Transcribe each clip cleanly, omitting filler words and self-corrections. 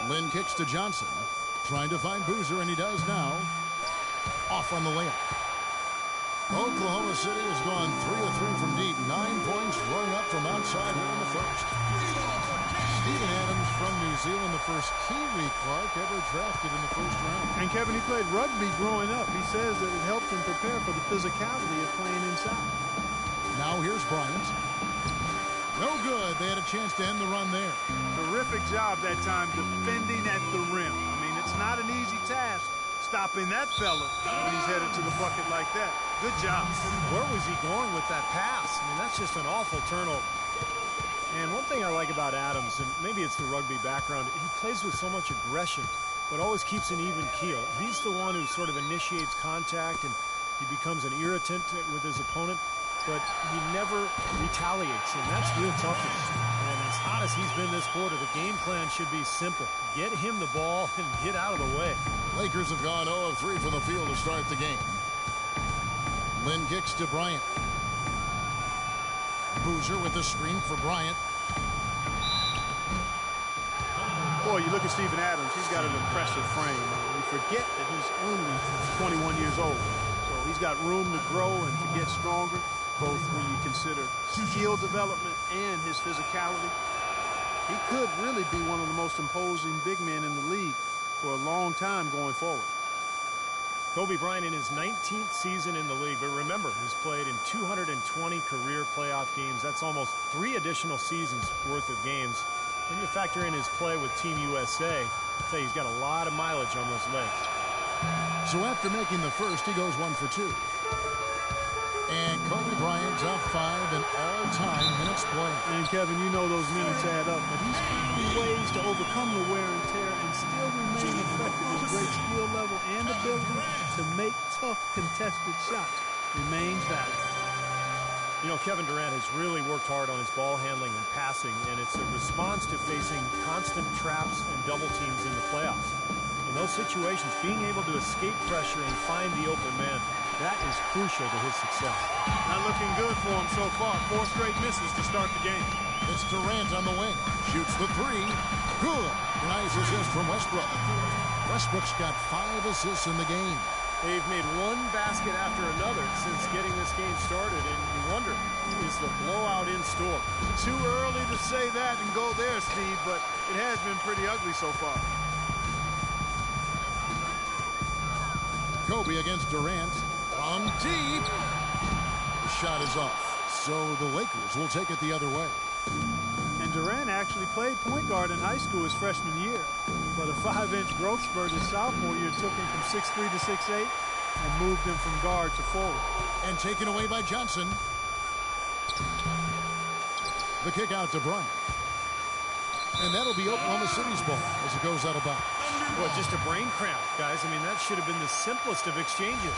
Lynn kicks to Johnson. Trying to find Boozer, and he does now. Off on the layup. Oklahoma City has gone 3 of 3 from deep. 9 points rung up from outside here in the first. Steven Adams from New Zealand, the first Kiwi Clark ever drafted in the first round. And Kevin, he played rugby growing up. He says that it helped him prepare for the physicality of playing inside. Now here's Bryant. No good. They had a chance to end the run there. Terrific job that time defending at the rim. I mean, it's not an easy task stopping that fella when he's headed to the bucket like that. Good job. Where was he going with that pass? I mean, that's just an awful turnover. And one thing I like about Adams, and maybe it's the rugby background, he plays with so much aggression, but always keeps an even keel. He's the one who sort of initiates contact, and he becomes an irritant with his opponent, but he never retaliates, and that's real toughness. And as hot as he's been this quarter, the game plan should be simple. Get him the ball and get out of the way. Lakers have gone 0 of 3 from the field to start the game. Lynn kicks to Bryant. Boozer with the screen for Bryant. Boy, you look at Steven Adams, he's got an impressive frame. We forget that he's only 21 years old. So he's got room to grow and to get stronger, both when you consider skill development and his physicality. He could really be one of the most imposing big men in the league for a long time going forward. Kobe Bryant in his 19th season in the league, but remember, he's played in 220 career playoff games. That's almost 3 additional seasons worth of games. When you factor in his play with Team USA, I'll tell you, he's got a lot of mileage on those legs. So after making the first, he goes 1 for 2. And Kobe Bryant top 5 in all-time minutes played. And Kevin, you know those minutes add up, but he's finding ways to overcome the wear and tear and still remain effective. His great skill level and ability to make tough contested shots remains valuable. You know, Kevin Durant has really worked hard on his ball handling and passing, and it's a response to facing constant traps and double teams in the playoffs. In those situations, being able to escape pressure and find the open man, that is crucial to his success. Not looking good for him so far. 4 straight misses to start the game. It's Durant on the wing. Shoots the 3. Good. Nice assist from Westbrook. Westbrook's got 5 assists in the game. They've made one basket after another since getting this game started, and you wonder, is the blowout in store? Too early to say that and go there, Steve, but it has been pretty ugly so far. Kobe against Durant. From deep. The shot is off. So the Lakers will take it the other way. And Durant actually played point guard in high school his freshman year. But a 5-inch growth spurt his sophomore year took him from 6'3" to 6'8" and moved him from guard to forward. And taken away by Johnson. The kick out to Bryant. And that'll be Oklahoma City's ball as it goes out of bounds. Well, just a brain cramp, guys. I mean, that should have been the simplest of exchanges.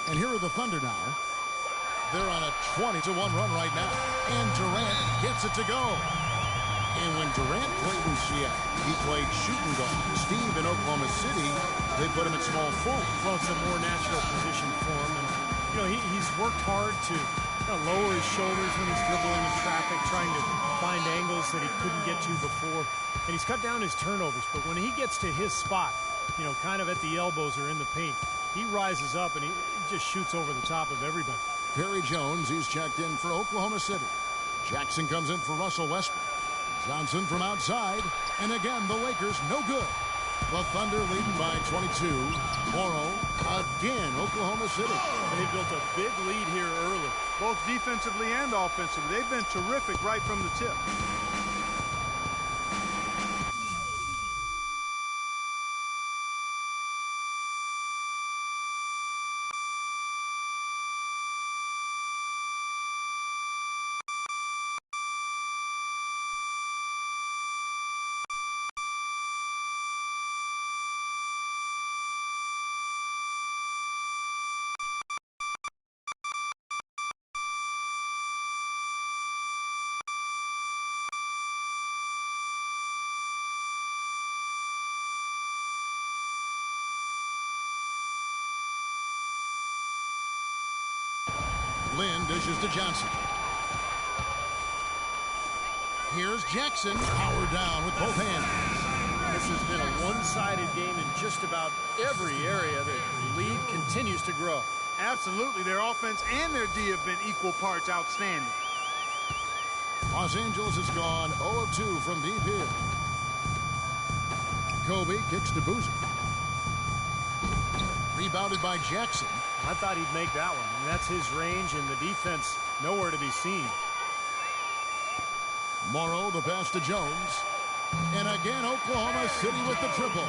And here are the Thunder now. They're on a 20-1 run right now. And Durant gets it to go. And when Durant played in Seattle, he played shooting guard. Steve in Oklahoma City, they put him at small forward. Well, it's a more natural position for him. And, you know, he's worked hard to lower his shoulders when he's dribbling in traffic, trying to find angles that he couldn't get to before. And he's cut down his turnovers. But when he gets to his spot, you know, kind of at the elbows or in the paint, he rises up and he just shoots over the top of everybody. Perry Jones, he's checked in for Oklahoma City. Jackson comes in for Russell Westbrook. Johnson from outside. And again, the Lakers no good. The Thunder leading by 22. Morrow again, Oklahoma City. And they built a big lead here early. Both defensively and offensively. They've been terrific right from the tip. Lynn dishes to Johnson. Here's Jackson, powered down with both hands. This has been a one-sided game in just about every area. The lead continues to grow. Absolutely. Their offense and their D have been equal parts outstanding. Los Angeles has gone 0 of 2 from deep here. Kobe kicks to Boozer. Rebounded by Jackson. I thought he'd make that one. I mean, that's his range, and the defense nowhere to be seen. Morrow, the pass to Jones. And again, Oklahoma City with the triple.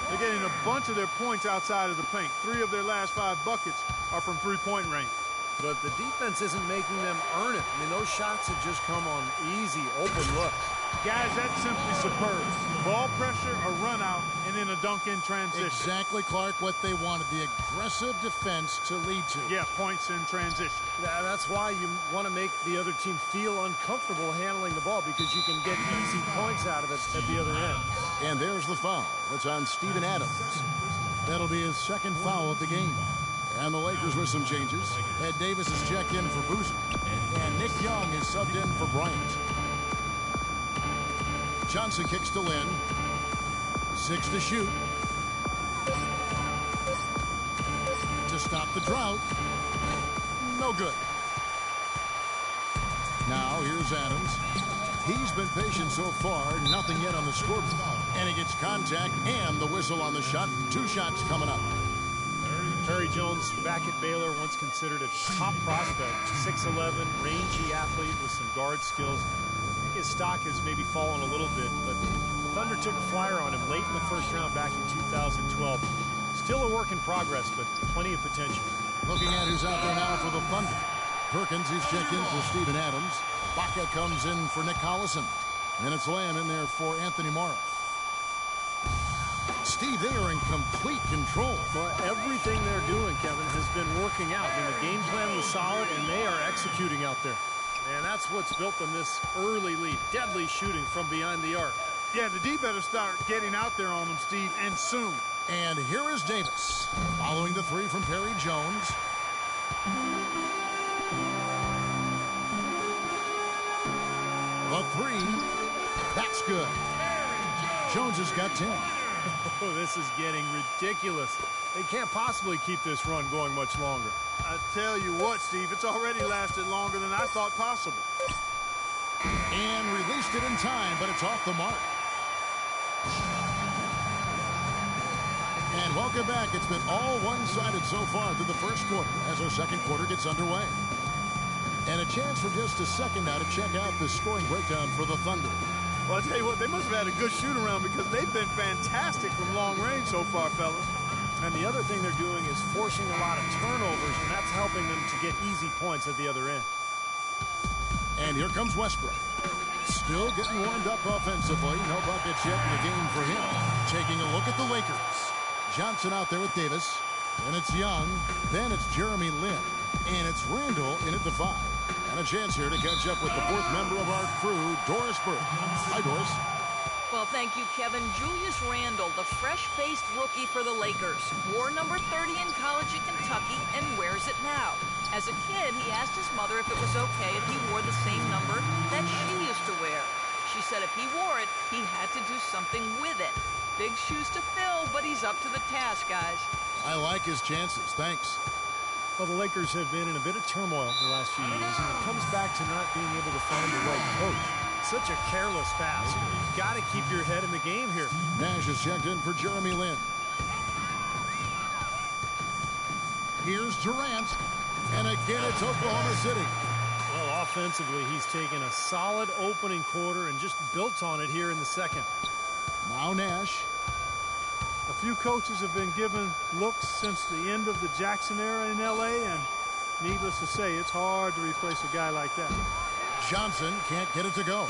They're getting a bunch of their points outside of the paint. 3 of their last 5 buckets are from three-point range. But the defense isn't making them earn it. I mean, those shots have just come on easy, open looks. Guys, that's simply superb. Ball pressure, a run out, and then a dunk in transition. Exactly, Clark, what they wanted. The aggressive defense to lead to. Yeah, points in transition. That's why you want to make the other team feel uncomfortable handling the ball, because you can get easy points out of it at the other end. And there's the foul. It's on Steven Adams. That'll be his second foul of the game. And the Lakers with some changes. Ed Davis is checked in for Boozer. And Nick Young is subbed in for Bryant. Johnson kicks to Lynn. 6 to shoot. To stop the drought. No good. Now here's Adams. He's been patient so far. Nothing yet on the scoreboard. And he gets contact and the whistle on the shot. 2 shots coming up. Perry Jones, back at Baylor, once considered a top prospect. 6'11", rangy athlete with some guard skills. I think his stock has maybe fallen a little bit, but the Thunder took a flyer on him late in the first round back in 2012. Still a work in progress, but plenty of potential. Looking at who's out there now for the Thunder. Perkins, he's checked in for Steven Adams. Baca comes in for Nick Collison. And it's Lamb in there for Anthony Morrow. Steve, they are in complete control. Well, everything they're doing, Kevin, has been working out. I mean, the game plan was solid, and they are executing out there. And that's what's built them this early lead. Deadly shooting from behind the arc. Yeah, the D better start getting out there on them, Steve, and soon. And here is Davis, following the 3 from Perry Jones. The 3, that's good. Jones has got 10. Oh, this is getting ridiculous. They can't possibly keep this run going much longer. I tell you what, Steve, it's already lasted longer than I thought possible. And released it in time, but it's off the mark. And welcome back. It's been all one-sided so far through the first quarter as our second quarter gets underway. And a chance for just a second now to check out the scoring breakdown for the Thunder. Well, I'll tell you what, they must have had a good shoot-around because they've been fantastic from long range so far, fellas. And the other thing they're doing is forcing a lot of turnovers, and that's helping them to get easy points at the other end. And here comes Westbrook. Still getting warmed up offensively. No buckets yet in the game for him. Taking a look at the Lakers. Johnson out there with Davis. Then it's Young. Then it's Jeremy Lin. And it's Randall in at the 5. And a chance here to catch up with the 4th member of our crew, Doris Burke. Hi, Doris. Well, thank you, Kevin. Julius Randle, the fresh-faced rookie for the Lakers, wore number 30 in college at Kentucky and wears it now. As a kid, he asked his mother if it was okay if he wore the same number that she used to wear. She said if he wore it, he had to do something with it. Big shoes to fill, but he's up to the task, guys. I like his chances. Thanks. Well, the Lakers have been in a bit of turmoil the last few years, and it comes back to not being able to find the right coach. Such a careless pass. You've got to keep your head in the game here. Nash is checked in for Jeremy Lin. Here's Durant. And again, it's Oklahoma City. Well, offensively, he's taken a solid opening quarter and just built on it here in the second. Now Nash. A few coaches have been given looks since the end of the Jackson era in L.A., and needless to say, it's hard to replace a guy like that. Johnson can't get it to go.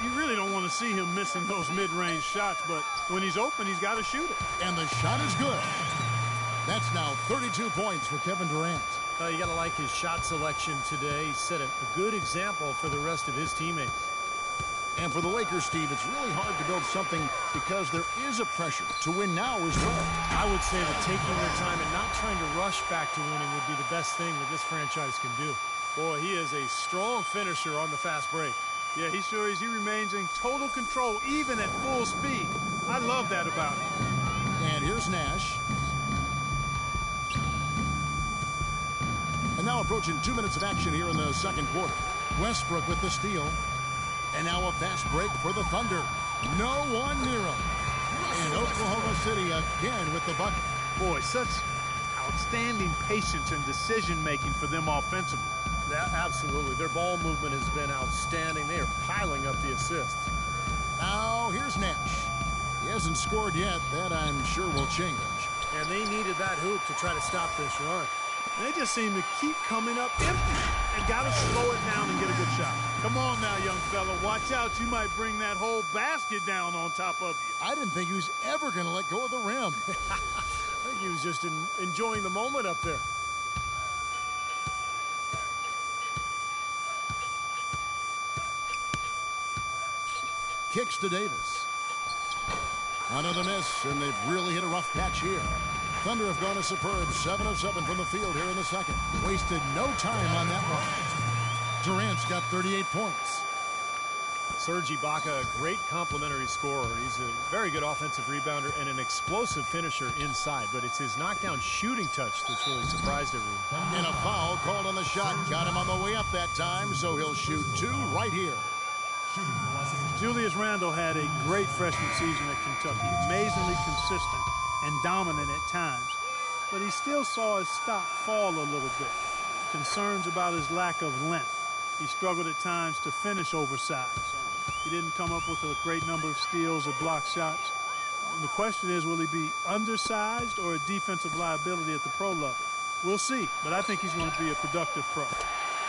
You really don't want to see him missing those mid-range shots, but when he's open, he's got to shoot it. And the shot is good. That's now 32 points for Kevin Durant. You got to like his shot selection today. He set a good example for the rest of his teammates. And for the Lakers, Steve, it's really hard to build something because there is a pressure to win now as well. I would say that taking their time and not trying to rush back to winning would be the best thing that this franchise can do. Boy, he is a strong finisher on the fast break. Yeah, he sure is. He remains in total control, even at full speed. I love that about him. And here's Nash. And now approaching 2 minutes of action here in the second quarter. Westbrook with the steal. And now a fast break for the Thunder. No one near him. And Oklahoma City again with the bucket. Boy, such outstanding patience and decision-making for them offensively. Yeah, absolutely. Their ball movement has been outstanding. They are piling up the assists. Now here's Nash. He hasn't scored yet. That I'm sure will change. And they needed that hoop to try to stop this run. They just seem to keep coming up empty and got to slow it down and get a good shot. Come on now, young fella. Watch out. You might bring that whole basket down on top of you. I didn't think he was ever going to let go of the rim. I think he was just enjoying the moment up there. Kicks to Davis. Another miss, and they've really hit a rough patch here. Thunder have gone a superb 7 of 7 from the field here in the second. Wasted no time on that one. Durant's got 38 points. Serge Ibaka, a great complimentary scorer. He's a very good offensive rebounder and an explosive finisher inside, but it's his knockdown shooting touch that's really surprised everyone. And a foul called on the shot. Got him on the way up that time, so he'll shoot 2 right here. Julius Randle had a great freshman season at Kentucky, amazingly consistent and dominant at times, but he still saw his stock fall a little bit. Concerns about his lack of length. He struggled at times to finish oversized. He didn't come up with a great number of steals or block shots. The question is, will he be undersized or a defensive liability at the pro level? We'll see, but I think he's going to be a productive pro.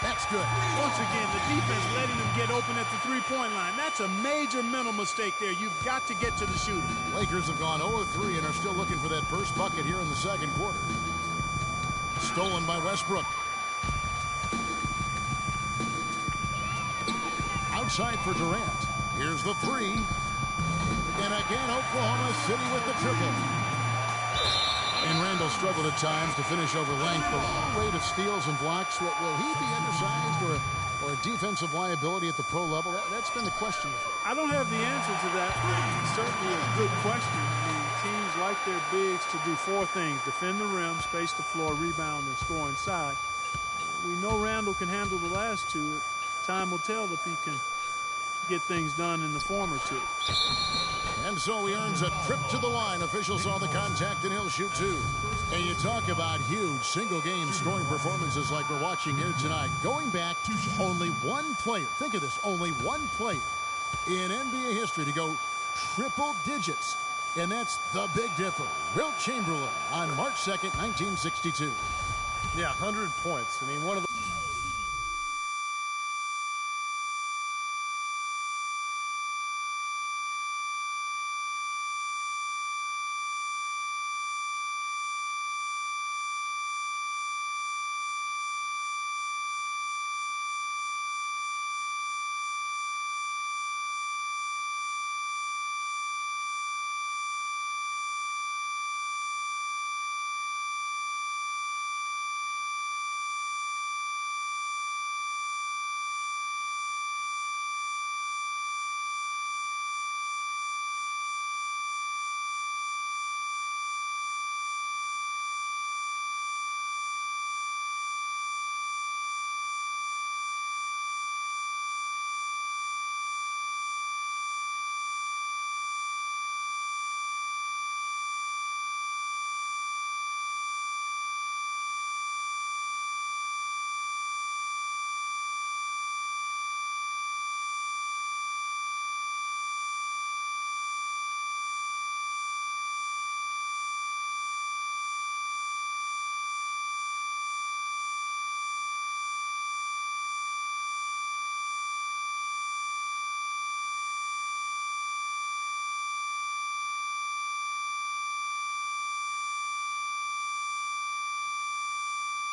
That's good. Once again, the defense letting him get open at the three-point line. That's a major mental mistake there. You've got to get to the shooter. Lakers have gone 0-3 and are still looking for that first bucket here in the second quarter. Stolen by Westbrook. Outside for Durant. Here's the three. And again, Oklahoma City with the triple. And Randall struggled at times to finish over length. The low rate of steals and blocks. Will he be undersized or a defensive liability at the pro level? That's been the question. I don't have the answer to that. It's certainly a good question. I mean, teams like their bigs to do 4 things: defend the rim, space the floor, rebound, and score inside. We know Randall can handle the last 2. Time will tell if he can get things done in the former 2. And so he earns a trip to the line. Officials saw the contact, and he'll shoot 2. And you talk about huge single-game scoring performances like we're watching here tonight. Going back to only one player. Think of this. Only one player in NBA history to go triple digits. And that's the big dipper. Wilt Chamberlain on March 2nd, 1962. Yeah, 100 points. I mean, one of the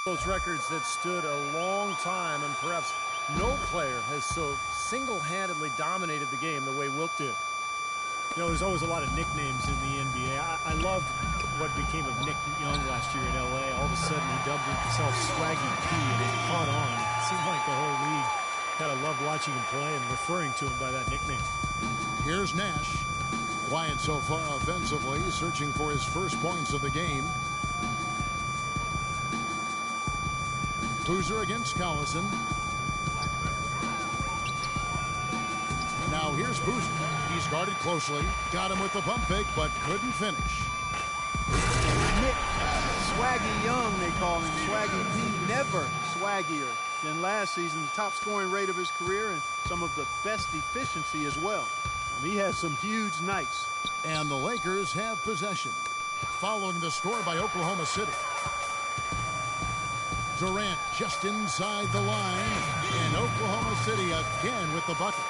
those records that stood a long time, and perhaps no player has so single-handedly dominated the game the way Wilt did. You know, there's always a lot of nicknames in the NBA. I loved what became of Nick Young last year in L.A. All of a sudden, he dubbed himself Swaggy P, and it caught on. It seemed like the whole league Gotta love watching him play and referring to him by that nickname. Here's Nash. Quiet so far offensively, searching for his first points of the game. Boozer against Collison. Now here's Boozer. He's guarded closely. Got him with the pump fake, but couldn't finish. Nick Swaggy Young, they call him. Swaggy P. Never swaggier than last season. The top scoring rate of his career and some of the best efficiency as well. He has some huge nights. And the Lakers have possession. Following the score by Oklahoma City. Durant just inside the line. And Oklahoma City again with the bucket.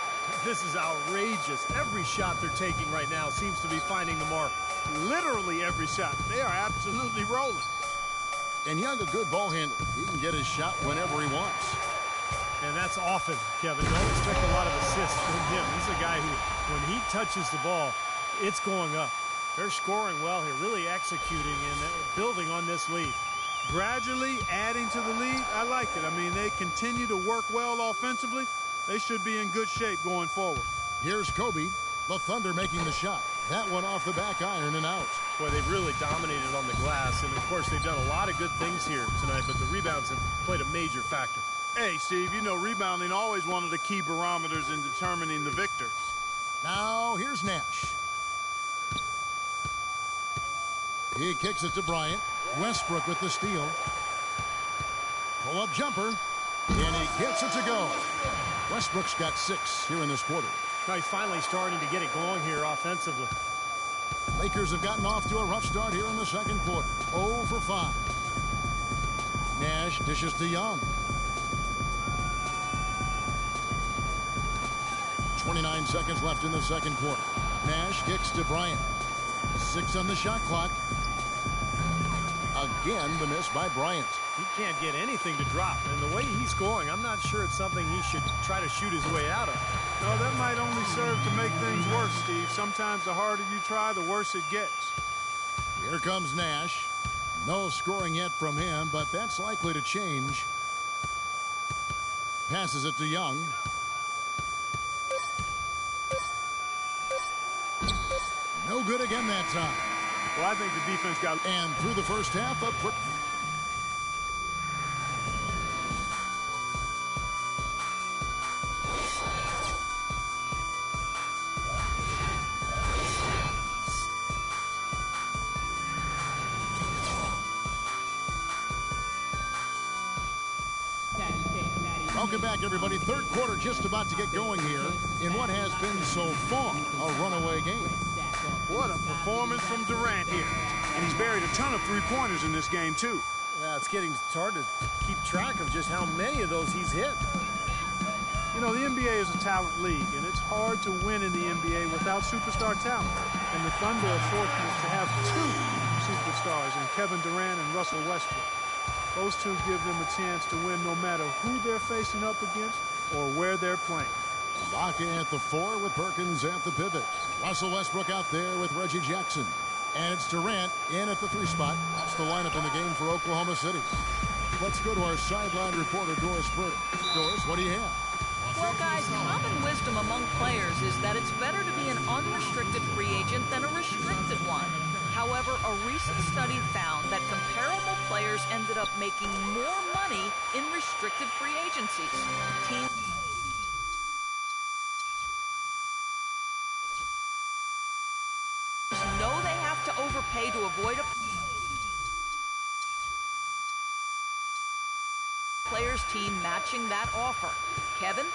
This is outrageous. Every shot they're taking right now seems to be finding the mark. Literally every shot. They are absolutely rolling. And Young, a good ball handler. He can get his shot whenever he wants. And that's often, Kevin. Don't expect a lot of assists from him. He's a guy who, when he touches the ball, it's going up. They're scoring well here, really executing and building on this lead. Gradually adding to the lead, I like it. I mean, they continue to work well offensively. They should be in good shape going forward. Here's Kobe, the Thunder making the shot. That one off the back iron and out. Boy, they've really dominated on the glass. And, of course, they've done a lot of good things here tonight, but the rebounds have played a major factor. Hey, Steve, you know rebounding always one of the key barometers in determining the victor. Now, here's Nash. He kicks it to Bryant. Westbrook with the steal. Pull-up jumper. And he gets it to go. Westbrook's got 6 here in this quarter. Now he's finally starting to get it going here offensively. Lakers have gotten off to a rough start here in the second quarter. 0 for 5. Nash dishes to Young. 29 seconds left in the second quarter. Nash kicks to Bryant. 6 on the shot clock. Again, the miss by Bryant. He can't get anything to drop. And the way he's scoring, I'm not sure it's something he should try to shoot his way out of. No, that might only serve to make things worse, Steve. Sometimes the harder you try, the worse it gets. Here comes Nash. No scoring yet from him, but that's likely to change. Passes it to Young. No good again that time. Well, I think the defense got... And through the first half, Welcome back, everybody. Third quarter just about to get going here in what has been so far a runaway game. What a performance from Durant here. And he's buried a ton of three-pointers in this game, too. Yeah, it's getting hard to keep track of just how many of those he's hit. You know, the NBA is a talent league, and it's hard to win in the NBA without superstar talent. And the Thunder are fortunate to have 2 superstars in Kevin Durant and Russell Westbrook. Those two give them a chance to win no matter who they're facing up against or where they're playing. Ibaka at the 4 with Perkins at the pivot. Russell Westbrook out there with Reggie Jackson. And it's Durant in at the 3 spot. That's the lineup in the game for Oklahoma City. Let's go to our sideline reporter, Doris Burdick. Doris, what do you have? Well, guys, common wisdom among players is that it's better to be an unrestricted free agent than a restricted one. However, a recent study found that comparable players ended up making more money in restricted free agencies. Teams know they have to overpay to avoid a player's team matching that offer. Kevin?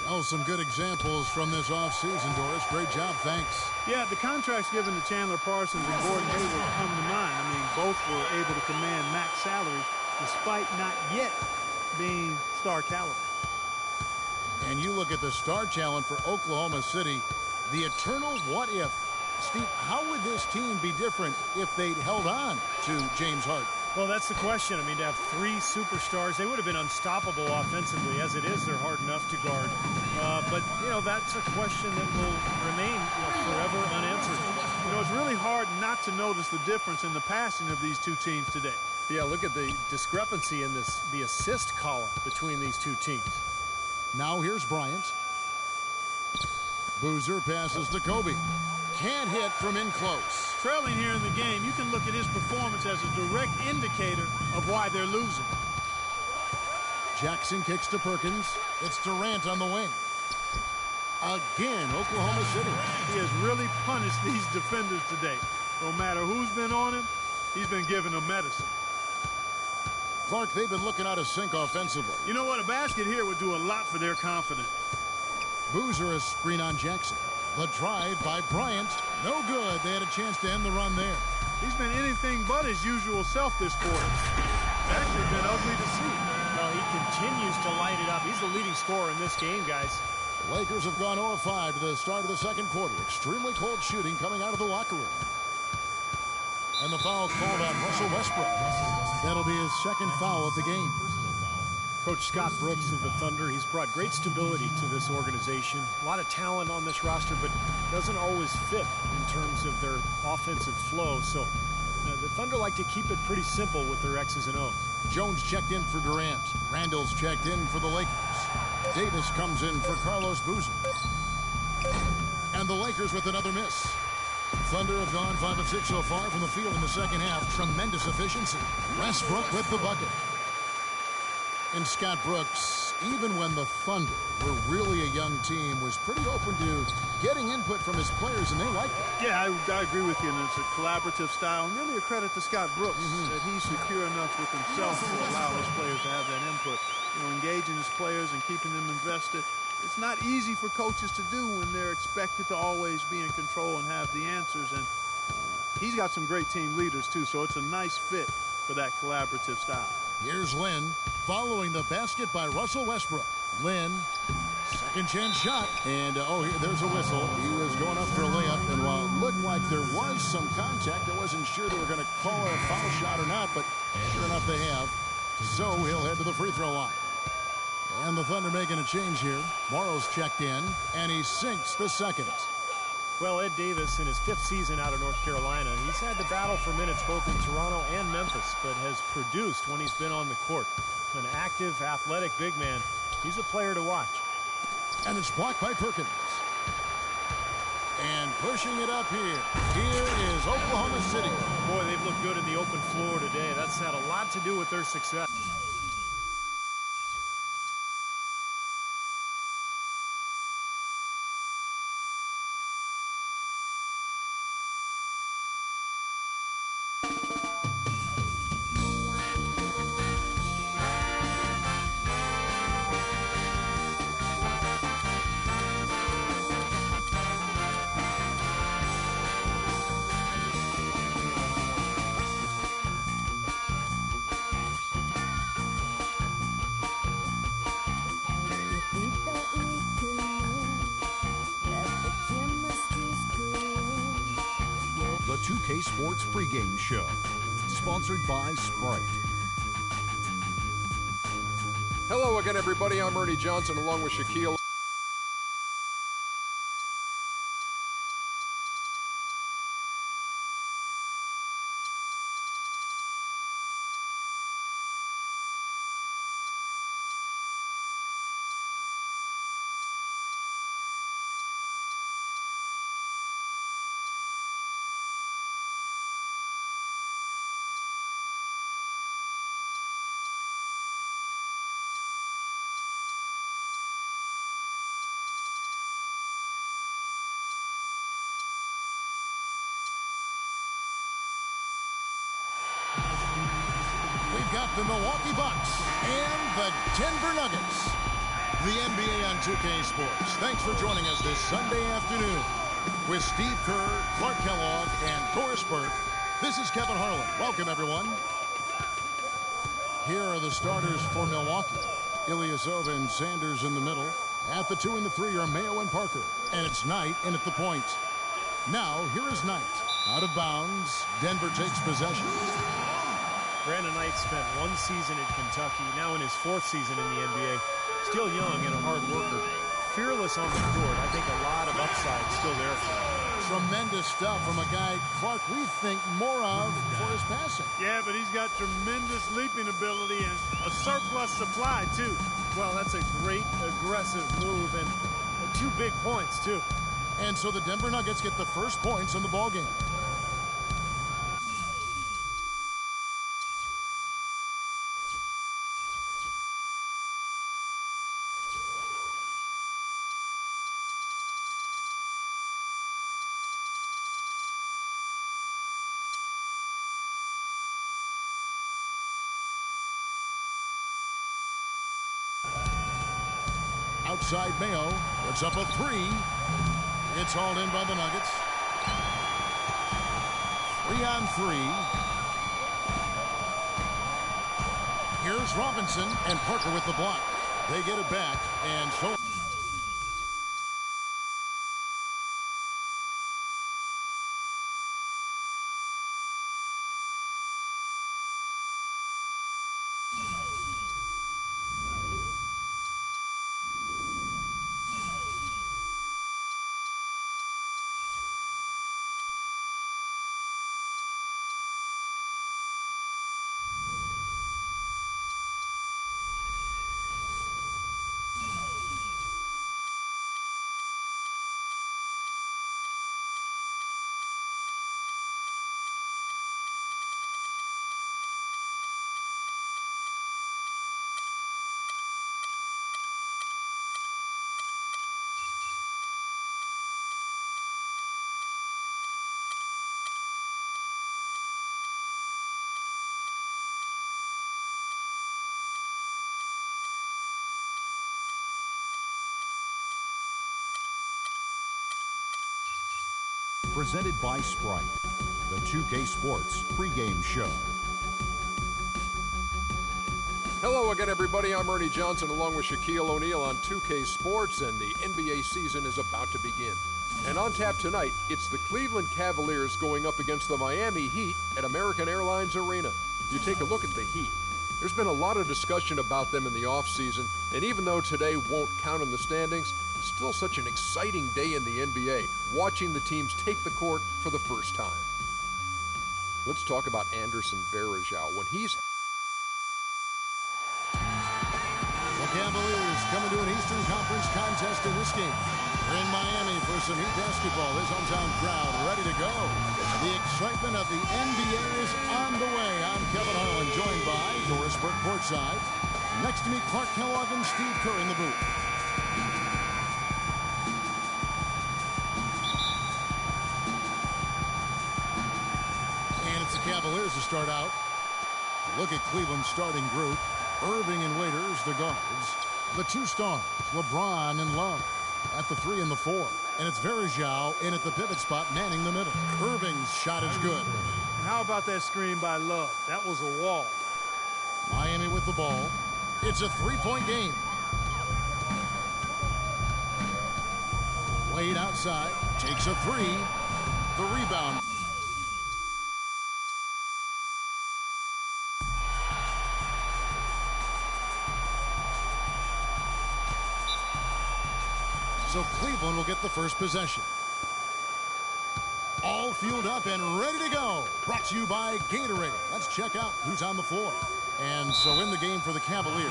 Oh, some good examples from this offseason, Doris. Great job, thanks. Yeah, the contracts given to Chandler Parsons and Gordon Hayward come to mind. I mean, both were able to command max salary despite not yet being star caliber. And you look at the star talent for Oklahoma City, the eternal what if. Steve, how would this team be different if they'd held on to James Harden? Well, that's the question. I mean, to have 3 superstars, they would have been unstoppable offensively. As it is, they're hard enough to guard. But, you know, that's a question that will remain forever unanswered. You know, it's really hard not to notice the difference in the passing of these 2 teams today. Yeah, look at the discrepancy in the assist column between these 2 teams. Now here's Bryant. Boozer passes to Kobe. Can't hit from in close. Trailing here in the game, you can look at his performance as a direct indicator of why they're losing. Jackson kicks to Perkins. It's Durant on the wing. Again, Oklahoma City. He has really punished these defenders today. No matter who's been on him, he's been giving them medicine. Clark, they've been looking out of sync offensively. You know what? A basket here would do a lot for their confidence. Boozer a screen on Jackson. The drive by Bryant. No good. They had a chance to end the run there. He's been anything but his usual self this quarter. It's actually been ugly to see. Well, he continues to light it up. He's the leading scorer in this game, guys. The Lakers have gone 0-5 to the start of the second quarter. Extremely cold shooting coming out of the locker room. And the foul called on Russell Westbrook. That'll be his second foul of the game. Coach Scott Brooks of the Thunder, he's brought great stability to this organization. A lot of talent on this roster, but doesn't always fit in terms of their offensive flow. So the Thunder like to keep it pretty simple with their X's and O's. Jones checked in for Durant. Randall's checked in for the Lakers. Davis comes in for Carlos Boozer. And the Lakers with another miss. Thunder have gone 5 of 6 so far from the field in the second half. Tremendous efficiency. Westbrook with the bucket. And Scott Brooks, even when the Thunder were really a young team, was pretty open to getting input from his players, and they liked it. Yeah, I agree with you, and it's a collaborative style, and really a credit to Scott Brooks that he's secure enough with himself to allow his players to have that input. You know, engaging his players and keeping them invested. It's not easy for coaches to do when they're expected to always be in control and have the answers, and he's got some great team leaders, too, so it's a nice fit for that collaborative style. Here's Lynn following the basket by Russell Westbrook. Lynn, second chance shot. And, there's a whistle. He was going up for a layup. And while it looked like there was some contact, I wasn't sure they were going to call a foul shot or not. But sure enough, they have. So he'll head to the free throw line. And the Thunder making a change here. Morrow's checked in. And he sinks the second. Well, Ed Davis, in his 5th season out of North Carolina, he's had to battle for minutes both in Toronto and Memphis, but has produced when he's been on the court. An active, athletic big man. He's a player to watch. And it's blocked by Perkins. And pushing it up here. Here is Oklahoma City. Boy, they've looked good in the open floor today. That's had a lot to do with their success. The 2K Sports pregame show, sponsored by Sprite. Hello again, everybody. I'm Ernie Johnson, along with Shaquille. We've got the Milwaukee Bucks and the Denver Nuggets. The NBA on 2K Sports. Thanks for joining us this Sunday afternoon. With Steve Kerr, Clark Kellogg, and Doris Burke, this is Kevin Harlan. Welcome, everyone. Here are the starters for Milwaukee. Ilyasova and Sanders in the middle. At the 2 and the 3 are Mayo and Parker. And it's Knight in at the point. Now, here is Knight. Out of bounds. Denver takes possession. Brandon Knight spent 1 season in Kentucky, now in his 4th season in the NBA. Still young and a hard worker. Fearless on the court. I think a lot of upside still there for him. Tremendous stuff from a guy, Clark, we think more of for his passing. Yeah, but he's got tremendous leaping ability and a surplus supply, too. Well, that's a great aggressive move, and 2 big points, too. And so the Denver Nuggets get the first points in the ballgame. Outside Mayo puts up a 3. It's hauled in by the Nuggets. 3-on-3. Here's Robinson and Parker with the block. They get it back and show. Presented by Sprite, the 2K Sports pregame show. Hello again, everybody. I'm Ernie Johnson along with Shaquille O'Neal on 2K Sports, and the NBA season is about to begin. And on tap tonight, it's the Cleveland Cavaliers going up against the Miami Heat at American Airlines Arena. You take a look at the Heat. There's been a lot of discussion about them in the offseason, and even though today won't count in the standings, still such an exciting day in the NBA, watching the teams take the court for the first time. Let's talk about Anderson Varejao. When he's... The Cavaliers coming to an Eastern Conference contest in this game. We're in Miami for some Heat basketball. This hometown crowd ready to go. The excitement of the NBA is on the way. I'm Kevin Harlan, joined by Doris Burke courtside. Next to me, Clark Kellogg and Steve Kerr in the booth. And it's the Cavaliers to start out. Look at Cleveland's starting group. Irving and Waiters, the guards. The 2 stars, LeBron and Love, at the 3 and the 4. And it's Varejao in at the pivot spot, manning the middle. Irving's shot is good. And how about that screen by Love? That was a wall. Miami with the ball. It's a 3-point game. Wade outside, takes a 3. The rebound. So Cleveland will get the first possession. All fueled up and ready to go. Brought to you by Gatorade. Let's check out who's on the floor. And so in the game for the Cavaliers,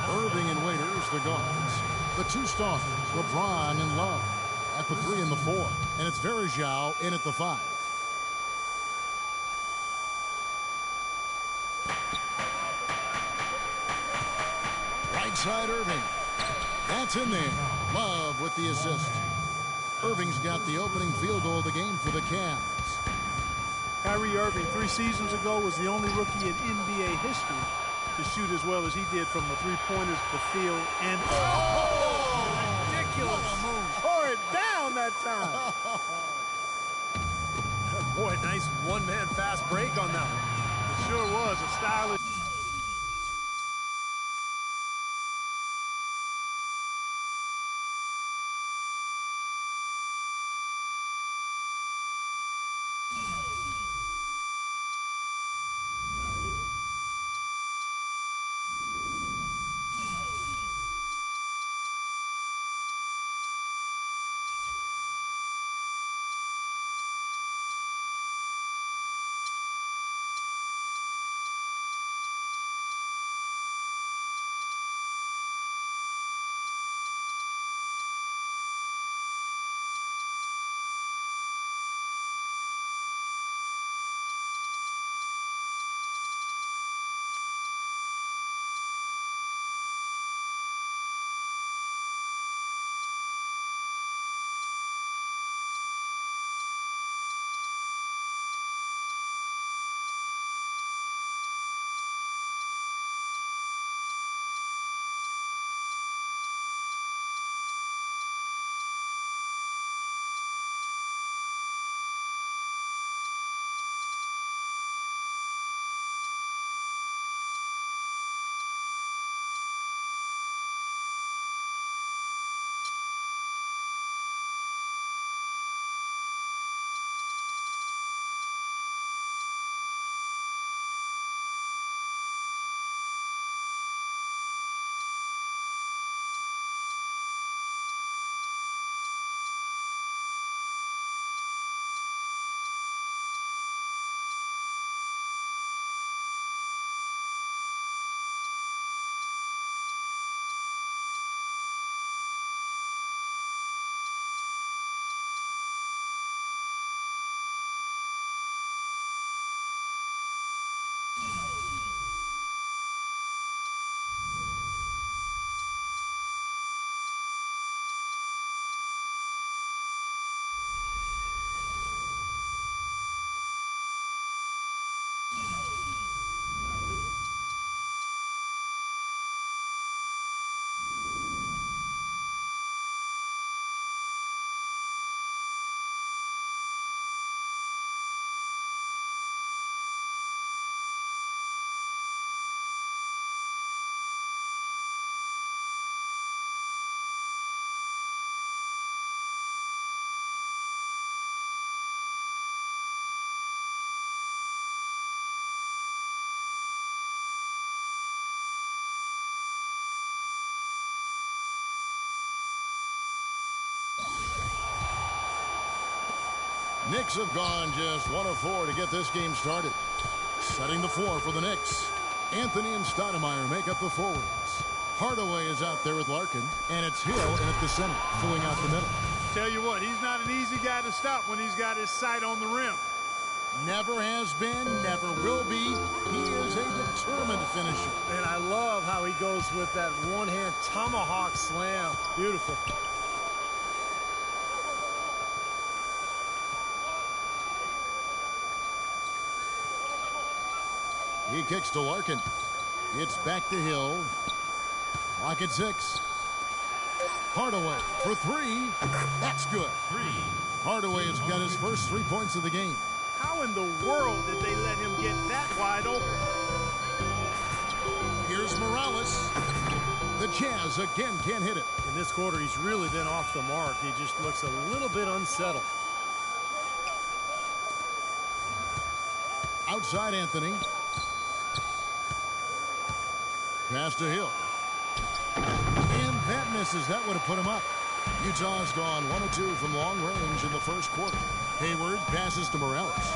Irving and Waiters, the guards. The 2 stars, LeBron and Love, at the 3 and the 4. And it's Varejao in at the 5. Right side Irving. That's in there. Love with the assist. Irving's got the opening field goal of the game for the Cavs. Kyrie Irving 3 seasons ago was the only rookie in NBA history to shoot as well as he did from the 3-pointers, the field, and... Oh, ridiculous. Tore it down that time. Boy, nice one-man fast break on that one. It sure was a stylish... Knicks have gone just 1 of 4 to get this game started. Setting the floor for the Knicks. Anthony and Stoudemire make up the forwards. Hardaway is out there with Larkin, and it's Hill in at the center, filling out the middle. Tell you what, he's not an easy guy to stop when he's got his sight on the rim. Never has been, never will be. He is a determined finisher. And I love how he goes with that one-hand tomahawk slam. Beautiful. He kicks to Larkin. It's back to Hill. Clock at 6. Hardaway for 3. That's good. Hardaway has got his first 3 points of the game. How in the world did they let him get that wide open? Here's Morales. The Jazz again can't hit it. In this quarter, he's really been off the mark. He just looks a little bit unsettled. Outside Anthony. Pass to Hill. And that misses. That would have put him up. Utah's gone 1 of 2 from long range in the first quarter. Hayward passes to Morales.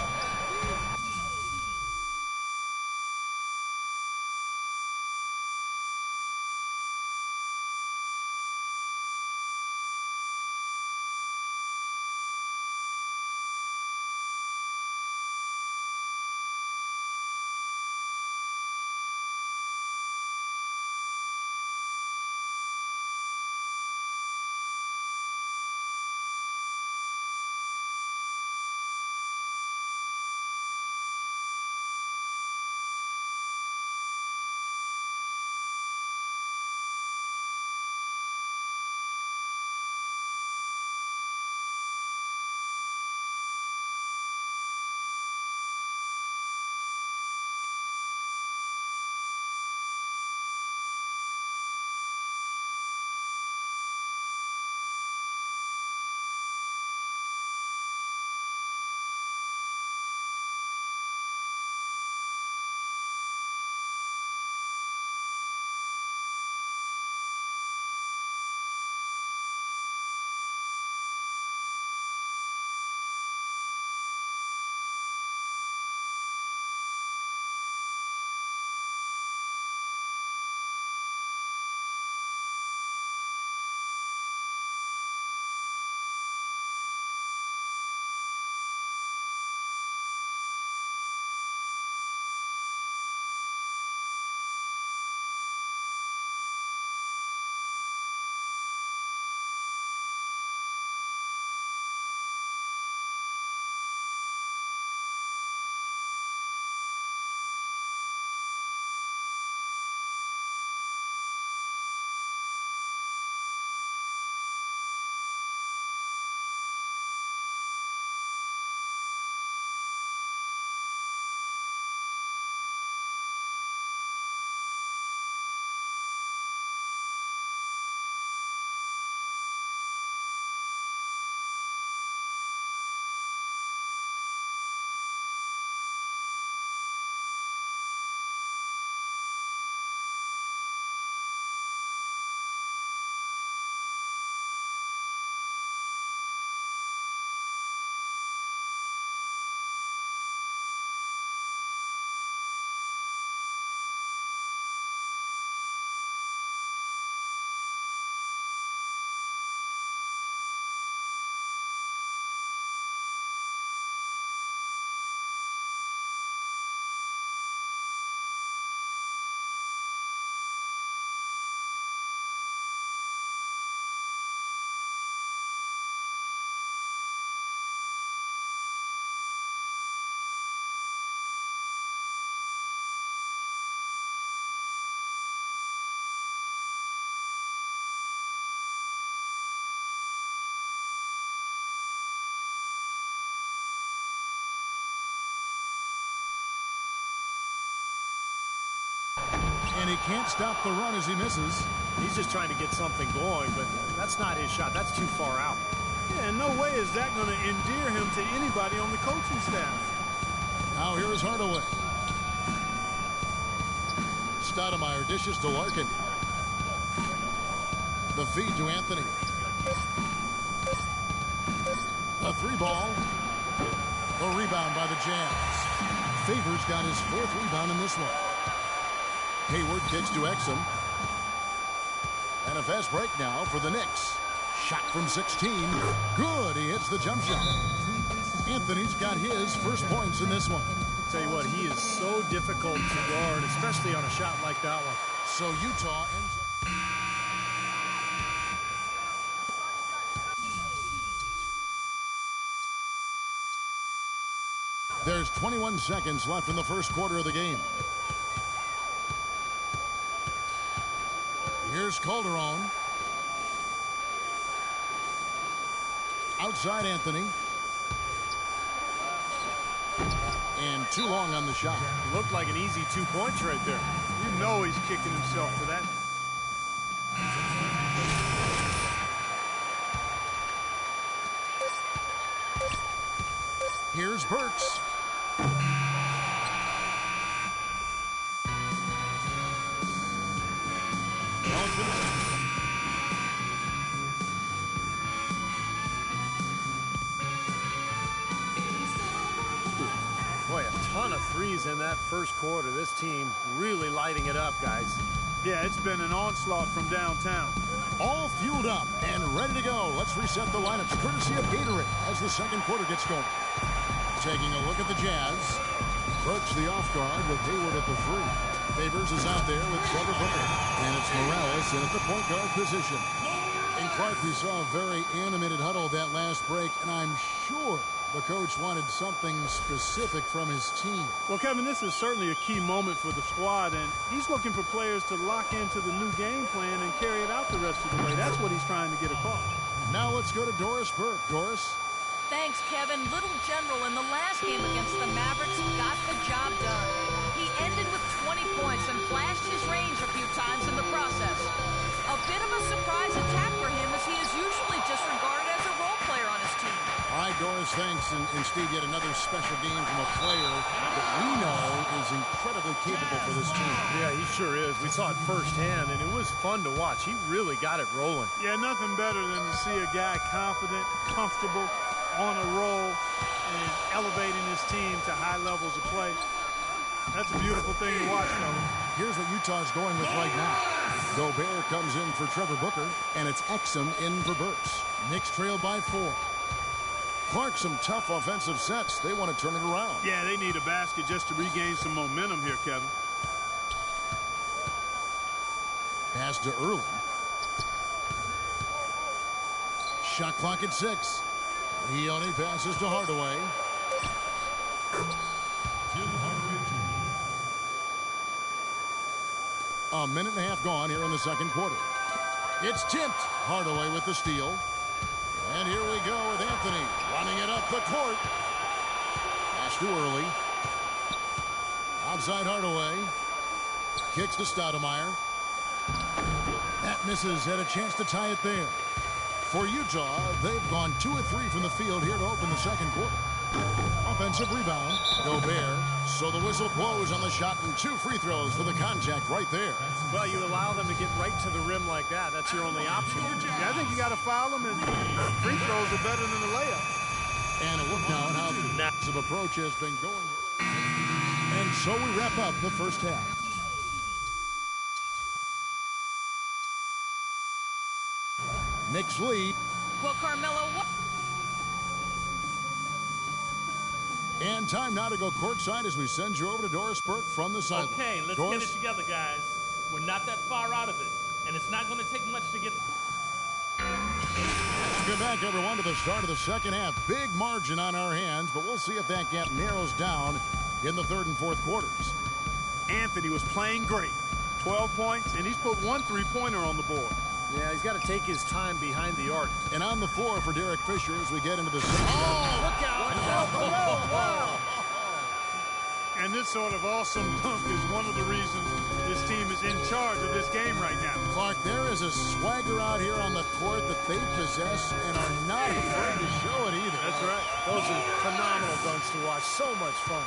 And he can't stop the run as he misses. He's just trying to get something going, but that's not his shot. That's too far out. Yeah, and no way is that going to endear him to anybody on the coaching staff. Now here is Hardaway. Stoudemire dishes to Larkin. The feed to Anthony. A 3 ball. rebound by the Jazz. Favors got his 4th rebound in this one. Hayward kicks to Exum. And a fast break now for the Knicks. Shot from 16. Good. He hits the jump shot. Anthony's got his first points in this one. Tell you what, he is so difficult to guard, especially on a shot like that one. So Utah ends up... There's 21 seconds left in the first quarter of the game. Here's Calderon. Outside Anthony. And too long on the shot. Looked like an easy 2 points right there. You know he's kicking himself for that. Here's Burks. Boy, a ton of threes in that first quarter. This team really lighting it up, guys. Yeah, it's been an onslaught from downtown. All fueled up and ready to go. Let's reset the lineups courtesy of Gatorade as the second quarter gets going. Taking a look at the Jazz. Burks the off guard with Hayward at the 3. Favors is out there with Trevor Booker. And it's Morales in at the point guard position. In Clark, we saw a very animated huddle that last break, and I'm sure the coach wanted something specific from his team. Well, Kevin, this is certainly a key moment for the squad, and he's looking for players to lock into the new game plan and carry it out the rest of the way. That's what he's trying to get across. Now let's go to Doris Burke. Doris? Thanks, Kevin. Little General in the last game against the Mavericks got the job done. He ended with 20 points and flashed his range a few times in the process. A bit of a surprise attack for him, as he is usually just regarded as a role player on his team. All right, Doris, thanks. And Steve, yet another special game from a player that we know is incredibly capable for this team. Yeah, he sure is. We saw it firsthand, and it was fun to watch. He really got it rolling. Yeah, nothing better than to see a guy confident, comfortable, on a roll, and elevating his team to high levels of play. That's a beautiful thing to watch, fellas. Here's what Utah's going with right now. Gobert comes in for Trevor Booker, and it's Exum in for Burks. Knicks trail by 4. Clark, some tough offensive sets. They want to turn it around. Yeah, they need a basket just to regain some momentum here, Kevin. Pass to Early. Shot clock at 6. Leone passes to Hardaway. A minute and a half gone here in the second quarter. It's tipped. Hardaway with the steal. And here we go with Anthony running it up the court. Pass to Early. Outside Hardaway. Kicks to Stoudemire. That misses. Had a chance to tie it there. For Utah, they've gone 2 of 3 from the field here to open the second quarter. Offensive rebound. Gobert. So the whistle blows on the shot, and 2 free throws for the contact right there. Well, you allow them to get right to the rim like that. That's your only option. Yeah, I think you got to foul them, and free throws are better than the layup. And a look now at how the massive approach has been going. And so we wrap up the first half. Knicks lead. Well, Carmelo, what? And time now to go courtside as we send you over to Doris Burke from the sideline. Okay, let's Doris? get it together, guys. We're not that far out of it, and it's not going to take much to get... Welcome back, everyone, to the start of the second half. Big margin on our hands, but we'll see if that gap narrows down in the third and fourth quarters. Anthony was playing great. 12 points, and he's put 1 3-pointer on the board. Yeah, he's got to take his time behind the arc. And on the floor for Derek Fisher as we get into the... Oh, look out! Wow! And this sort of awesome dunk is one of the reasons this team is in charge of this game right now. Clark, there is a swagger out here on the court that they possess and are not afraid to show it either. That's right. Those are phenomenal dunks to watch. So much fun.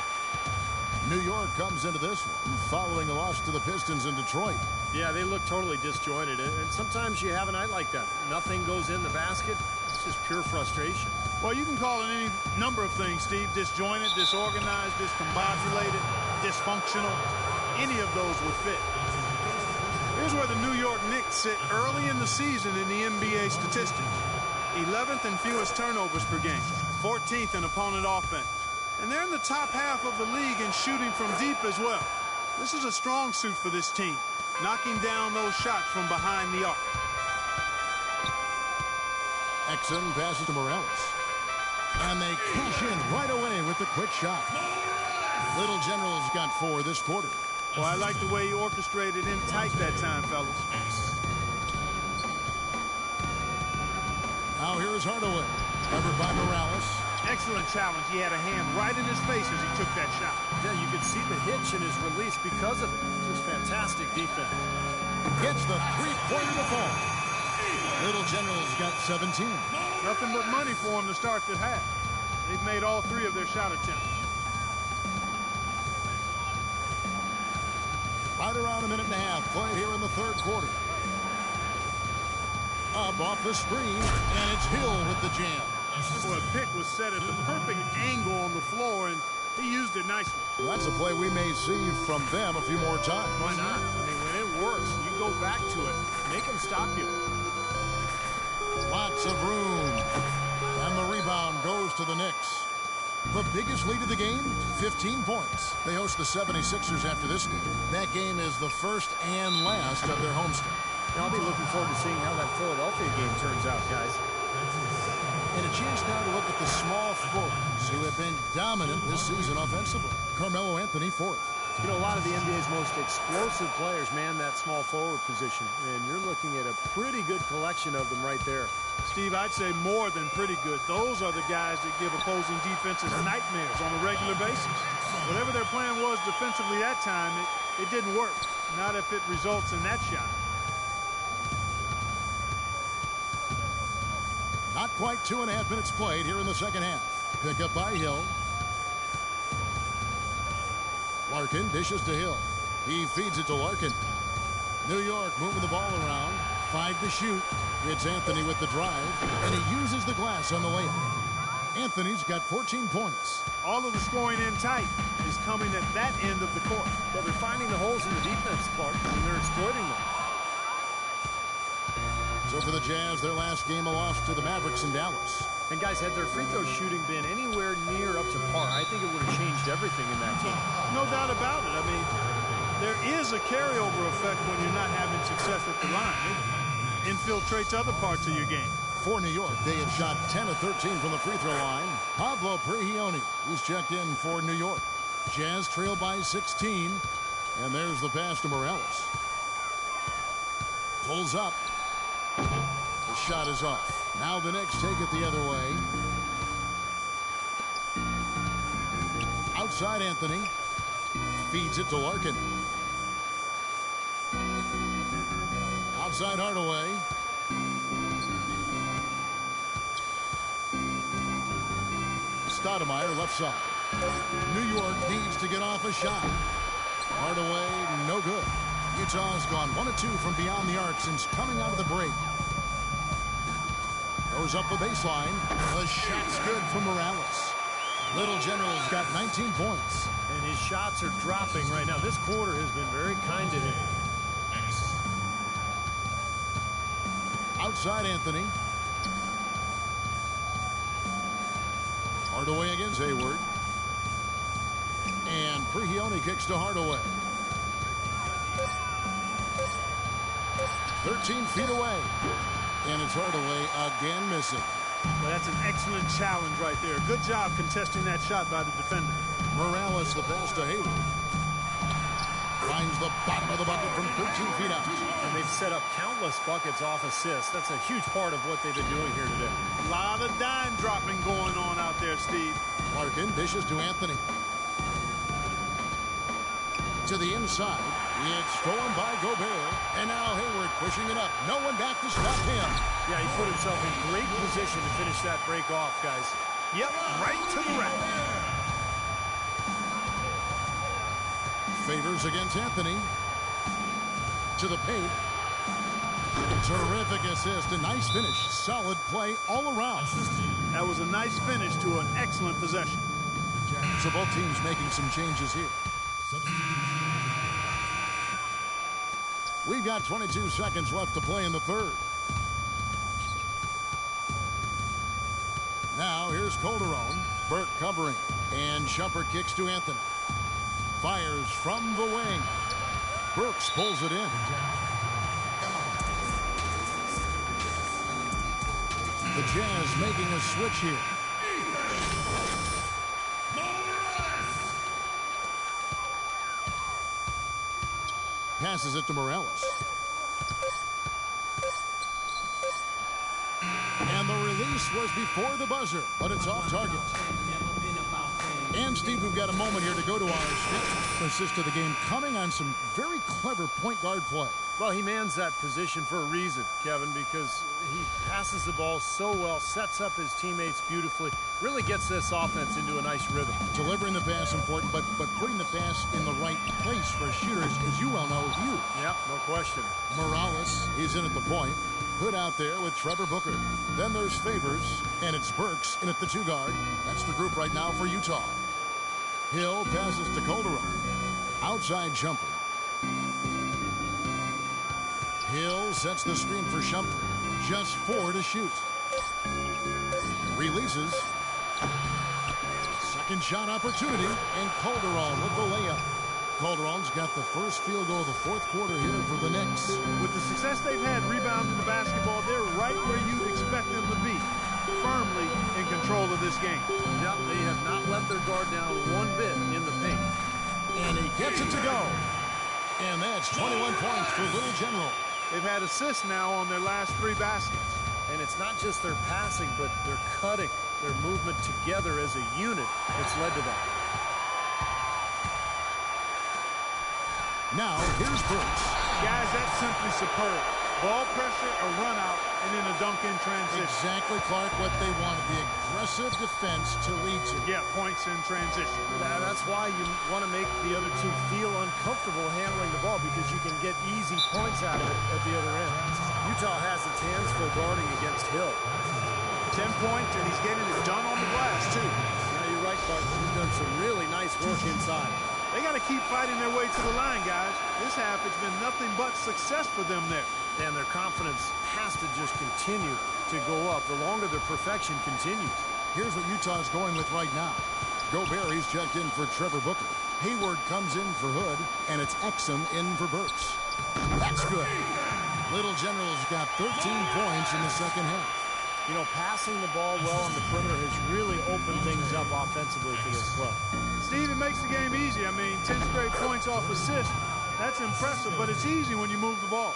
New York comes into this one following a loss to the Pistons in Detroit. Yeah, they look totally disjointed, and sometimes you have a night like that. Nothing goes in the basket. That's just pure frustration. Well, you can call it any number of things, Steve. Disjointed, disorganized, discombobulated, dysfunctional. Any of those would fit. Here's where the New York Knicks sit early in the season in the NBA statistics. 11th in fewest turnovers per game. 14th in opponent offense. And they're in the top half of the league in shooting from deep as well. This is a strong suit for this team, knocking down those shots from behind the arc. Exum passes to Morales. And they cash in right away with the quick shot. Little General's got 4 this quarter. Well, I like the way he orchestrated in tight that time, fellas. Now here is Hardaway. Covered by Morales. Excellent challenge. He had a hand right in his face as he took that shot. Yeah, you could see the hitch in his release because of it. Just fantastic defense. Gets the three-pointer to fall. Little General's got 17. Nothing but money for him to start the half. They've made all 3 of their shot attempts. Right around a minute and a half played here in the third quarter. Up off the screen, and it's Hill with the jam. Well, a pick was set at the perfect angle on the floor, and he used it nicely. Well, that's a play we may see from them a few more times. Why not? I mean, when it works, you go back to it. Make them stop you. Lots of room. And the rebound goes to the Knicks. The biggest lead of the game, 15 points. They host the 76ers after this game. That game is the first and last of their homestand. I'll be looking forward to seeing how that Philadelphia game turns out, guys. And a chance now to look at the small forwards who have been dominant this season offensively. Carmelo Anthony, 4th. You know, a lot of the NBA's most explosive players man that small forward position, and you're looking at a pretty good collection of them right there. Steve, I'd say more than pretty good. Those are the guys that give opposing defenses nightmares on a regular basis. Whatever their plan was defensively that time, it didn't work. Not if it results in that shot. Not quite 2.5 minutes played here in the second half. Pick up by Hill. Larkin dishes to Hill. He feeds it to Larkin. New York moving the ball around. 5 to shoot. It's Anthony with the drive, and he uses the glass on the layup. Anthony's got 14 points. All of the scoring in tight is coming at that end of the court. Well, they're finding the holes in the defense part, and they're exploiting them. So for the Jazz, their last game a loss to the Mavericks in Dallas. And guys, had their free throw shooting been anywhere near up to par, I think it would have changed everything in that game. No doubt about it. I mean, there is a carryover effect when you're not having success at the line. It infiltrates other parts of your game. For New York, they have shot 10 of 13 from the free throw line. Pablo Prigioni, who's checked in for New York. Jazz trail by 16, and there's the pass to Morales. Pulls up. The shot is off. Now the Knicks take it the other way. Outside Anthony. Feeds it to Larkin. Outside Hardaway. Stoudemire left side. New York needs to get off a shot. Hardaway, no good. Utah's gone 1 of 2 from beyond the arc since coming out of the break. Goes up the baseline. The shot's good for Morales. Little General's got 19 points. And his shots are dropping right now. This quarter has been very kind to him. Outside Anthony. Hardaway against Hayward. And Prigioni kicks to Hardaway. 13 feet away. And it's Hardaway again missing. Well, that's an excellent challenge right there. Good job contesting that shot by the defender. Morales the pass to Hayward. Finds the bottom of the bucket from 13 feet out. And they've set up countless buckets off assists. That's a huge part of what they've been doing here today. A lot of dime dropping going on out there, Steve. Larkin dishes to Anthony. To the inside. It's stolen by Gobert. And now Hayward pushing it up. No one back to stop him. Yeah, he put himself in great position to finish that break off, guys. Yep, right to the rack. Favors against Anthony. To the paint. Terrific assist, a nice finish. Solid play all around. That was a nice finish to an excellent possession. So both teams making some changes here. We've got 22 seconds left to play in the third. Now here's Calderon. Burke covering. And Shumpert kicks to Anthony. Fires from the wing. Burks pulls it in. The Jazz making a switch here. Passes it to Morales. And the release was before the buzzer, but it's off target. And, Steve, we've got a moment here to go to our fifth assist of the game, coming on some very clever point guard play. Well, he mans that position for a reason, Kevin, because he passes the ball so well, sets up his teammates beautifully, really gets this offense into a nice rhythm. Delivering the pass important, but putting the pass in the right place for shooters, as you well know, is huge. Yep, no question. Morales, he's in at the point. Hood out there with Trevor Booker. Then there's Favors, and it's Burks in at the 2 guard. That's the group right now for Utah. Hill passes to Calderon. Outside Shumpert. Hill sets the screen for Shumpert. Just 4 to shoot. Releases. Second shot opportunity, and Calderon with the layup. Calderon's got the first field goal of the fourth quarter here for the Knicks. With the success they've had rebounding the basketball, they're right where you'd expect them to be, firmly in control of this game. Yep, they have not let their guard down one bit in the paint. And he gets it to go. And that's 21 points for Little General. They've had assists now on their last 3 baskets. And it's not just their passing, but their cutting, their movement together as a unit that's led to that. Now, here's Burks. Guys, that's simply superb. Ball pressure, a run out, and then a dunk in transition. Exactly, Clark, what they wanted. The aggressive defense to lead to. Yeah, points in transition. That's why you want to make the other team feel uncomfortable handling the ball, because you can get easy points out of it at the other end. Utah has its hands full guarding against Hill. 10 points, and he's getting it done on the glass, too. Now, you're right, Clark. He's done some really nice work inside. They got to keep fighting their way to the line, guys. This half, it's been nothing but success for them there. And their confidence has to just continue to go up the longer their perfection continues. Here's what Utah's going with right now. Gobert, he's checked in for Trevor Booker. Hayward comes in for Hood, and it's Exum in for Burks. That's good. Little General's got 13 points in the second half. You know, passing the ball well on the perimeter has really opened things up offensively for this club. Steve, it makes the game easy. I mean, 10 straight points off assist. That's impressive, but it's easy when you move the ball.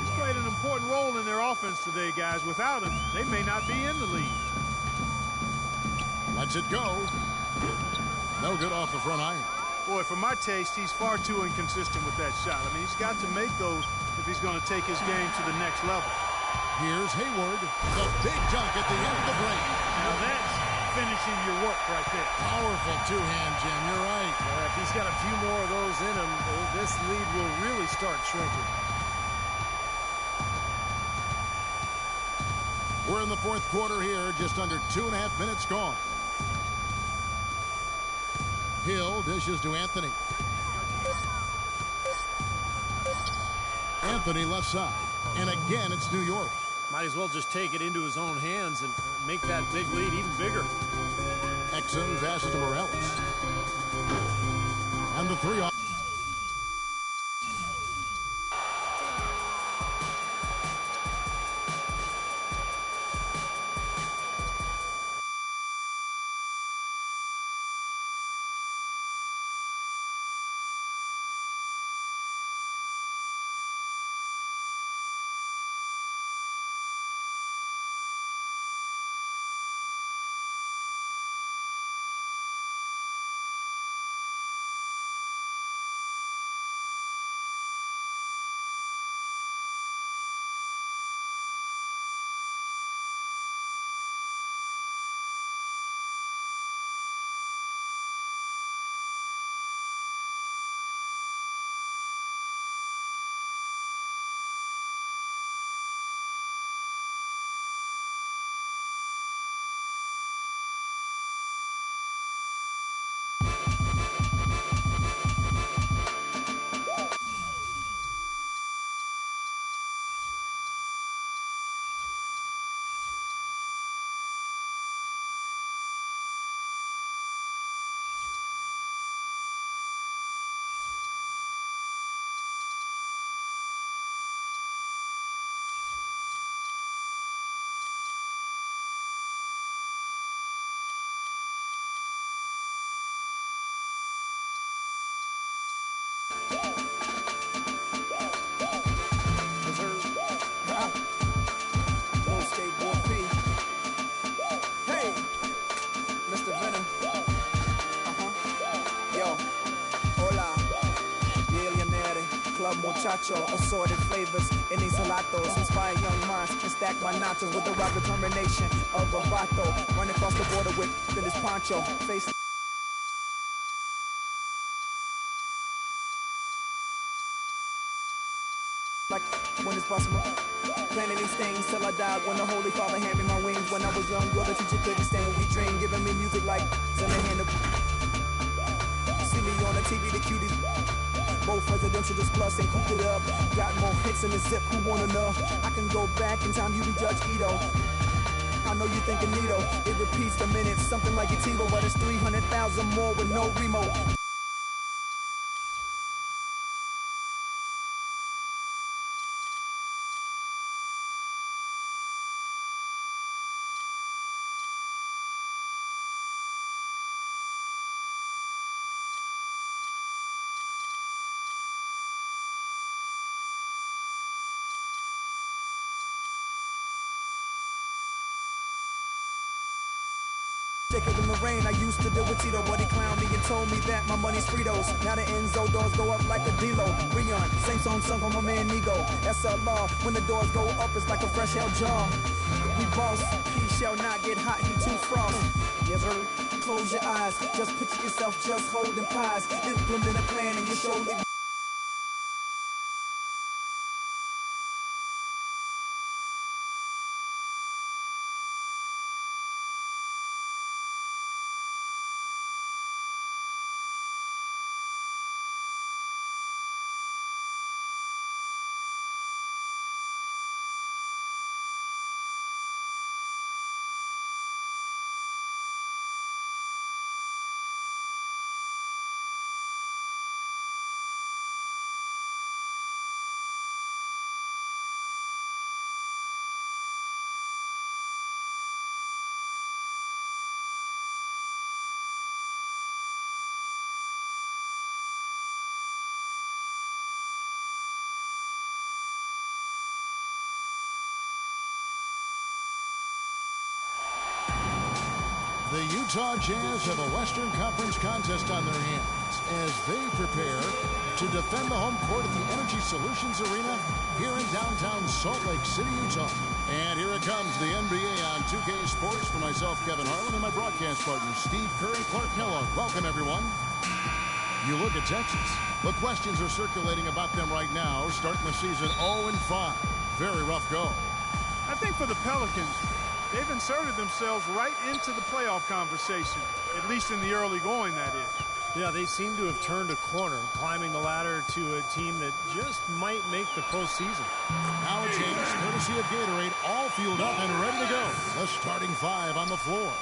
He's played an important role in their offense today, guys. Without him, they may not be in the lead. Lets it go. No good off the front iron. Boy, for my taste, he's far too inconsistent with that shot. I mean, he's got to make those if he's going to take his game to the next level. Here's Hayward. The big dunk at the end of the break. Now that's finishing your work right there. Powerful two-hand jam. You're right. If he's got a few more of those in him, this lead will really start shrinking. We're in the fourth quarter here. Just under 2.5 minutes gone. Hill dishes to Anthony. Anthony left side. And again, it's New York. Might as well just take it into his own hands and make that big lead even bigger. Exum passes to Morales. And the 3 off. Mr. Venom. Yo, hola. Millionaire, club muchacho, assorted flavors in these gelatos. Inspire young minds and stack my nachos with the raw determination of a vato. Run across the border with this poncho. Face like when it's possible. Planning these things till I die. When the Holy Father handed me my wings. When I was young, the teacher couldn't stand what we dream. Giving me music like in the hand of. See me on the TV, the cuties. Both presidential just plus and cooked it up. Got more hits in the zip, who wanna know? I can go back in time, you be Judge Ito. I know you thinking Nito. It repeats the minutes, something like a TiVo, but it's 300,000 more with no remote. Jacob in the rain, I used to deal with Tito, but he clowned me and told me that my money's Fritos. Now the Enzo doors go up like a D-Lo. Rion, same song sung from my man Nigo. SLR, when the doors go up, it's like a fresh hell jar. We boss, he shall not get hot, he too frost. Yes, sir. Close your eyes, just picture yourself just holding pies. Implement a plan and you surely. The Utah Jazz have a Western Conference contest on their hands as they prepare to defend the home court at the Energy Solutions Arena here in downtown Salt Lake City, Utah. And here it comes, the NBA on 2K Sports for myself, Kevin Harlan, and my broadcast partners, Steve Kerr and Clark Kellogg. Welcome, everyone. You look at Texas. The questions are circulating about them right now, starting the season 0-5. Very rough go. I think for the Pelicans, they've inserted themselves right into the playoff conversation, at least in the early going, that is. Yeah, they seem to have turned a corner, climbing the ladder to a team that just might make the postseason. Now a chance, courtesy of Gatorade, all fueled up and ready to go. The starting five on the floor.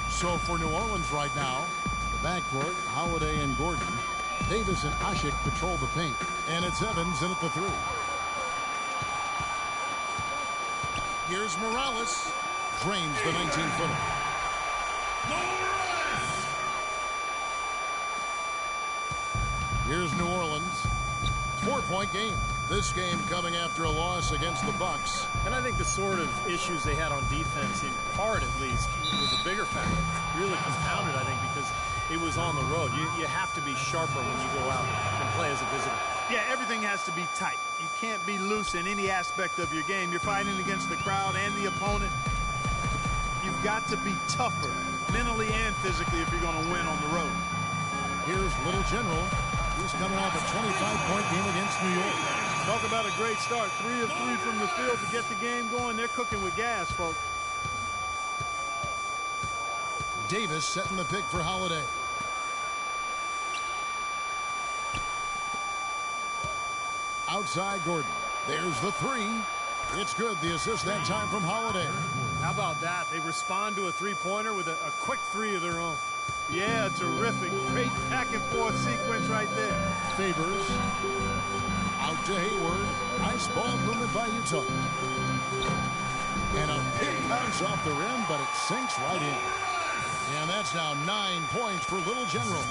So for New Orleans right now, the backcourt, Holiday and Gordon. Davis and Asik patrol the paint. And it's Evans in at the three. Here's Morales. Drains the 19-footer. Here's New Orleans. 4-point game. This game coming after a loss against the Bucks. And I think the sort of issues they had on defense, in part at least, was a bigger factor. Really compounded, I think, because it was on the road. You have to be sharper when you go out and play as a visitor. Yeah, everything has to be tight. You can't be loose in any aspect of your game. You're fighting against the crowd and the opponent. You've got to be tougher, mentally and physically, if you're going to win on the road. Here's Little General. He's coming off a 25-point game against New York. Talk about a great start. 3 of 3 from the field to get the game going. They're cooking with gas, folks. Davis setting the pick for Holiday. Outside Gordon. There's the three. It's good. The assist that time from Holiday. How about that? They respond to a three-pointer with a quick three of their own. Yeah, terrific. Great back-and-forth sequence right there. Favors. Out to Hayward. Nice ball movement by Utah. And a big bounce off the rim, but it sinks right in. And that's now 9 points for Little General.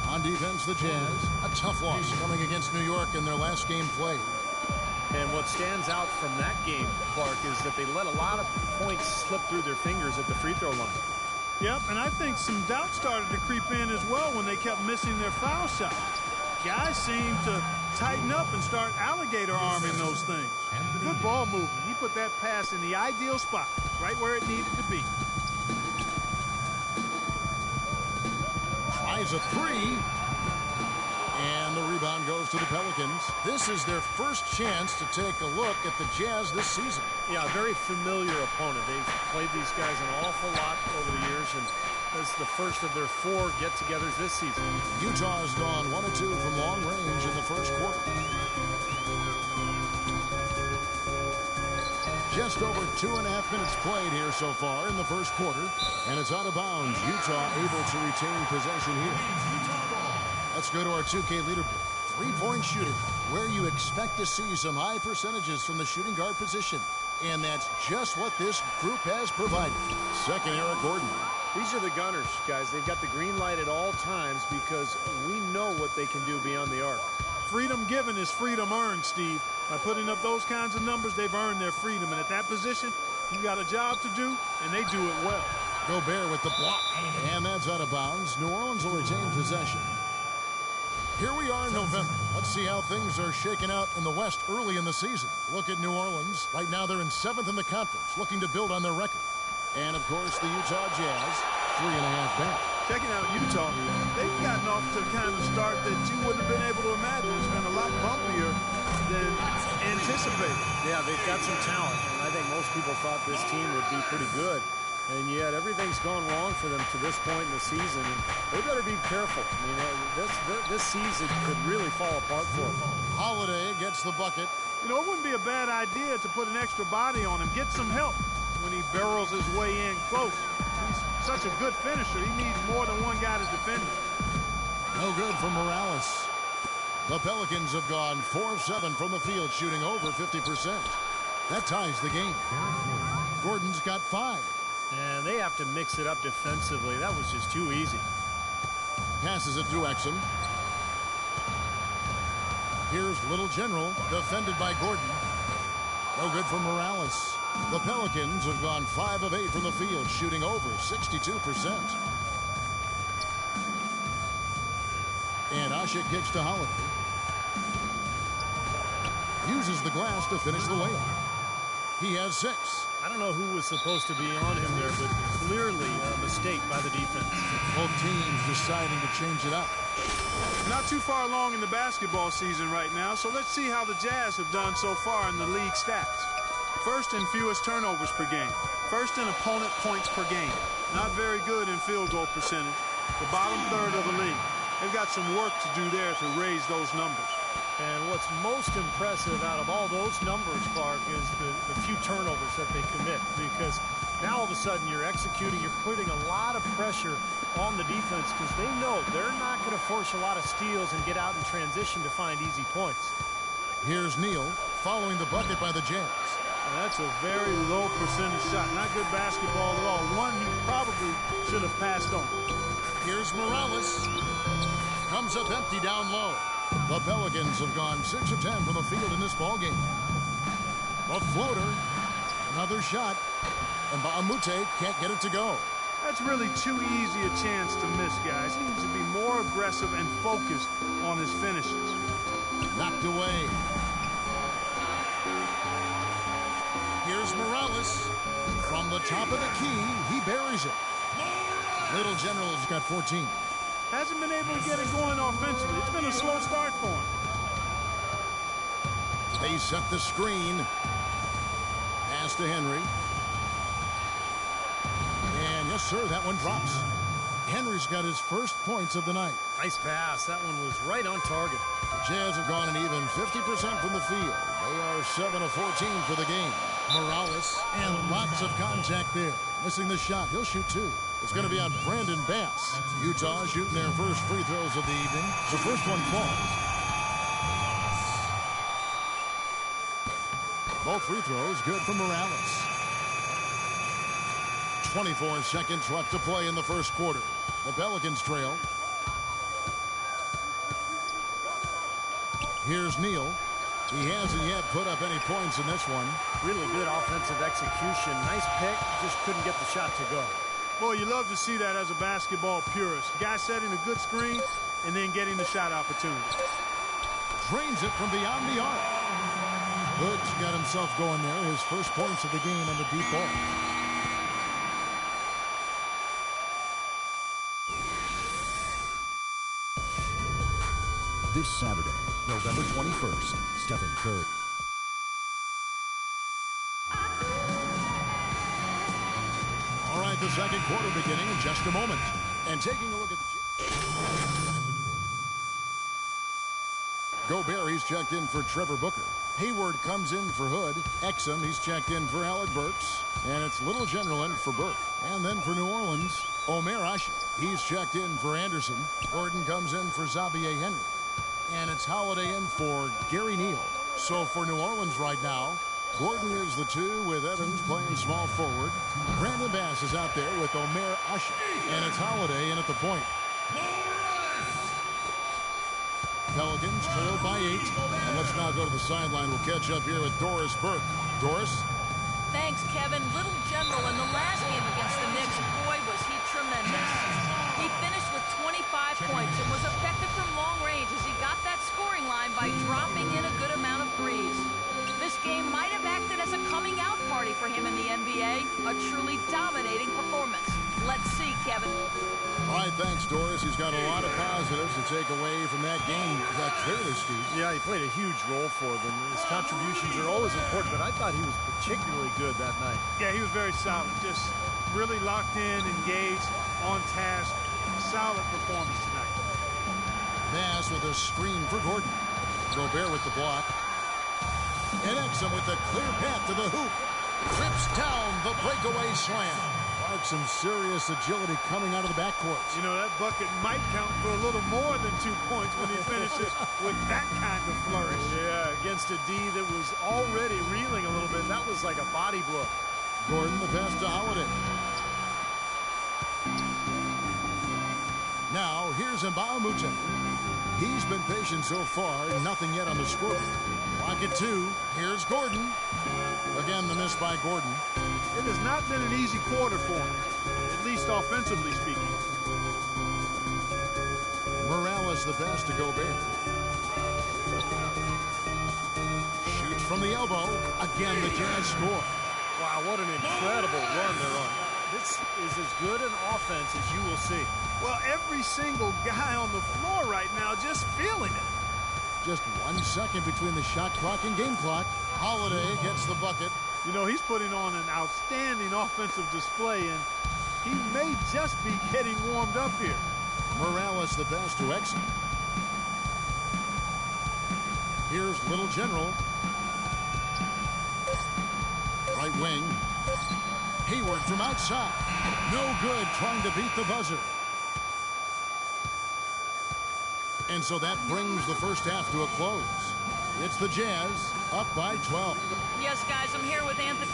On defense, the Jazz. A tough loss coming against New York in their last game played. And what stands out from that game, Clark, is that they let a lot of points slip through their fingers at the free throw line. Yep, and I think some doubt started to creep in as well when they kept missing their foul shots. Guys seem to tighten up and start alligator arming those things. Good ball movement. He put that pass in the ideal spot, right where it needed to be. Tries a three. And the rebound goes to the Pelicans. This is their first chance to take a look at the Jazz this season. Yeah, a very familiar opponent. They've played these guys an awful lot over the years, and this is the first of their 4 get-togethers this season. Utah has gone 1 of 2 from long range in the first quarter. Just over 2.5 minutes played here so far in the first quarter, and it's out of bounds. Utah able to retain possession here. Let's go to our 2K leaderboard. Three-point shooting, where you expect to see some high percentages from the shooting guard position. And that's just what this group has provided. Second, Eric Gordon. These are the gunners, guys. They've got the green light at all times because we know what they can do beyond the arc. Freedom given is freedom earned, Steve. By putting up those kinds of numbers, they've earned their freedom. And at that position, you got a job to do, and they do it well. Gobert with the block. And that's out of bounds. New Orleans will retain possession. Here we are in November. Let's see how things are shaking out in the West early in the season. Look at New Orleans. Right now they're in 7th in the conference, looking to build on their record. And, of course, the Utah Jazz, 3.5 back. Checking out Utah, they've gotten off to a kind of start that you wouldn't have been able to imagine. It's been a lot bumpier than anticipated. Yeah, they've got some talent, and I think most people thought this team would be pretty good. And yet everything's gone wrong for them to this point in the season, and they better be careful. I mean, this season could really fall apart for them. Holiday gets the bucket. You know, it wouldn't be a bad idea to put an extra body on him, get some help when he barrels his way in close. He's such a good finisher. He needs more than one guy to defend him. No good for Morales. The Pelicans have gone 4 of 7 from the field, shooting over 50%. That ties the game. Gordon's got 5. And they have to mix it up defensively. That was just too easy. Passes it to Exum. Here's Little General, defended by Gordon. No good for Morales. The Pelicans have gone 5 of 8 from the field, shooting over 62%. And Asha kicks to Holiday. Uses the glass to finish the layup. He has 6. I don't know who was supposed to be on him there, but clearly a mistake by the defense. Both teams deciding to change it up. Not too far along in the basketball season right now, so let's see how the Jazz have done so far in the league stats. First in fewest turnovers per game. First in opponent points per game. Not very good in field goal percentage. The bottom third of the league. They've got some work to do there to raise those numbers. And what's most impressive out of all those numbers, Clark, is the few turnovers that they commit. Because now all of a sudden you're executing, you're putting a lot of pressure on the defense because they know they're not going to force a lot of steals and get out in transition to find easy points. Here's Neal following the bucket by the Jazz. Well, that's a very low percentage shot. Not good basketball at all. One he probably should have passed on. Here's Morales. Comes up empty down low. The Pelicans have gone 6 of 10 from the field in this ballgame. A floater. Another shot. And Baamute can't get it to go. That's really too easy a chance to miss, guys. He needs to be more aggressive and focused on his finishes. Knocked away. Here's Morales. From the top of the key, he buries it. Little General's got 14. Hasn't been able to get it going offensively. It's been a slow start for him. They set the screen. Pass to Henry. And yes, sir, that one drops. Henry's got his first points of the night. Nice pass. That one was right on target. The Jazz have gone an even 50% from the field. They are 7 of 14 for the game. Morales, and lots of contact there. Missing the shot. He'll shoot 2. It's going to be on Brandon Bass. Utah shooting their first free throws of the evening. The first one falls. Both free throws good for Morales. 24 seconds left to play in the first quarter. The Pelicans trail. Here's Neal. He hasn't yet put up any points in this one. Really good offensive execution. Nice pick. Just couldn't get the shot to go. Boy, you love to see that as a basketball purist. Guy setting a good screen and then getting the shot opportunity. Drains it from beyond the arc. Hood's got himself going there. His first points of the game on the deep ball. This Saturday, November 21st, Stephen Curry. All right, the second quarter beginning in just a moment. And taking a look at the... Gobert, he's checked in for Trevor Booker. Hayward comes in for Hood. Exum, he's checked in for Alec Burks. And it's Little General in for Burke. And then for New Orleans, Omer Ashe. He's checked in for Anderson. Gordon comes in for Xavier Henry. And it's Holiday in for Gary Neal. So for New Orleans right now, Gordon is the 2 with Evans playing small forward. Brandon Bass is out there with Omer Ashe. And it's Holiday in at the point. Pelicans trail by 8. And let's now go to the sideline. We'll catch up here with Doris Burke. Doris? Thanks, Kevin. Little General in the last game against the Knicks, boy, was he tremendous. He finished with 25 points and was effective from long range as he got that scoring line by dropping in a good amount of threes. This game might have acted as a coming out party for him in the NBA, a truly dominating performance. Let's see, Kevin. All right, thanks, Doris. He's got a lot of positives to take away from that game. Is that clearly, Steve? Yeah, he played a huge role for them. His contributions are always important, but I thought he was particularly good that night. Yeah, he was very solid. Just really locked in, engaged, on task. Solid performance tonight. Bass with a screen for Gordon. Gobert with the block. And Exum with the clear path to the hoop. Trips down the breakaway slam. Some serious agility coming out of the backcourt. You know, that bucket might count for a little more than 2 points when he finishes with that kind of flourish. Yeah, against a D that was already reeling a little bit. That was like a body blow. Gordon the pass to Holiday. Now, here's Mbah a Moute. He's been patient so far, nothing yet on the scoreboard. Clock at 2. Here's Gordon. Again, the miss by Gordon. It has not been an easy quarter for him, at least offensively speaking. Morales the pass to Gobert. Shoots from the elbow. Again, the Jazz score. Wow, what an incredible run they're on. This is as good an offense as you will see. Well, every single guy on the floor right now just feeling it. Just 1 second between the shot clock and game clock. Holiday gets the bucket. You know, he's putting on an outstanding offensive display, and he may just be getting warmed up here. Morales the pass to Exum. Here's Little General. Right wing. Hayward from outside. No good, trying to beat the buzzer. And so that brings the first half to a close. It's the Jazz up by 12. Yes, guys, I'm here with Anthony.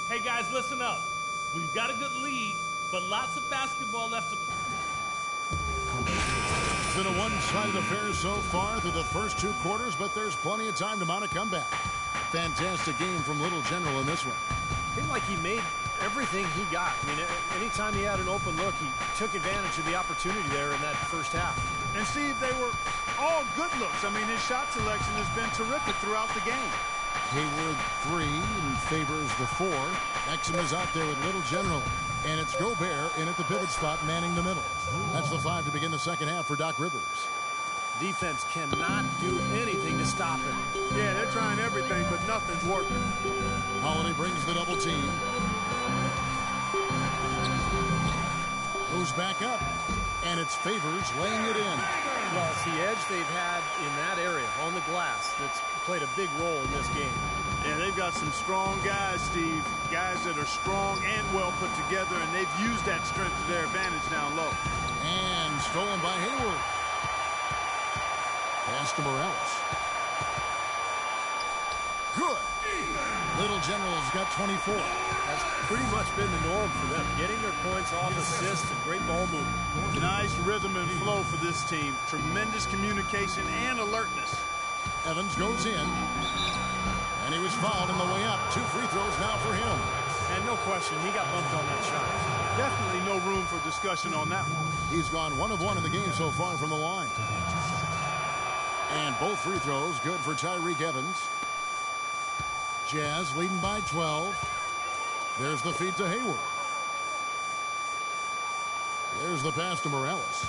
Hey, guys, listen up. We've got a good lead, but lots of basketball left to play. It's been a one-sided affair so far through the first 2 quarters, but there's plenty of time to mount a comeback. Fantastic game from Little General in this one. Seemed like he made everything he got. I mean, anytime he had an open look, he took advantage of the opportunity there in that first half. And Steve, they were all good looks. I mean, his shot selection has been terrific throughout the game. Hayward 3 and favors the 4. Exum is out there with Little General. And it's Gobert in at the pivot spot, manning the middle. That's the 5 to begin the second half for Doc Rivers. Defense cannot do anything to stop him. Yeah, they're trying everything, but nothing's working. Holiday brings the double team. Goes back up. And it's Favors laying it in. Well, it's the edge they've had in that area on the glass that's played a big role in this game. Yeah, they've got some strong guys, Steve. Guys that are strong and well put together, and they've used that strength to their advantage down low. And stolen by Hayward. Pass to Morales. Good. Little General's got 24. That's pretty much been the norm for them, getting their points off assists and great ball movement. Nice rhythm and flow for this team. Tremendous communication and alertness. Evans goes in. And he was fouled on the way up. 2 free throws now for him. And no question, he got bumped on that shot. Definitely no room for discussion on that one. He's gone 1 of 1 in the game so far from the line. And both free throws good for Tyreke Evans. Jazz leading by 12. There's the feed to Hayward. There's the pass to Morales.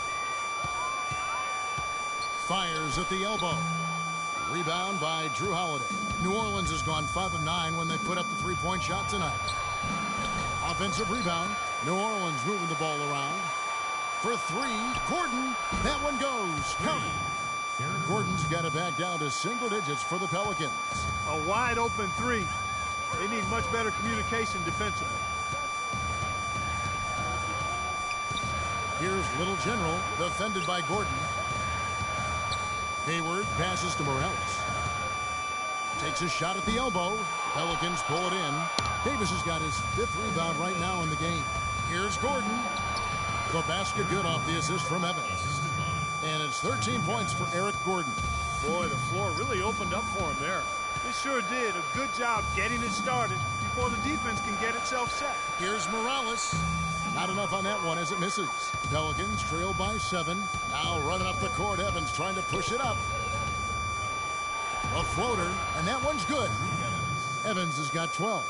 Fires at the elbow. Rebound by Drew Holiday. New Orleans has gone 5 of 9 when they put up the three-point shot tonight. Offensive rebound. New Orleans moving the ball around. For 3, Gordon. That one goes. Count it. Gordon's got it back down to single digits for the Pelicans. A wide open 3. They need much better communication defensively. Here's Little General, defended by Gordon. Hayward passes to Morales. Takes a shot at the elbow. Pelicans pull it in. Davis has got his 5th rebound right now in the game. Here's Gordon. The basket good off the assist from Evans. And it's 13 points for Eric Gordon. Boy, the floor really opened up for him there. It sure did. A good job getting it started before the defense can get itself set. Here's Morales. Not enough on that one as it misses. Pelicans trail by 7. Now running up the court. Evans trying to push it up. A floater, and that one's good. Evans has got 12.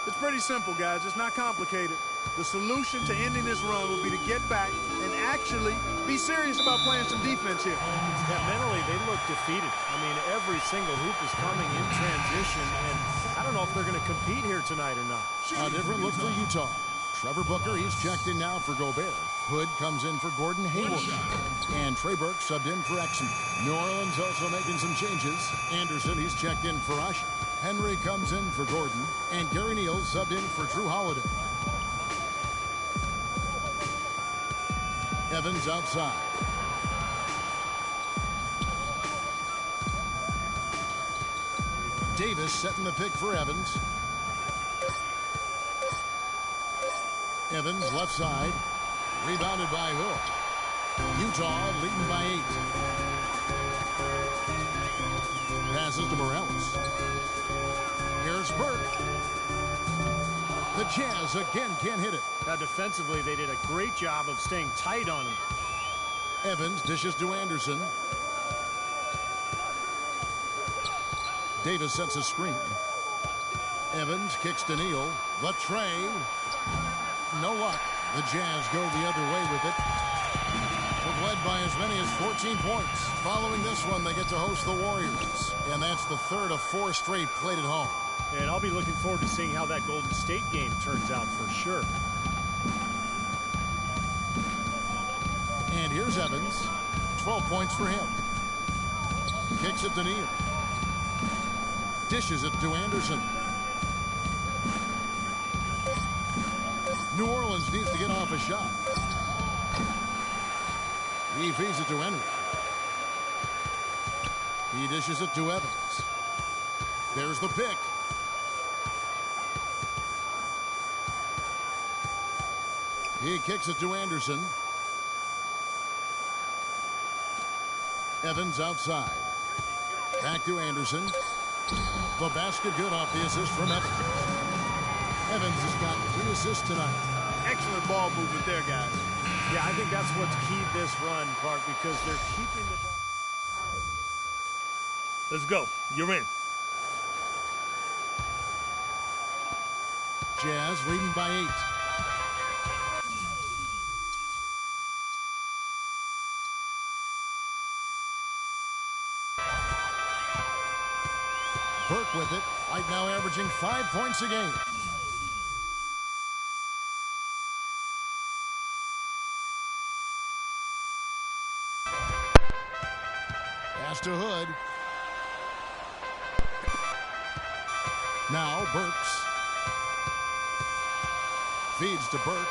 It's pretty simple, guys. It's not complicated. The solution to ending this run will be to get back and actually be serious about playing some defense here. Yeah, mentally, they look defeated. I mean, every single hoop is coming in transition, and I don't know if they're going to compete here tonight or not. A different look for Utah. Trevor Booker, he's checked in now for Gobert. Hood comes in for Gordon Hayward. And Trey Burke subbed in for Exum. New Orleans also making some changes. Anderson, he's checked in for Usher. Henry comes in for Gordon. And Gary Neal subbed in for Drew Holiday. Evans outside. Davis setting the pick for Evans. Evans left side. Rebounded by Hood. Utah leading by 8. Passes to Morales. Here's Burke. The Jazz again can't hit it. Now defensively, they did a great job of staying tight on him. Evans dishes to Anderson. Davis sets a screen. Evans kicks to Neal. The tray. No luck. The Jazz go the other way with it. They've led by as many as 14 points. Following this one, they get to host the Warriors. And that's the 3rd of 4 straight played at home. And I'll be looking forward to seeing how that Golden State game turns out for sure. And here's Evans. 12 points for him. Kicks it to Neal. Dishes it to Anderson. New Orleans needs to get off a shot. He feeds it to Henry. He dishes it to Evans. There's the pick. He kicks it to Anderson. Evans outside. Back to Anderson. The basket good off the assist from Evans. Evans has got 3 assists tonight. Excellent ball movement there, guys. Yeah, I think that's what's keyed this run, Clark, because they're keeping the ball. Let's go. You're in. Jazz leading by 8. Burke with it. Right now averaging 5 points a game. Pass to Hood. Now Burks. Feeds to Burke.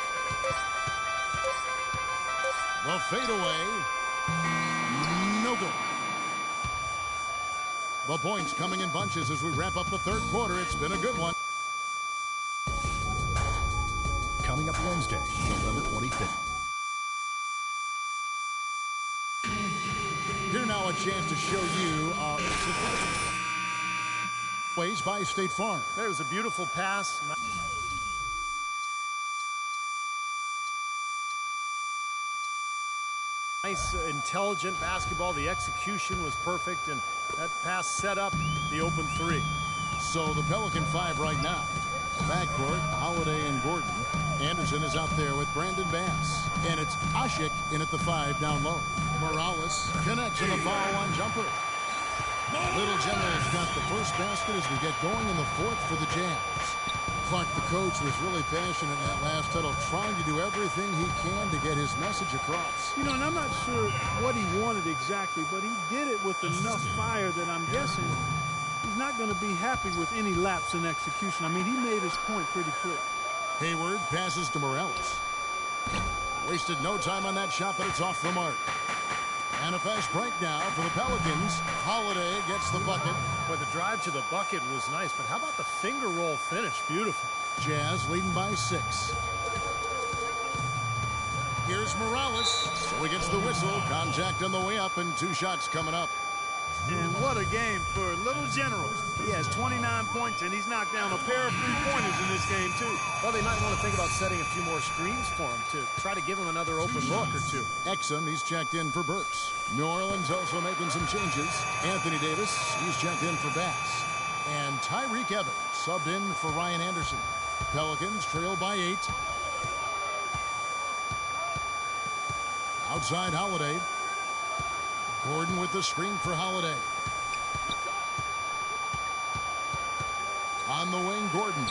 The fadeaway. No good. The points coming in bunches as we wrap up the 3rd quarter. It's been a good one. Coming up Wednesday, November 25th. Here now a chance to show you ways by State Farm. There's a beautiful pass. Nice, intelligent basketball. The execution was perfect, and that pass set up the open three. So the Pelican 5 right now. Backcourt, Holiday and Gordon. Anderson is out there with Brandon Bass. And it's Asik in at the 5 down low. Morales connects on the foul line jumper. Little General's got the first basket as we get going in the fourth for the Jazz. Clark, the coach, was really passionate in that last huddle, trying to do everything he can to get his message across. You know, and I'm not sure what he wanted exactly, but he did it with enough fire that I'm guessing he's not going to be happy with any lapse in execution. I mean, he made his point pretty clear. Hayward passes to Morales. Wasted no time on that shot, but it's off the mark. And a fast break now for the Pelicans. Holiday gets the bucket. Boy, the drive to the bucket was nice, but how about the finger roll finish? Beautiful. Jazz leading by 6. Here's Morales. So he gets the whistle. Contact on the way up, and 2 shots coming up. And what a game for Little General. He has 29 points, and he's knocked down a pair of 3-pointers in this game, too. Well, they might want to think about setting a few more screens for him to try to give him another open look or two. Exum, he's checked in for Burks. New Orleans also making some changes. Anthony Davis, he's checked in for Bass. And Tyreke Evans subbed in for Ryan Anderson. Pelicans trail by 8. Outside Holiday. Gordon with the screen for Holiday. On the wing, Gordon.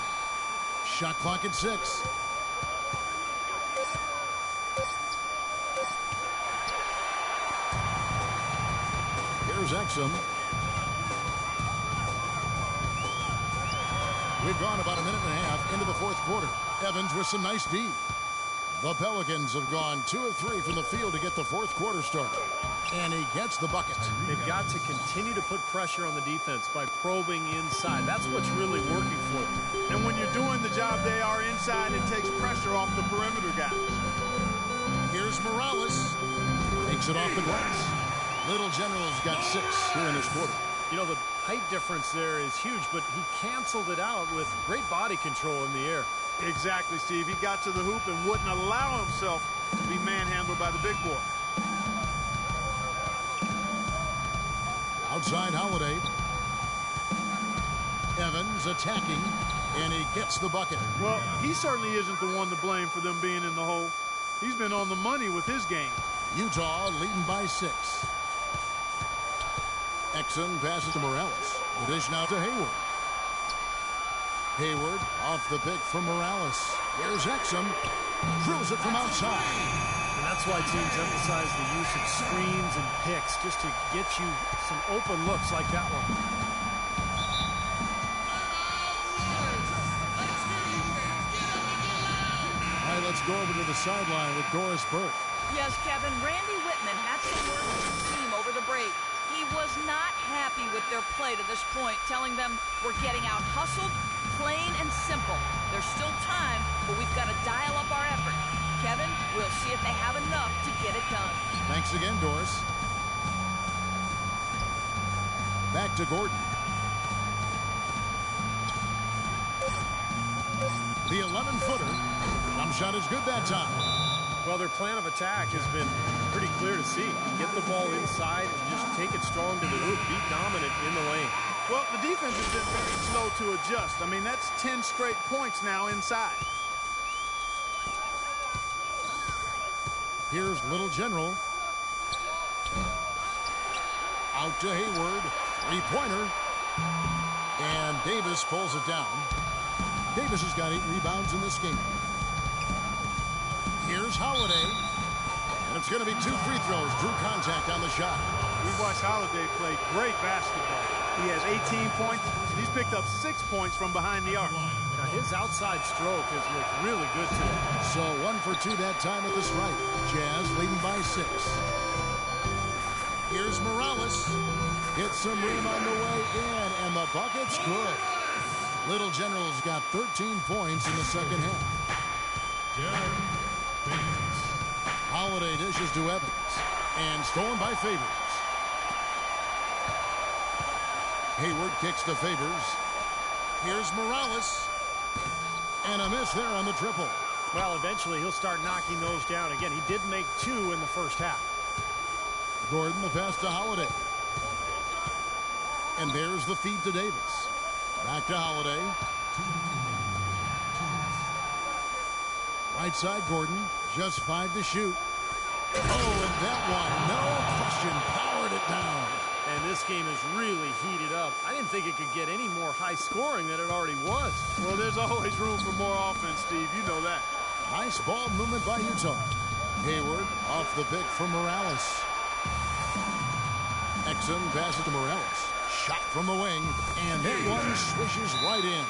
Shot clock at 6. Here's Exum. We've gone about a minute and a half into the fourth quarter. Evans with some nice D. The Pelicans have gone 2 of 3 from the field to get the fourth quarter started. And he gets the bucket. They've got to continue to put pressure on the defense by probing inside. That's what's really working for them. And when you're doing the job they are inside, it takes pressure off the perimeter guys. Here's Morales. Takes it off the glass. Little General's got 6 here in this quarter. You know, the height difference there is huge, but he canceled it out with great body control in the air. Exactly, Steve. He got to the hoop and wouldn't allow himself to be manhandled by the big boy. Outside Holiday. Evans attacking, and he gets the bucket. Well, he certainly isn't the one to blame for them being in the hole. He's been on the money with his game. Utah leading by 6. Exum passes to Morales. The dish now to Hayward. Hayward off the pick from Morales. Here's Exum. Drills it from outside. And that's why teams emphasize the use of screens and picks, just to get you some open looks like that one. All right, let's go over to the sideline with Doris Burke. Yes, Kevin, Randy Whitman had some words with the team over the break. He was not happy with their play to this point, telling them we're getting out hustled, plain and simple. There's still time, but we've got to dial up our effort. Kevin, we'll see if they have enough to get it done. Thanks again, Doris. Back to Gordon. The 11-footer. Jump shot is good that time. Well, their plan of attack has been pretty clear to see. Get the ball inside and just take it strong to the hoop. Be dominant in the lane. Well, the defense has been very slow to adjust. I mean, that's 10 straight points now inside. Here's Little General. Out to Hayward. 3-pointer. And Davis pulls it down. Davis has got 8 rebounds in this game. Here's Holiday. And it's going to be 2 free throws. Drew contact on the shot. We've watched Holiday play great basketball. He has 18 points. He's picked up 6 points from behind the arc. Now, his outside stroke has looked really good to him. So 1 for 2 that time at the stripe. Jazz leading by 6. Here's Morales. Hits some rim on the way in, and the bucket's good. Little General's got 13 points in the second half. Holiday dishes to Evans. And stolen by Favors. Hayward kicks to Favors. Here's Morales. And a miss there on the triple. Well, eventually he'll start knocking those down. Again, he did make 2 in the first half. Gordon the pass to Holiday. And there's the feed to Davis. Back to Holiday. Right side Gordon. Just 5 to shoot. Oh, and that one, no question, powered it down. And this game is really heated up. I didn't think it could get any more high scoring than it already was. Well, there's always room for more offense, Steve. You know that. Nice ball movement by Utah. Hayward off the pick from Morales. Exum passes to Morales. Shot from the wing, and that one swishes right in.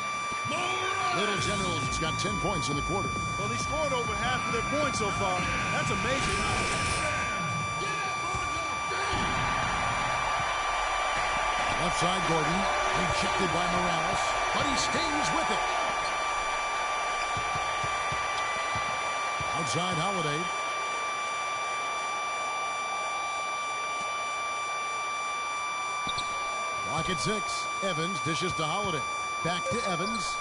Little Generals got 10 points in the quarter. Well, they scored over half of their points so far. That's amazing. Left side Gordon, rejected by Morales, but he stays with it. Outside Holiday. Clock at 6. Evans dishes to Holiday. Back to Evans.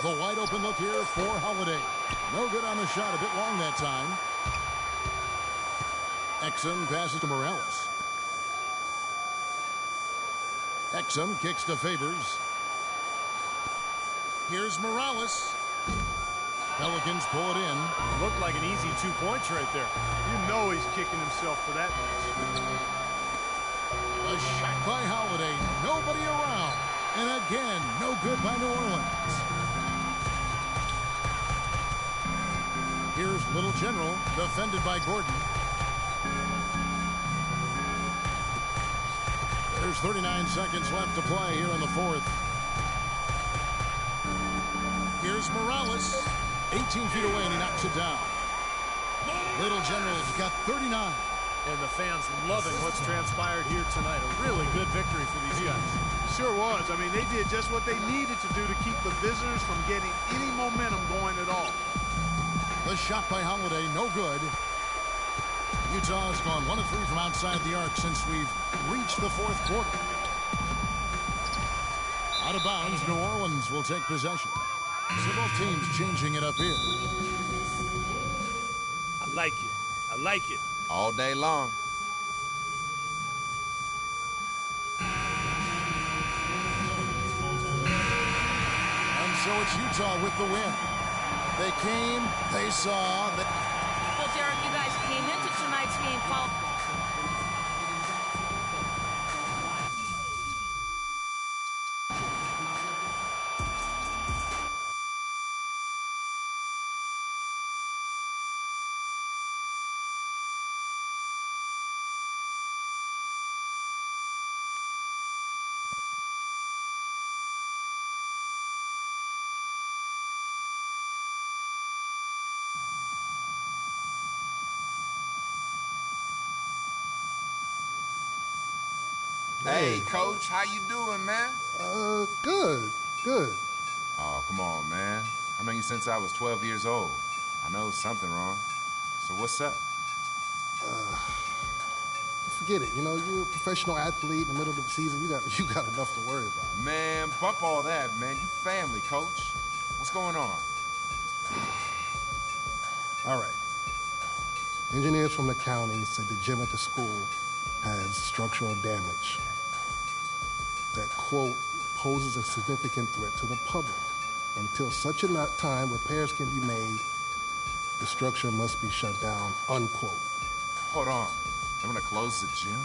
The wide open look here for Holiday. No good on the shot. A bit long that time. Exum passes to Morales. Exum kicks to Favors. Here's Morales. Pelicans pull it in. Looked like an easy 2 points right there. You know he's kicking himself for that miss. A shot by Holiday. Nobody around. And again, no good by New Orleans. Here's Little General, defended by Gordon. There's 39 seconds left to play here in the fourth. Here's Morales. 18 feet away, and he knocks it down. Little General's got 39. And the fans loving what's transpired here tonight. A really good victory for these guys. Sure was. I mean, they did just what they needed to do to keep the visitors from getting any momentum going at all. The shot by Holiday, no good. Utah has gone 1 of 3 from outside the arc since we've reached the fourth quarter. Out of bounds, New Orleans will take possession. So both teams changing it up here. I like it. I like it. All day long. And so it's Utah with the win. They came, they saw. Well, Derek, you guys came into tonight's game foul. Hey, Coach, how you doing, man? Good. Oh, come on, man. I know you since I was 12 years old. I know something wrong. So what's up? Forget it. You know, you're a professional athlete in the middle of the season. You got enough to worry about. Man, bump all that, man. You family, Coach. What's going on? All right. Engineers from the county said the gym at the school has structural damage that, quote, poses a significant threat to the public. Until such a time repairs can be made, the structure must be shut down, unquote. Hold on. They want to close the gym?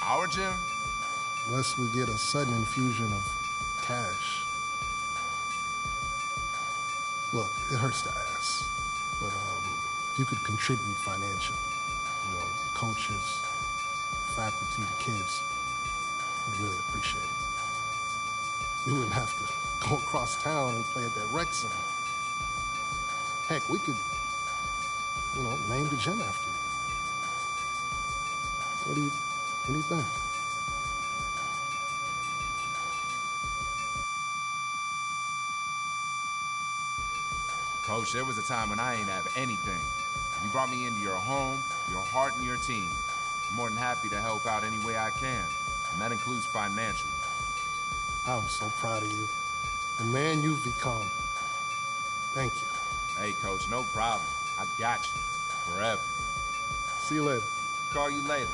Our gym? Unless we get a sudden infusion of cash. Look, it hurts to ask, but if you could contribute financially, you know, the coaches, faculty, the kids, we'd really appreciate it. We wouldn't have to go across town and play at that rec center. Heck, we could, you know, name the gym after you. What do you think? Coach, there was a time when I ain't have anything. You brought me into your home, your heart, and your team. I'm more than happy to help out any way I can. and that includes financially. I'm so proud of you. The man you've become. Thank you. Hey, Coach, no problem. I got you. Forever. See you later. Call you later.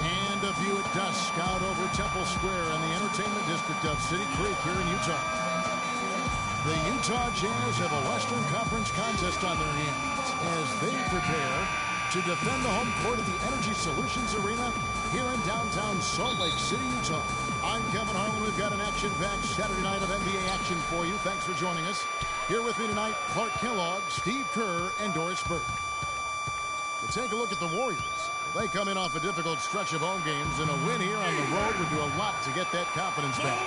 And a view at dusk out over Temple Square in the entertainment district of City Creek here in Utah. The Utah Jazz have a Western Conference contest on their hands as they prepare to defend the home court of the Energy Solutions Arena here in downtown Salt Lake City, Utah. I'm Kevin Harlan. We've got an action-packed Saturday night of NBA action for you. Thanks for joining us. Here with me tonight, Clark Kellogg, Steve Kerr, and Doris Burke. We'll take a look at the Warriors. They come in off a difficult stretch of home games, and a win here on the road would do a lot to get that confidence back.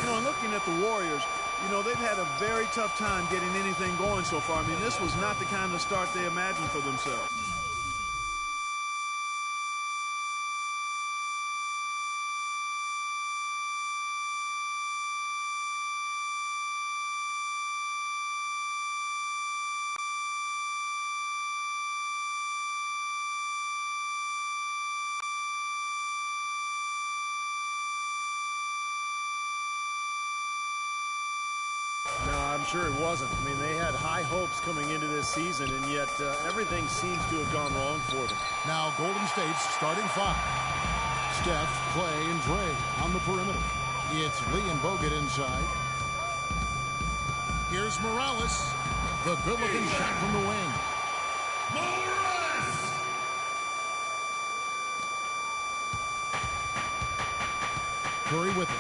You know, and looking at the Warriors, you know, they've had a very tough time getting anything going so far. I mean, this was not the kind of start they imagined for themselves. No, I'm sure it wasn't. I mean, they had high hopes coming into this season, and yet everything seems to have gone wrong for them. Now, Golden State's starting five. Steph, Clay, and Dre on the perimeter. It's Lee and Bogut inside. Here's Morales. The good-looking shot from the wing. Morales! Curry with it.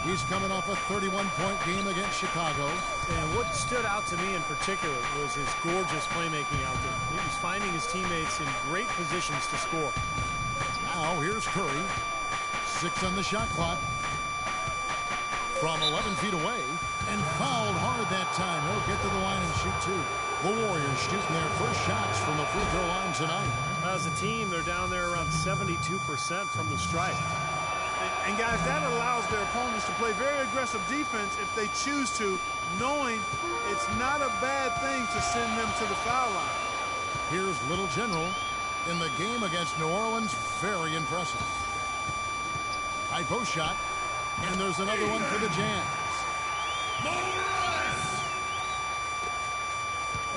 He's coming off a 31-point game against Chicago. And what stood out to me in particular was his gorgeous playmaking out there. He was finding his teammates in great positions to score. Now here's Curry. 6 on the shot clock. From 11 feet away. And fouled hard that time. He'll get to the line and shoot two. The Warriors shooting their first shots from the free throw line tonight. As a team, they're down there around 72% from the stripe. And, guys, that allows their opponents to play very aggressive defense if they choose to, knowing it's not a bad thing to send them to the foul line. Here's Little General in the game against New Orleans. Very impressive. High post shot. And there's another one for the Jazz.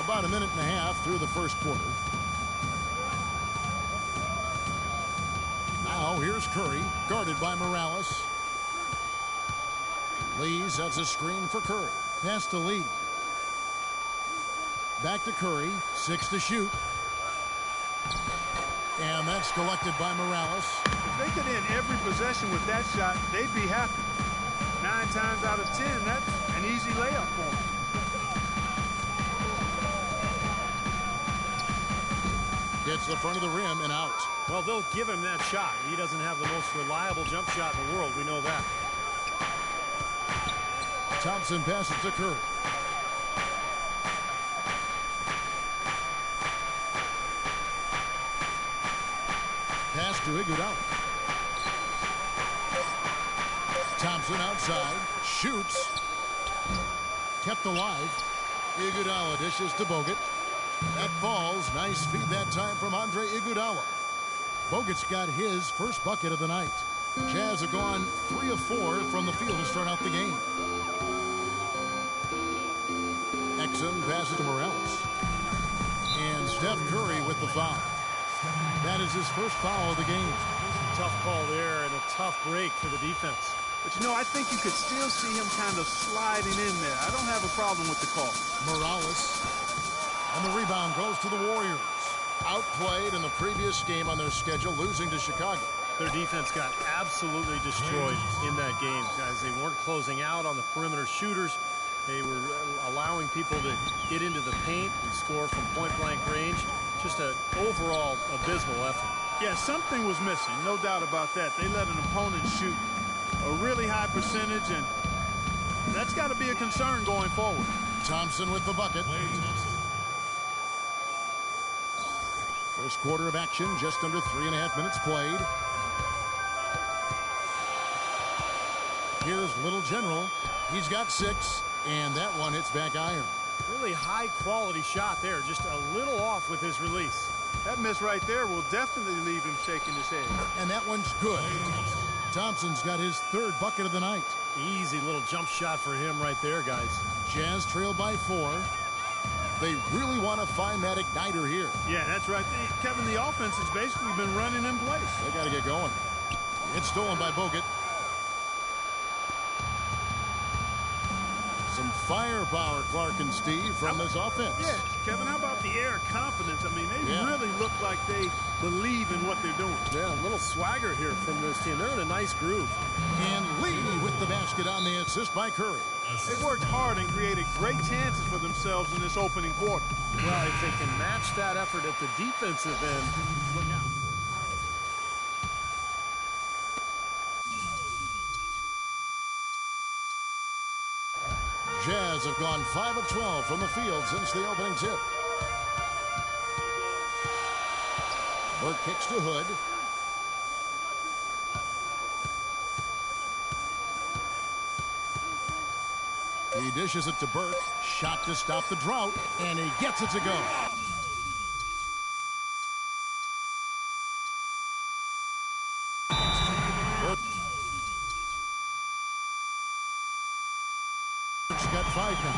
About a minute and a half through the first quarter. Now here's Curry, guarded by Morales. Lee sets a screen for Curry. Pass to Lee. Back to Curry. 6 to shoot. And that's collected by Morales. If they could end every possession with that shot, they'd be happy. 9 times out of 10, that's an easy layup for them. Hits the front of the rim and out. Well, they'll give him that shot. He doesn't have the most reliable jump shot in the world. We know that. Thompson passes to Curry. Pass to Iguodala. Thompson outside. Shoots. Kept alive. Iguodala dishes to Bogut. That falls. Nice feed that time from Andre Iguodala. Bogut's got his first bucket of the night. Jazz have gone 3 of 4 from the field to start out the game. Exum passes to Morales. And Steph Curry with the foul. That is his first foul of the game. Tough call there and a tough break for the defense. But, you know, I think you could still see him kind of sliding in there. I don't have a problem with the call. Morales. And the rebound goes to the Warriors. Outplayed in the previous game on their schedule, losing to Chicago. Their defense got absolutely destroyed in that game, guys. They weren't closing out on the perimeter shooters. They were allowing people to get into the paint and score from point-blank range. Just an overall abysmal effort. Yeah, something was missing, no doubt about that. They let an opponent shoot a really high percentage, and that's got to be a concern going forward. Thompson with the bucket. First quarter of action, just under 3.5 minutes played. Here's Little General. He's got 6, and that one hits back iron. Really high-quality shot there, just a little off with his release. That miss right there will definitely leave him shaking his head. And that one's good. Thompson's got his 3rd bucket of the night. Easy little jump shot for him right there, guys. Jazz trail by 4. They really want to find that igniter here. Yeah, that's right. Kevin, the offense has basically been running in place. They got to get going. It's stolen by Bogut. Some firepower, Clark and Steve, from this offense. Yeah, Kevin, how about the air of confidence? I mean, they really look like they believe in what they're doing. Yeah, a little swagger here from this team. They're in a nice groove. And Lee with the basket on the assist by Curry. They worked hard and created great chances for themselves in this opening quarter. Well, if they can match that effort at the defensive end, look out. Jazz have gone 5 of 12 from the field since the opening tip. Burke kicks to Hood. He dishes it to Burke. Shot to stop the drought, and he gets it to go. Burke's got 5 now.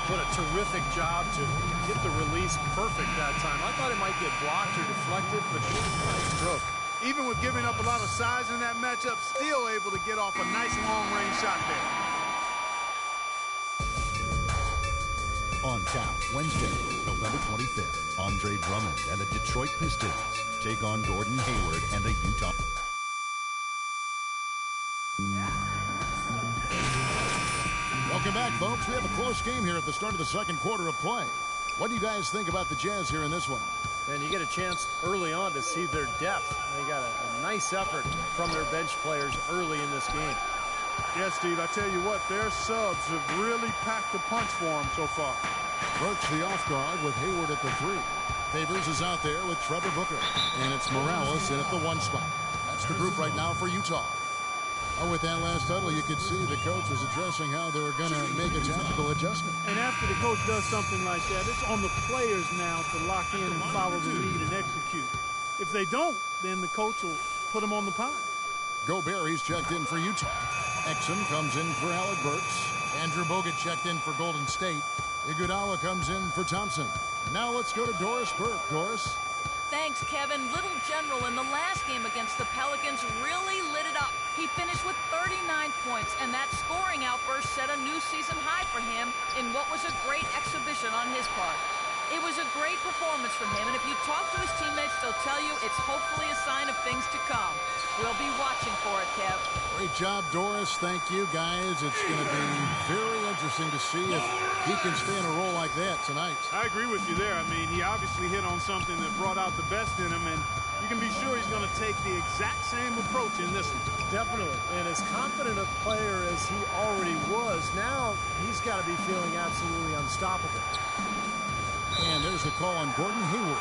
What a terrific job to get the release perfect that time. I thought it might get blocked or deflected, but nice stroke. Even with giving up a lot of size in that matchup, still able to get off a nice long-range shot there. On tap Wednesday, November 25th, Andre Drummond and the Detroit Pistons take on Gordon Hayward and the Utah. Welcome back, folks. We have a close game here at the start of the second quarter of play. What do you guys think about the Jazz here in this one? And you get a chance early on to see their depth. They got a nice effort from their bench players early in this game. Yeah, Steve, I tell you what, their subs have really packed a punch for them so far. Burke's the off guard with Hayward at the 3. Favors is out there with Trevor Booker. And it's Morales in at the 1 spot. That's the group right now for Utah. With that last huddle, you could see the coach was addressing how they were going to make a tactical adjustment. And after the coach does something like that, it's on the players now to lock in and follow the lead and execute. If they don't, then the coach will put them on the pine. Gobert, he's checked in for Utah. Exum comes in for Alec Burks. Andrew Bogut checked in for Golden State. Iguodala comes in for Thompson. Now let's go to Doris Burke. Doris? Thanks, Kevin. Little General in the last game against the Pelicans really lit it up. He finished with 39 points, and that scoring outburst set a new season high for him in what was a great exhibition on his part. It was a great performance from him, and if you talk to his teammates, they'll tell you it's hopefully a sign of things to come. We'll be watching for it, Kev. Great job, Doris. Thank you, guys. It's going to be very interesting to see if he can stay in a role like that tonight. I agree with you there. I mean, he obviously hit on something that brought out the best in him, and you can be sure he's going to take the exact same approach in this one. Definitely. And as confident a player as he already was, now he's got to be feeling absolutely unstoppable. And there's the call on Gordon Hayward.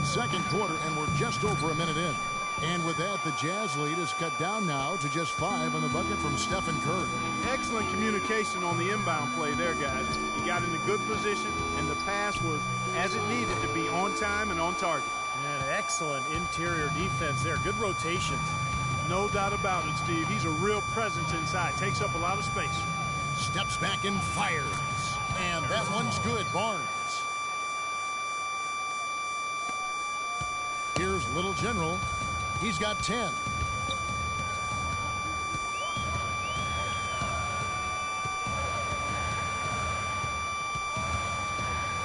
Second quarter, and we're just over a minute in. And with that, the Jazz lead is cut down now to just 5 on the bucket from Stephen Curry. Excellent communication on the inbound play there, guys. He got in a good position, and the pass was as it needed to be, on time and on target. And excellent interior defense there. Good rotations. No doubt about it, Steve. He's a real presence inside. Takes up a lot of space. Steps back and fires. And that one's good, Barnes. Here's Little General. He's got 10.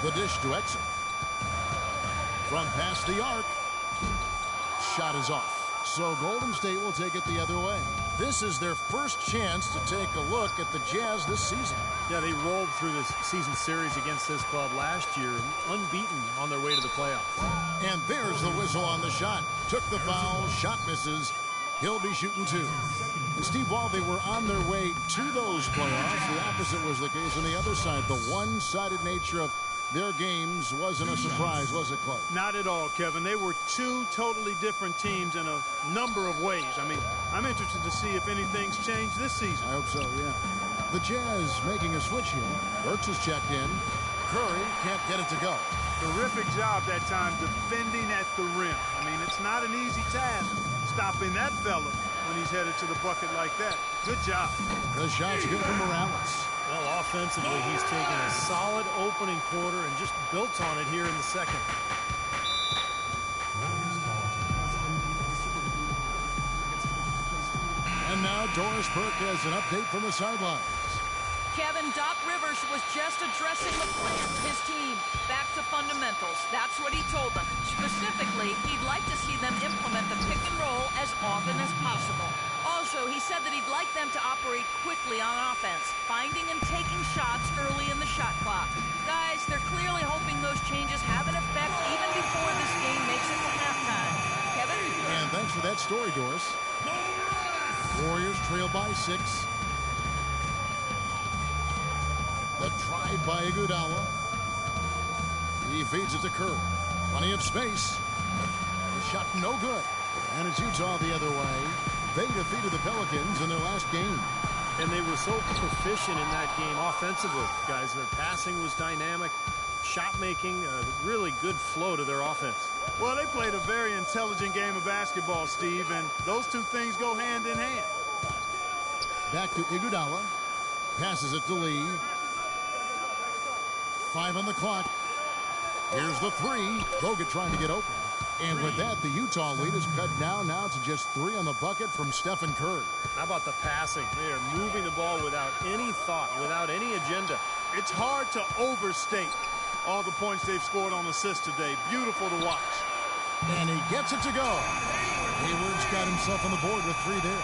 The dish to Exum. From past the arc. Shot is off. So Golden State will take it the other way. This is their first chance to take a look at the Jazz this season. Yeah, they rolled through this season series against this club last year, unbeaten on their way to the playoffs. And there's the whistle on the shot. Took the foul, shot misses. He'll be shooting 2. And Steve, while they were on their way to those playoffs, the opposite was the case on the other side. The one-sided nature of their games wasn't a surprise, was it, Clark? Not at all, Kevin. They were two totally different teams in a number of ways. I mean, I'm interested to see if anything's changed this season. I hope so, yeah. The Jazz making a switch here. Burks is checked in. Curry can't get it to go. Terrific job that time defending at the rim. I mean, it's not an easy task stopping that fella when he's headed to the bucket like that. Good job. The shot's good from Morales. Well, offensively, he's taken a solid opening quarter and just built on it here in the second. And now Doris Burke has an update from the sidelines. Kevin, Doc Rivers was just addressing the plan, his team, back to fundamentals. That's what he told them. Specifically, he'd like to see them implement the pick and roll as often as possible. Also, he said that he'd like them to operate quickly on offense, finding and taking shots early in the shot clock. Guys, they're clearly hoping those changes have an effect even before this game makes it to halftime. Kevin? And thanks for that story, Doris. Warriors trail by 6. The try by Iguodala. He feeds it to Curry. Plenty of space. The shot no good. And it's Utah the other way. They defeated the Pelicans in their last game. And they were so proficient in that game offensively, guys. Their passing was dynamic. Shot making, really good flow to their offense. Well, they played a very intelligent game of basketball, Steve, and those two things go hand in hand. Back to Iguodala. Passes it to Lee. 5 on the clock. Here's the 3. Bogut trying to get open. And with that, the Utah lead is cut down now to just 3 on the bucket from Stephen Curry. How about the passing? They are moving the ball without any thought, without any agenda. It's hard to overstate all the points they've scored on assists today. Beautiful to watch. And he gets it to go. Hayward's got himself on the board with 3 there.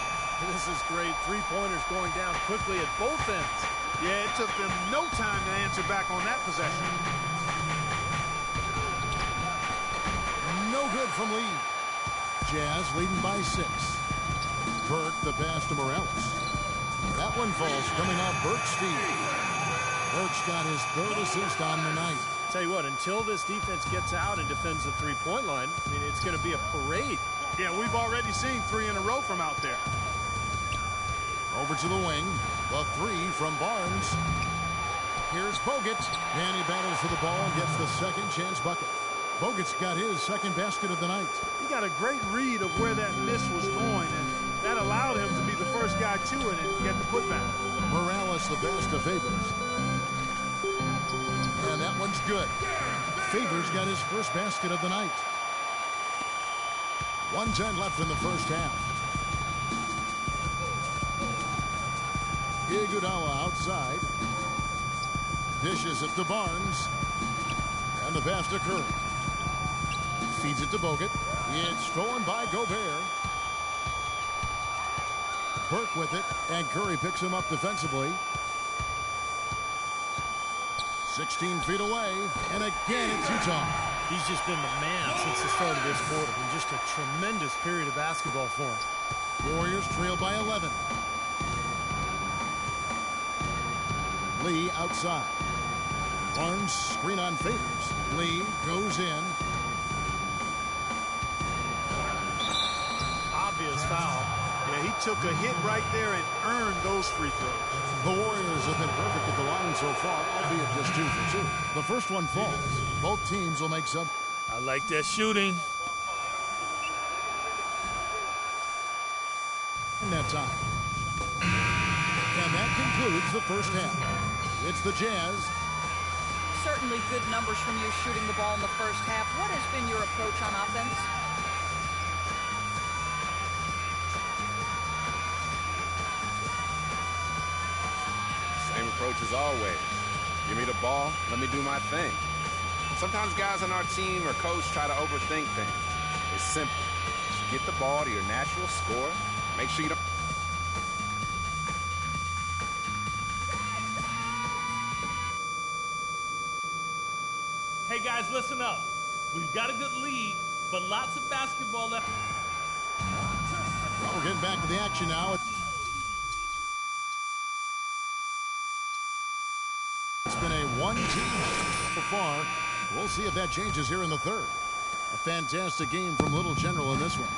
This is great. 3-pointers going down quickly at both ends. Yeah, it took them no time to answer back on that possession. No good from Lee. Jazz leading by 6. Burke, the pass to Morales. That one falls coming off Burke's feet. Burks got his third assist on the night. Tell you what, until this defense gets out and defends the three-point line, I mean, it's going to be a parade. Yeah, we've already seen 3 in a row from out there. Over to the wing. The 3 from Barnes. Here's Bogut. And he battles for the ball and gets the second chance bucket. Bogut's got his second basket of the night. He got a great read of where that miss was going, and that allowed him to be the first guy to it and get the putback. Morales the best of Favors. And that one's good. Favors got his first basket of the night. 1:10 left in the first half. Iguodala outside. Dishes it to Barnes. And the pass to Curry. Feeds it to Bogut. It's stolen by Gobert. Burke with it, and Curry picks him up defensively. 16 feet away, and again it's Utah. He's just been the man since the start of this quarter. And just a tremendous period of basketball for him. Warriors trail by 11. Lee outside. Barnes screen on Favors. Lee goes in. Obvious foul. Yeah, he took a hit right there and earned those free throws. The Warriors have been perfect at the line so far, albeit just 2 for 2. The first one falls. Both teams will make some. I like that shooting. In that time. And that concludes the first half. It's the Jazz. Certainly good numbers from you shooting the ball in the first half. What has been your approach on offense? Same approach as always. Give me the ball, let me do my thing. Sometimes guys on our team or coach try to overthink things. It's simple. Just get the ball to your natural score. Make sure you don't. Hey guys, listen up. We've got a good lead, but lots of basketball left. Well, we're getting back to the action now. It's been a one-team so far. We'll see if that changes here in the third. A fantastic game from Little General in this one.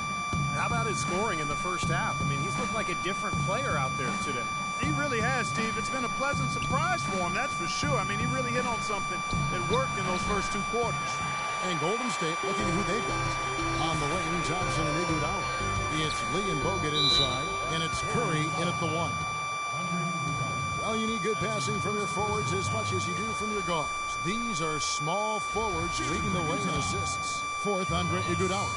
How about his scoring in the first half? I mean, he's looked like a different player out there today. He really has, Steve. It's been a pleasant surprise for him, that's for sure. I mean, he really hit on something that worked in those first 2 quarters. And Golden State looking at who they've got. On the wing, Thompson and Iguodala. It's Lee and Bogut inside, and it's Curry in at the 1. Well, you need good passing from your forwards as much as you do from your guards. These are small forwards leading the way in assists. Fourth, Andre Iguodala.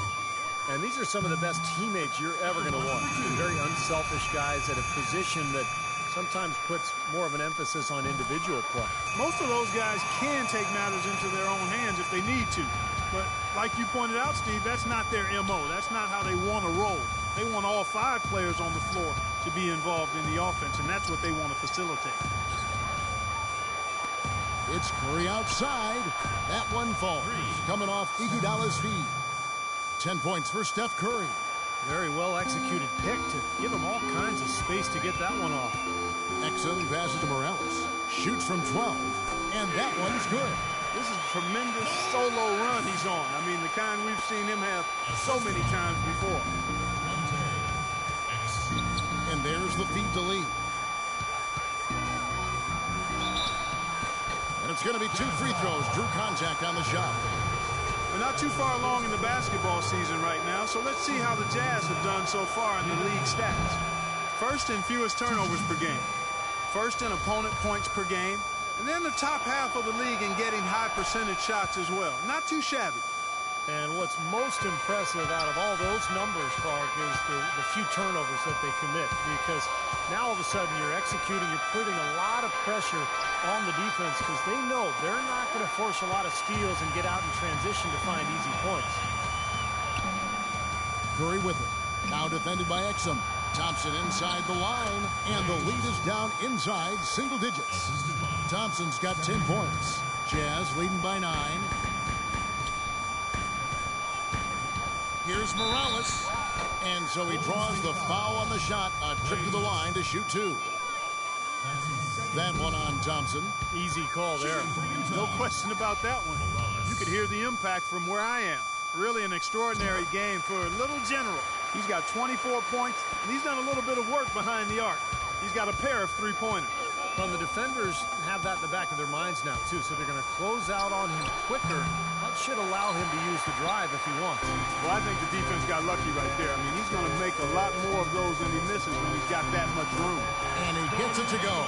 And these are some of the best teammates you're ever going to want. Very unselfish guys at a position that sometimes puts more of an emphasis on individual play. Most of those guys can take matters into their own hands if they need to. But like you pointed out, Steve, that's not their MO. That's not how they want to roll. They want all 5 players on the floor to be involved in the offense, and that's what they want to facilitate. It's Curry outside. That one falls. Coming off Iguodala's feed. 10 points for Steph Curry. Very well executed pick to give him all kinds of space to get that one off. Exum passes to Morales. Shoots from 12. And that one's good. This is a tremendous solo run he's on. I mean, the kind we've seen him have so many times before. And there's the feed to Lee. And it's going to be 2 free throws. Drew contact on the shot. We're not too far along in the basketball season right now, so let's see how the Jazz have done so far in the league stats. First in fewest turnovers per game. First in opponent points per game. And then the top half of the league in getting high percentage shots as well. Not too shabby. And what's most impressive out of all those numbers, Clark, is the few turnovers that they commit. Because now all of a sudden you're executing, you're putting a lot of pressure on the defense because they know they're not going to force a lot of steals and get out in transition to find easy points. Curry with it. Now defended by Exum. Thompson inside the line, and the lead is down inside single digits. Thompson's got 10 points. Jazz leading by 9. Here's Morales. And so he draws the foul on the shot. A trip to the line to shoot 2. That one on Thompson. Easy call there. No question about that one. You could hear the impact from where I am. Really an extraordinary game for Little General. He's got 24 points, and he's done a little bit of work behind the arc. He's got a pair of three-pointers. Well, the defenders have that in the back of their minds now, too, so they're going to close out on him quicker. That should allow him to use the drive if he wants. Well, I think the defense got lucky right there. I mean, he's going to make a lot more of those than he misses when he's got that much room. And he gets it to go.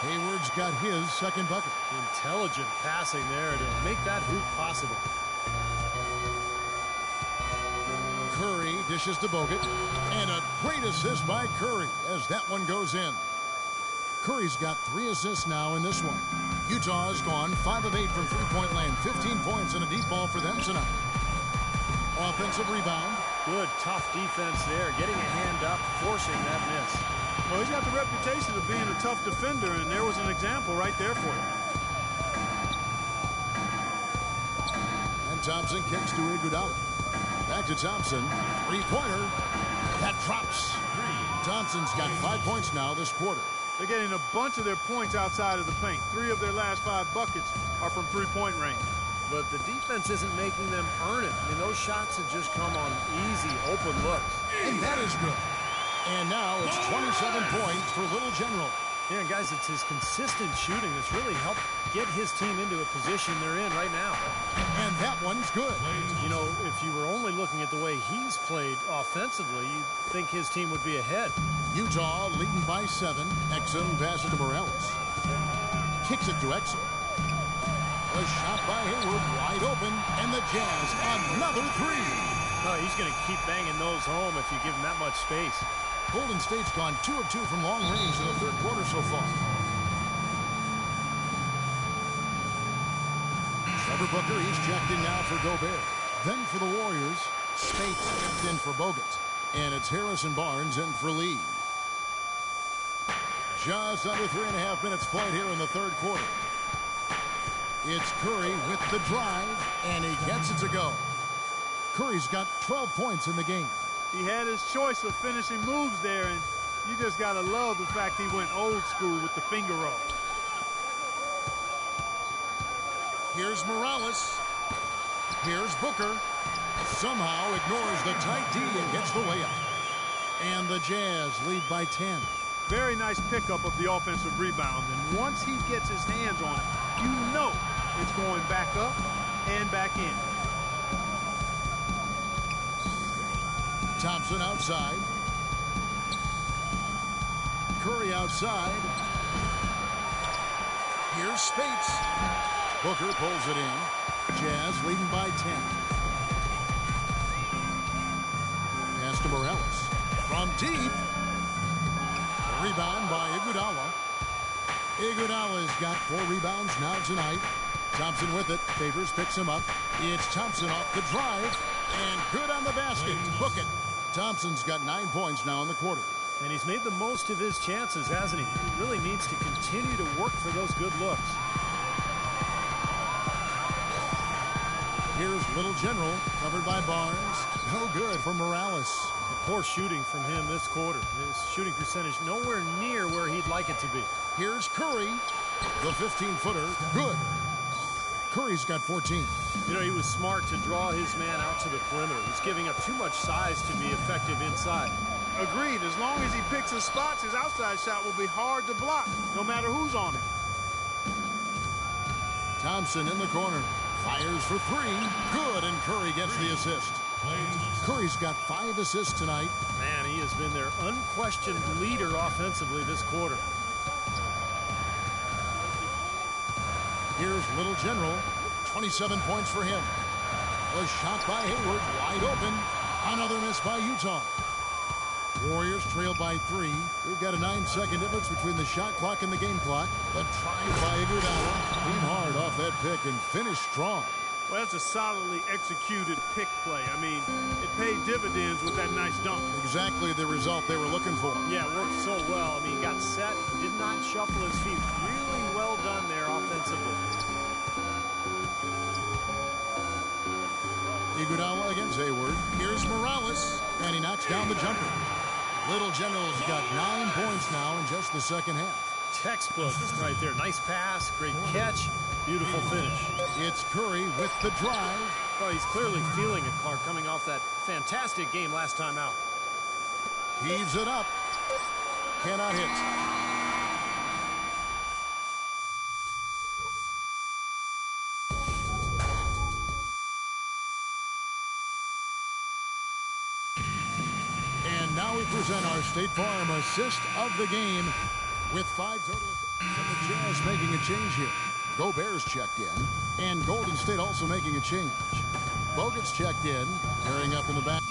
Hayward's got his second bucket. Intelligent passing there to make that hoop possible. Curry dishes to Bogut. And a great assist by Curry as that one goes in. Curry's got 3 assists now in this one. Utah has gone 5 of 8 from three-point land. 15 points and a deep ball for them tonight. Offensive rebound. Good, tough defense there. Getting a hand up, forcing that miss. Well, he's got the reputation of being a tough defender, and there was an example right there for you. And Thompson kicks to Iguodala. Back to Thompson. Three-pointer. That drops. Thompson's got 5 points now this quarter. They're getting a bunch of their points outside of the paint. 3 of their last 5 buckets are from three-point range. But the defense isn't making them earn it. I mean, those shots have just come on easy, open looks. And that is good. And now it's 27 points for Little General. Yeah, guys, it's his consistent shooting that's really helped get his team into a position they're in right now. And that one's good. You know, if you were only looking at the way he's played offensively, you'd think his team would be ahead. Utah leading by 7. Exum passes to Morales. Kicks it to Exum. A shot by Hayward, wide open, and the Jazz another 3. Oh, he's going to keep banging those home if you give him that much space. Golden State's gone 2 of 2 from long range in the third quarter so far. Trevor Booker, he's checked in now for Gobert. Then for the Warriors, Spates checked in for Bogut. And it's Harrison Barnes in for Lee. Just under 3.5 minutes played here in the third quarter. It's Curry with the drive, and he gets it to go. Curry's got 12 points in the game. He had his choice of finishing moves there, and you just got to love the fact he went old school with the finger roll. Here's Morales. Here's Booker. Somehow ignores the tight D and gets the layup. And the Jazz lead by 10. Very nice pickup of the offensive rebound, and once he gets his hands on it, you know it's going back up and back in. Thompson outside. Curry outside. Here's Spates. Booker pulls it in. Jazz leading by 10. Pass to Morales. From deep. Rebound by Iguodala. Iguodala's got 4 rebounds now tonight. Thompson with it. Favors picks him up. It's Thompson off the drive. And good on the basket. Book it. Thompson's got 9 points now in the quarter. And he's made the most of his chances, hasn't he? He really needs to continue to work for those good looks. Here's Little General, covered by Barnes. No good for Morales. Poor shooting from him this quarter. His shooting percentage nowhere near where he'd like it to be. Here's Curry. The 15-footer. Good. Curry's got 14. You know, he was smart to draw his man out to the perimeter. He's giving up too much size to be effective inside. Agreed. As long as he picks his spots, his outside shot will be hard to block, no matter who's on him. Thompson in the corner. Fires for 3. Good, and Curry gets the assist. Curry's got 5 assists tonight. Man, he has been their unquestioned leader offensively this quarter. Here's Little General. 27 points for him. A shot by Hayward, wide open. Another miss by Utah. Warriors trail by 3. We've got a 9-second difference between the shot clock and the game clock. The try by Iguodala. Clean hard off that pick and finished strong. Well, that's a solidly executed pick play. I mean, it paid dividends with that nice dunk. Exactly the result they were looking for. Yeah, it worked so well. I mean, he got set, did not shuffle his feet. Really well done there offensively. Iguodala against Hayward. Here's Morales, and he knocks down the jumper. Little General's got 9 points now in just the second half. Textbook right there. Nice pass, great catch, beautiful finish. It's Curry with the drive. Well, he's clearly feeling it, Clark, coming off that fantastic game last time out. Heaves it up. Cannot hit. And now we present our State Farm assist of the game with 5 total. And the Jazz making a change here. Gobert's checked in, and Golden State also making a change. Bogut's checked in, tearing up in the back.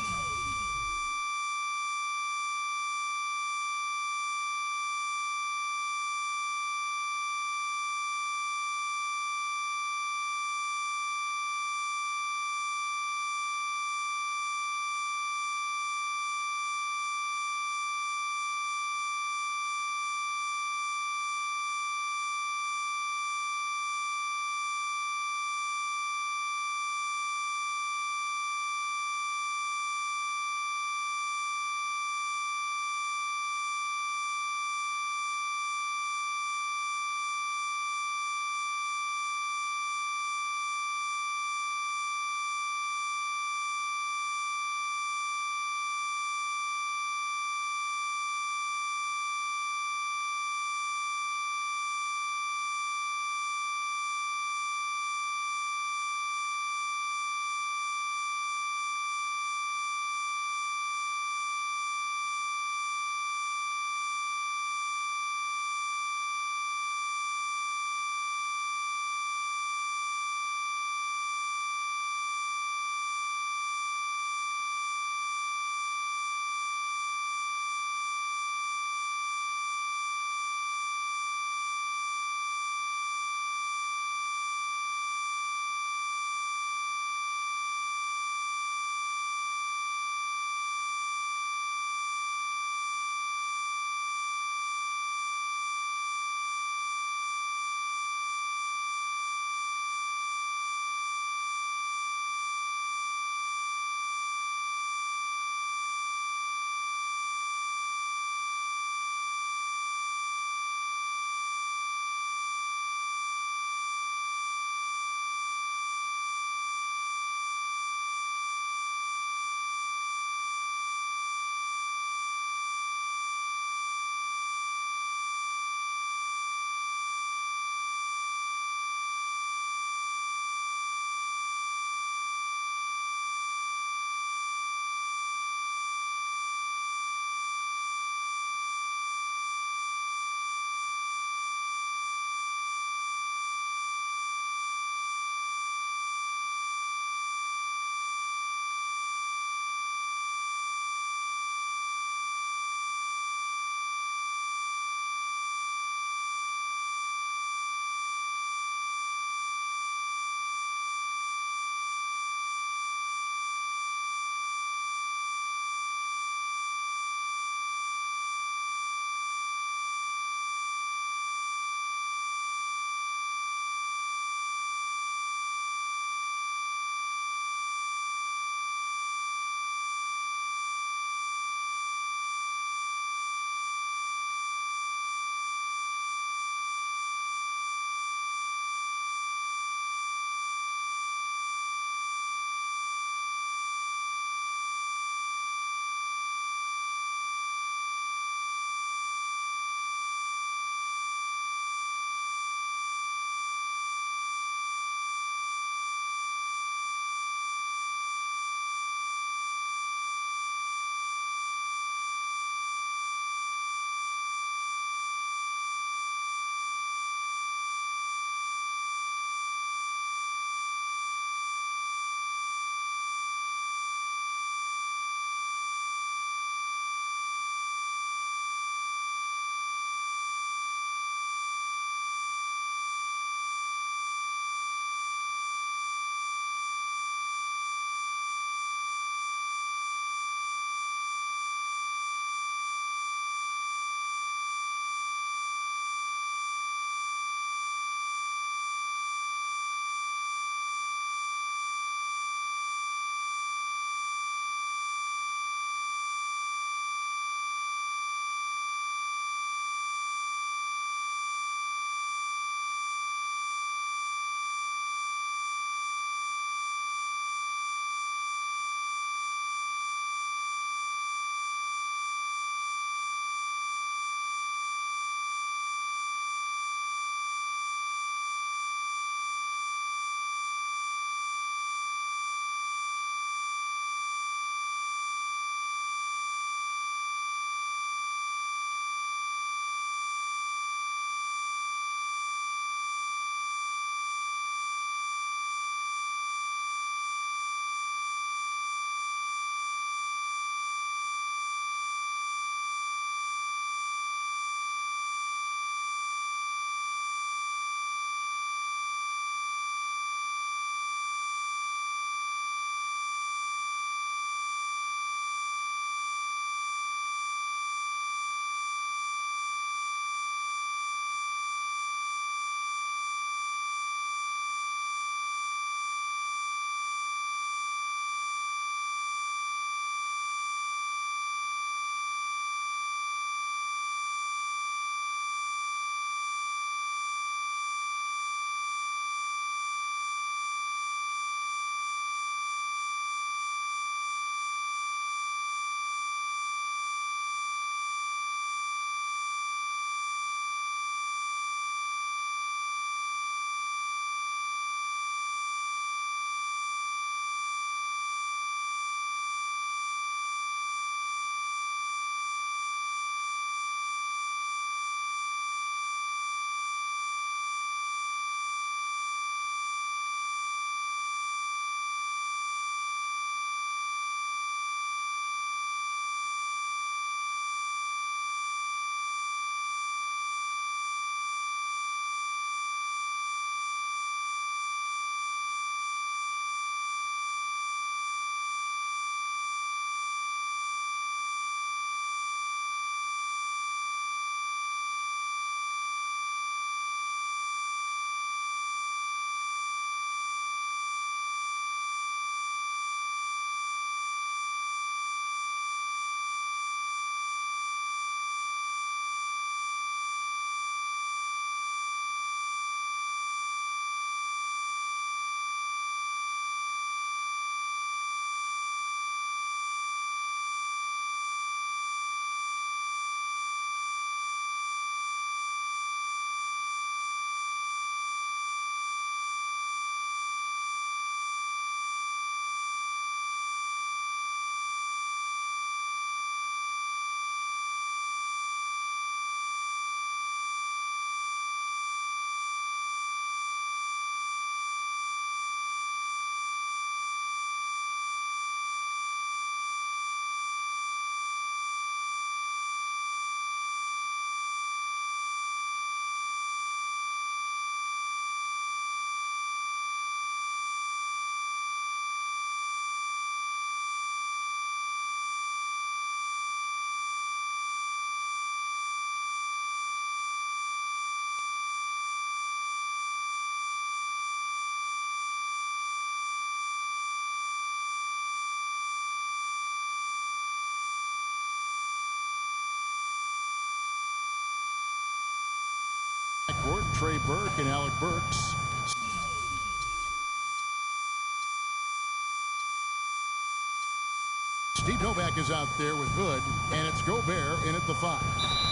Trey Burke and Alec Burks. Steve Novak is out there with Hood, and it's Gobert in at the 5.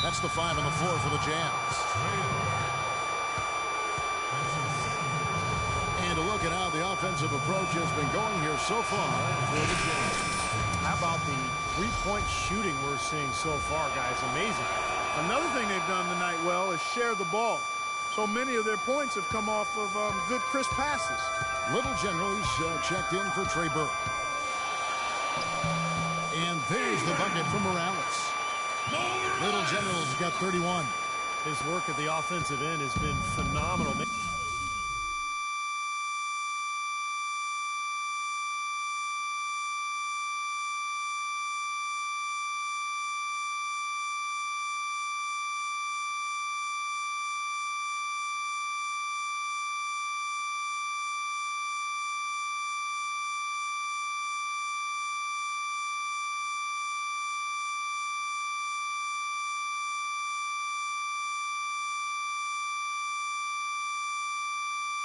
That's the 5 on the floor for the Jazz. And a look at how the offensive approach has been going here so far for the Jazz. How about the three-point shooting we're seeing so far, guys? Amazing. Another thing they've done tonight well is share the ball. So many of their points have come off of good, crisp passes. Little General is checked in for Trey Burke. And there's the bucket from Morales. Little General's got 31. His work at the offensive end has been phenomenal.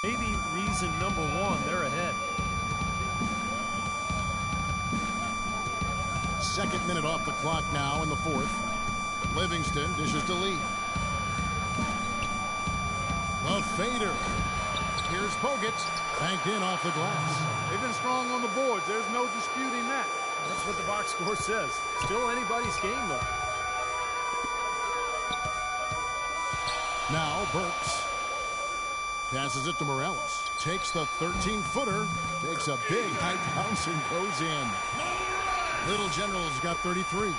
Maybe reason number one, they're ahead. Second minute off the clock now in the 4th. Livingston dishes to Lee. The fader. Here's Bogut. Banked in off the glass. They've been strong on the boards. There's no disputing that. That's what the box score says. Still anybody's game, though. Now Burks. Passes it to Morales. Takes the 13-footer. Takes a big high bounce and goes in. Little General's got 33. Boy,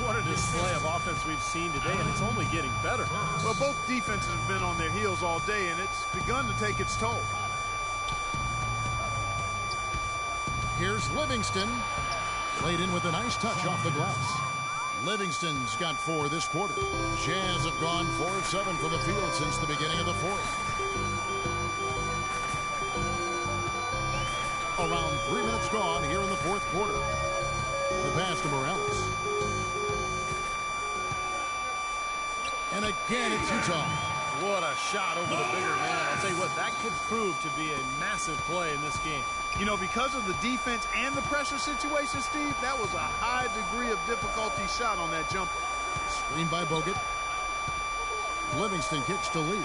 what a display of offense we've seen today, and it's only getting better. Well, both defenses have been on their heels all day, and it's begun to take its toll. Here's Livingston. Played in with a nice touch off the glass. Livingston's got 4 this quarter. Jazz have gone 4 of 7 from the field since the beginning of the 4th. Around 3 minutes gone here in the 4th quarter. The pass to Morales. And again, it's Utah. What a shot over the bigger man. I'll tell you what, that could prove to be a massive play in this game. You know, because of the defense and the pressure situation, Steve, that was a high degree of difficulty shot on that jumper. Screen by Bogut. Livingston kicks to Lee.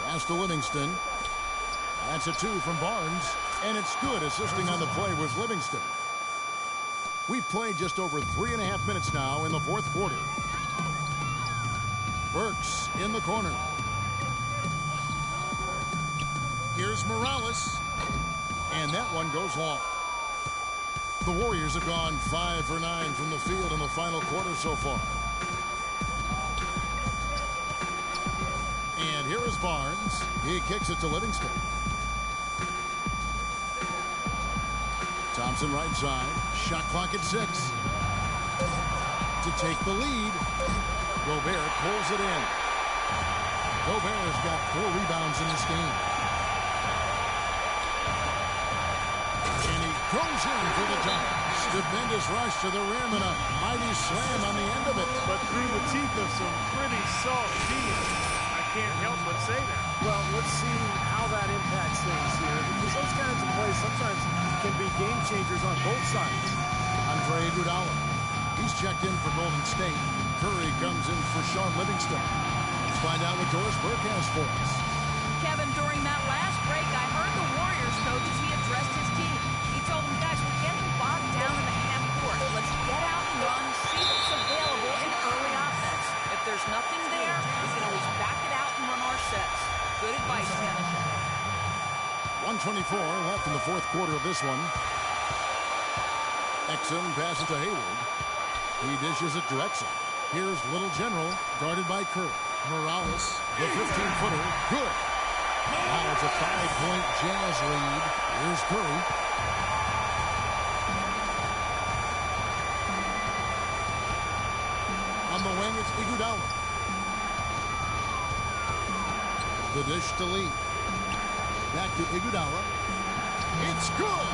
Pass to Livingston. That's a 2 from Barnes. And it's good. Assisting on the play was Livingston. We've played just over 3.5 minutes now in the 4th quarter. Burks in the corner. Here's Morales. And that one goes long. The Warriors have gone 5 for 9 from the field in the final quarter so far. And here is Barnes. He kicks it to Livingston. Thompson right side. Shot clock at 6. To take the lead. Gobert pulls it in. Gobert has got 4 rebounds in this game. And he goes in for the dunk. Stupendous rush to the rim and a mighty slam on the end of it. But through the teeth of some pretty soft jeans. I can't help but say that. Well, let's see how that impacts things here, because those kinds of plays sometimes can be game changers on both sides. Andre Iguodala. He's checked in for Golden State. Curry comes in for Sean Livingston. Let's find out what Doris Burke has for us. Kevin, during that last break, I heard the Warriors coach as he addressed his team. He told them, guys, we're getting bogged down in the half court. Let's get out and run, see what's available in early offense. If there's nothing there, we can always back it out and run our sets. Good advice, Kevin. 1:24 left in the 4th quarter of this one. Exum passes to Hayward. He dishes it to Exum. Here's Little General, guarded by Curry. Morales, the 15-footer, good. Now it's a 5-point Jazz lead. Here's Curry. On the wing, it's Iguodala. The dish to Lee. Back to Iguodala. It's good.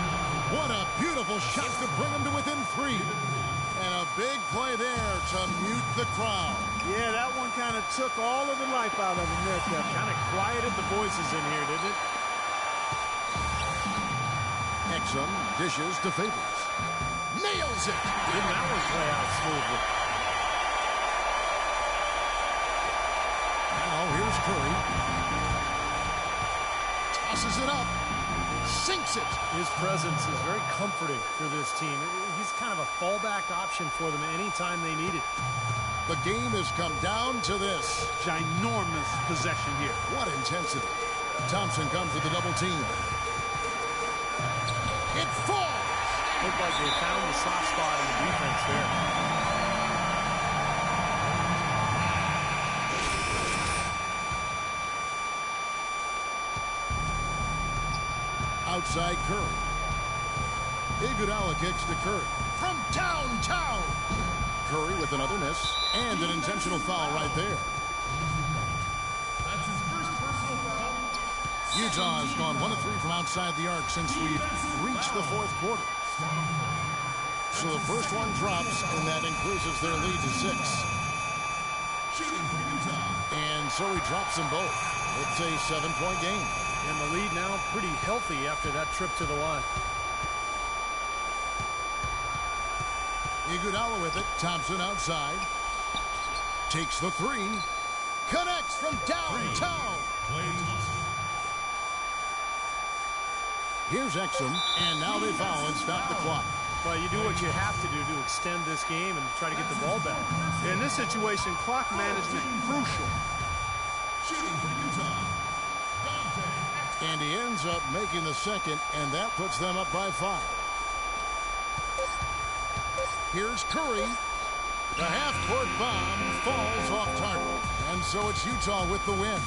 What a beautiful shot to bring him to within 3. And a big play there to mute the crowd. Yeah, that one kind of took all of the life out of him there, Kevin. Kind of quieted the voices in here, didn't it? Exum dishes to Favors. Nails it. Didn't that one play out smoothly? Now here's Curry. Tosses it up. Sinks it. His presence is very comforting for this team. He's kind of a fallback option for them anytime they need it. The game has come down to this. Ginormous possession here. What intensity. Thompson comes with the double team. It falls. Looked like they found the soft spot in the defense there. Outside Curry. Iguodala kicks to Curry. From downtown. Curry with another miss. And an intentional foul right there. That's his first personal foul. Utah has gone 1 of 3 from outside the arc since we've reached the fourth quarter. So the first one drops, and that increases their lead to 6. Shooting for Utah. And so he drops them both. It's a 7-point game. And the lead now pretty healthy after that trip to the line. Iguodala with it. Thompson outside. Takes the 3. Connects from downtown. Klay Thompson. Here's Exum, and now they foul and stop the clock. Well, you do what you have to do to extend this game and try to get the ball back. In this situation, clock management crucial. Shooting for Utah. Dante. And he ends up making the second, and that puts them up by 5. Here's Curry. The half-court bomb falls off target. And so it's Utah with the win.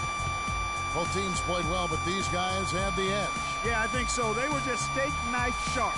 Both teams played well, but these guys had the edge. Yeah, I think so. They were just steak knife sharp.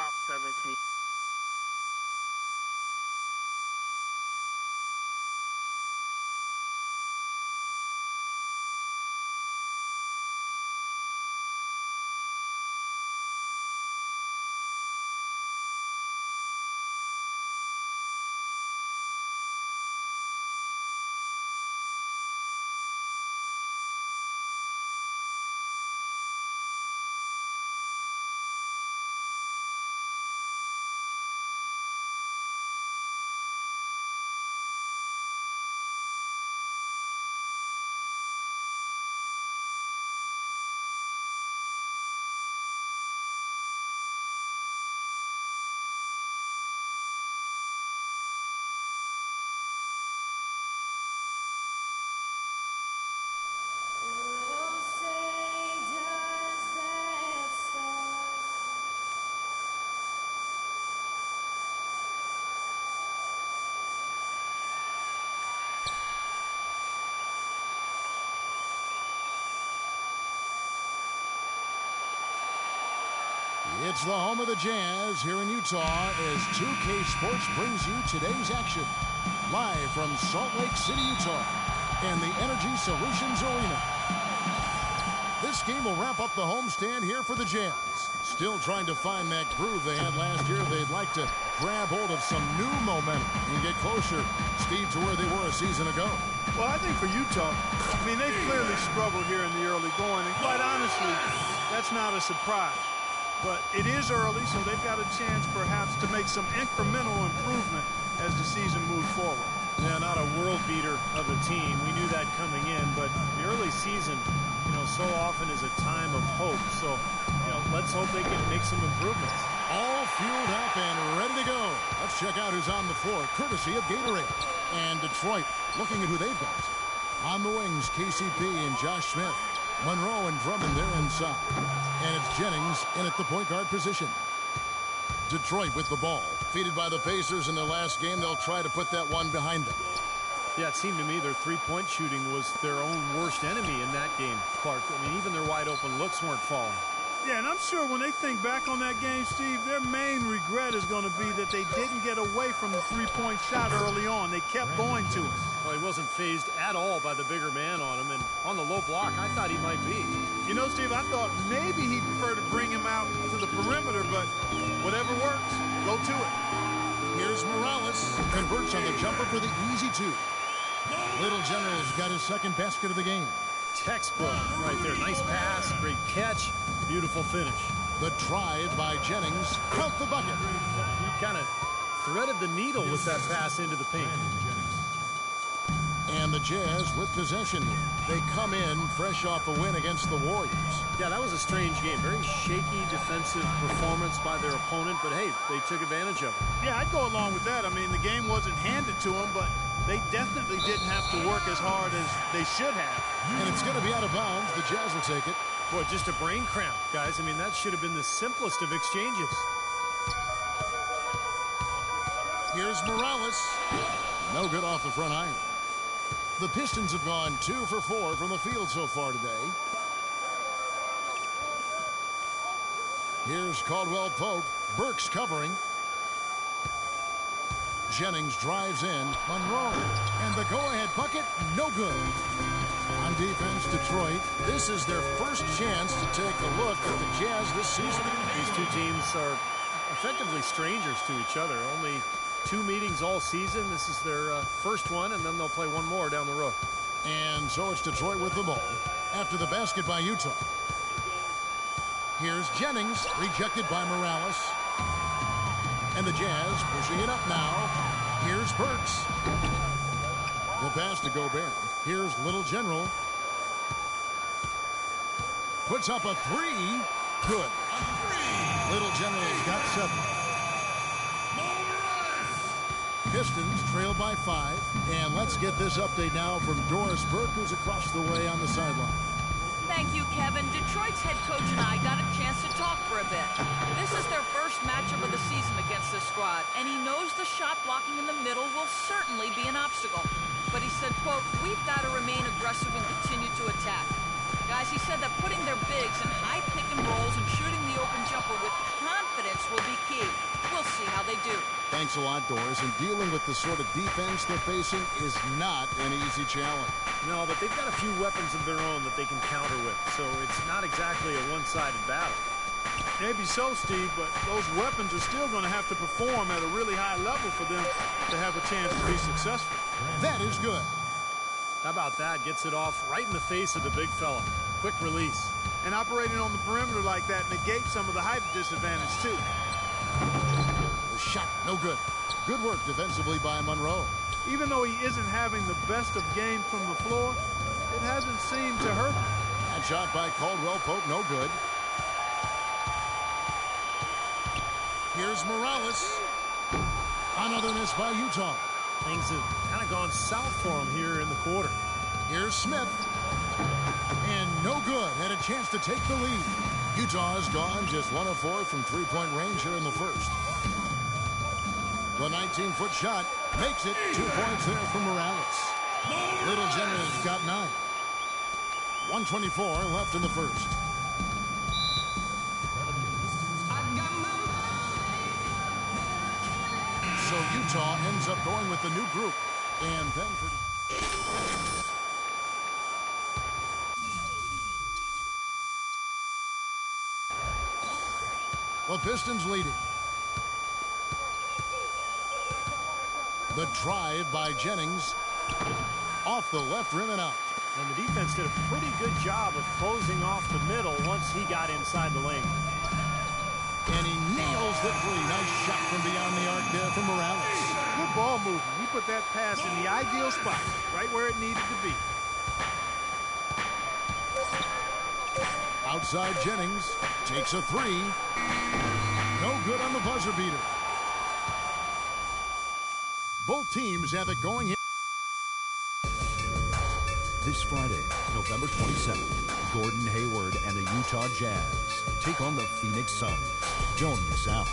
Top 17. It's the home of the Jazz here in Utah as 2K Sports brings you today's action. Live from Salt Lake City, Utah, and the Energy Solutions Arena. This game will wrap up the homestand here for the Jazz. Still trying to find that groove they had last year. They'd like to grab hold of some new momentum and get closer, Steve, to where they were a season ago. Well, I think for Utah, I mean, they've clearly struggled here in the early going, and quite honestly, that's not a surprise. But it is early, so they've got a chance perhaps to make some incremental improvement as the season moves forward. Yeah, not a world beater of a team. We knew that coming in, but the early season, so often is a time of hope. So, let's hope they can make some improvements. All fueled up and ready to go. Let's check out who's on the floor, courtesy of Gatorade. And Detroit, looking at who they've got. On the wings, KCP and Josh Smith. Monroe and Drummond there inside. And it's Jennings in at the point guard position. Detroit with the ball. Defeated by the Pacers in their last game. They'll try to put that one behind them. Yeah, it seemed to me their three-point shooting was their own worst enemy in that game, Clark. I mean, even their wide-open looks weren't falling. Yeah, and I'm sure when they think back on that game, Steve, their main regret is going to be that they didn't get away from the three-point shot early on. They kept going to it. Well, he wasn't fazed at all by the bigger man on him, and on the low block, I thought he might be. Steve, I thought maybe he'd prefer to bring him out to the perimeter, but whatever works, go to it. Here's Morales. Converts on the jumper for the easy two. Little General's got his second basket of the game. Textbook right there. Nice pass, great catch, beautiful finish. The drive by Jennings. Count the bucket. He kind of threaded the needle with that pass into the paint. And the Jazz with possession here. They come in fresh off a win against the Warriors. Yeah, that was a strange game. Very shaky defensive performance by their opponent, but hey, they took advantage of it. Yeah, I'd go along with that. I mean, the game wasn't handed to them, but they definitely didn't have to work as hard as they should have. And it's going to be out of bounds. The Jazz will take it. Boy, just a brain cramp, guys. I mean, that should have been the simplest of exchanges. Here's Morales. No good off the front iron. The Pistons have gone 2 for 4 from the field so far today. Here's Caldwell Pope. Burks covering. Jennings drives in. Monroe. And the go-ahead bucket, no good. On defense, Detroit. This is their first chance to take a look at the Jazz this season. These two teams are effectively strangers to each other. Only 2 meetings all season. This is their first one, and then they'll play one more down the road. And so it's Detroit with the ball after the basket by Utah. Here's Jennings, rejected by Morales. And the Jazz pushing it up now. Here's Burks. The pass to Gobert. Here's Little General. Puts up a 3. Good. Little General's got 7. Pistons trail by 5. And let's get this update now from Doris Burke, who's across the way on the sideline. Thank you, Kevin. Detroit's head coach and I got a chance to talk for a bit. This is their first matchup of the season against this squad, and he knows the shot blocking in the middle will certainly be an obstacle. But he said, quote, we've got to remain aggressive and continue to attack. Guys, he said that putting their bigs in high pick and rolls and shooting the open jumper with confidence will be key. We'll see how they do. Thanks a lot, Doris. And dealing with the sort of defense they're facing is not an easy challenge. No, but they've got a few weapons of their own that they can counter with, so it's not exactly a one-sided battle. Maybe so, Steve, but those weapons are still going to have to perform at a really high level for them to have a chance to be successful. That is good. How about that? Gets it off right in the face of the big fella. Quick release. And operating on the perimeter like that negates some of the height disadvantage, too. The shot, no good. Good work defensively by Monroe. Even though he isn't having the best of game from the floor, it hasn't seemed to hurt him. That shot by Caldwell Pope, no good. Here's Morales. Another miss by Utah. Things have kind of gone south for him here in the quarter. Here's Smith. And no good. Had a chance to take the lead. Utah has gone just 1 of 4 from three-point range here in the first. The 19-foot shot makes it. 2 points there for Morales. Little General's got 9. 1:24 left in the first. So Utah ends up going with the new group. And Benford. The Pistons leading. The drive by Jennings. Off the left rim and out. And the defense did a pretty good job of closing off the middle once he got inside the lane. And he nails the three. Nice shot from beyond the arc there from Morales. Good ball movement. He put that pass in the ideal spot, right where it needed to be. Outside Jennings takes a three. No good on the buzzer beater. Both teams have it going here. This Friday, November 27th, Gordon Hayward and the Utah Jazz take on the Phoenix Suns. Don't miss out.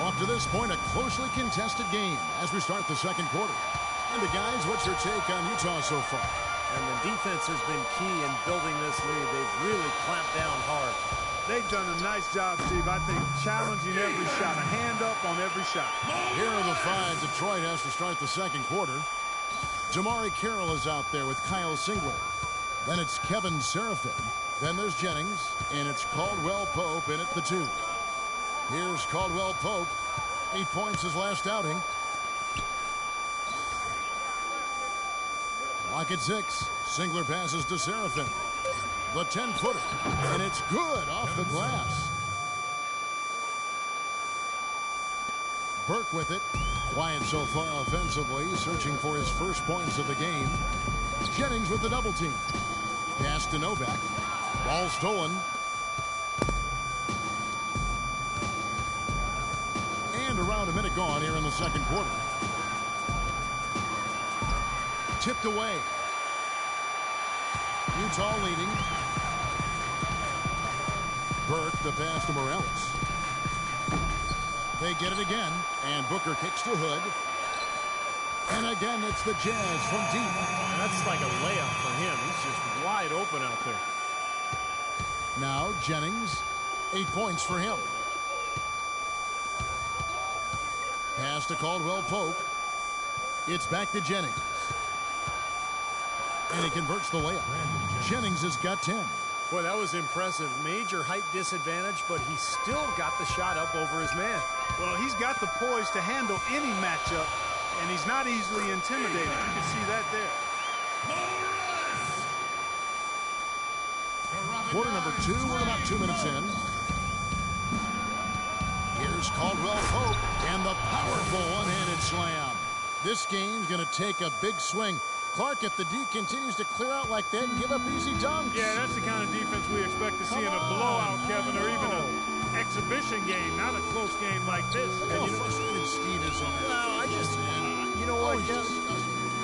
Up to this point, a closely contested game as we start the second quarter. And the guys, what's your take on Utah so far? And the defense has been key in building this lead. They've really clamped down hard. They've done a nice job, Steve. I think challenging every shot, a hand up on every shot. Here are the five Detroit has to start the second quarter. Jamari Carroll is out there with Kyle Singler. Then it's Kevin Seraphin. Then there's Jennings, and it's Caldwell Pope in at the 2. Here's Caldwell Pope. 8 points his last outing. Clock at 6. Singler passes to Seraphin. The 10-footer. And it's good off the glass. Burke with it. Quiet so far offensively, searching for his first points of the game. Jennings with the double team. Pass to Novak. Ball stolen. And around a minute gone here in the second quarter. Tipped away. Utah leading. Burke the pass to Morales. They get it again, and Booker kicks to Hood. And again, it's the Jazz from deep. That's like a layup for him. He's just wide open out there. Now Jennings, 8 points for him. Pass to Caldwell Pope. It's back to Jennings. And he converts the layup. Jennings has got 10. Boy, that was impressive. Major height disadvantage, but he still got the shot up over his man. Well, he's got the poise to handle any matchup, and he's not easily intimidated. You can see that there. Quarter number 2, we're about 2 minutes in. Here's Caldwell Pope and the powerful one-handed slam. This game's going to take a big swing. Clark, if the D continues to clear out like that and give up easy dunks. Yeah, that's the kind of defense we expect to see in a blowout, Kevin, or even an exhibition game, not a close game like this. Look how frustrated Steve is on this. Well, I just, you know what,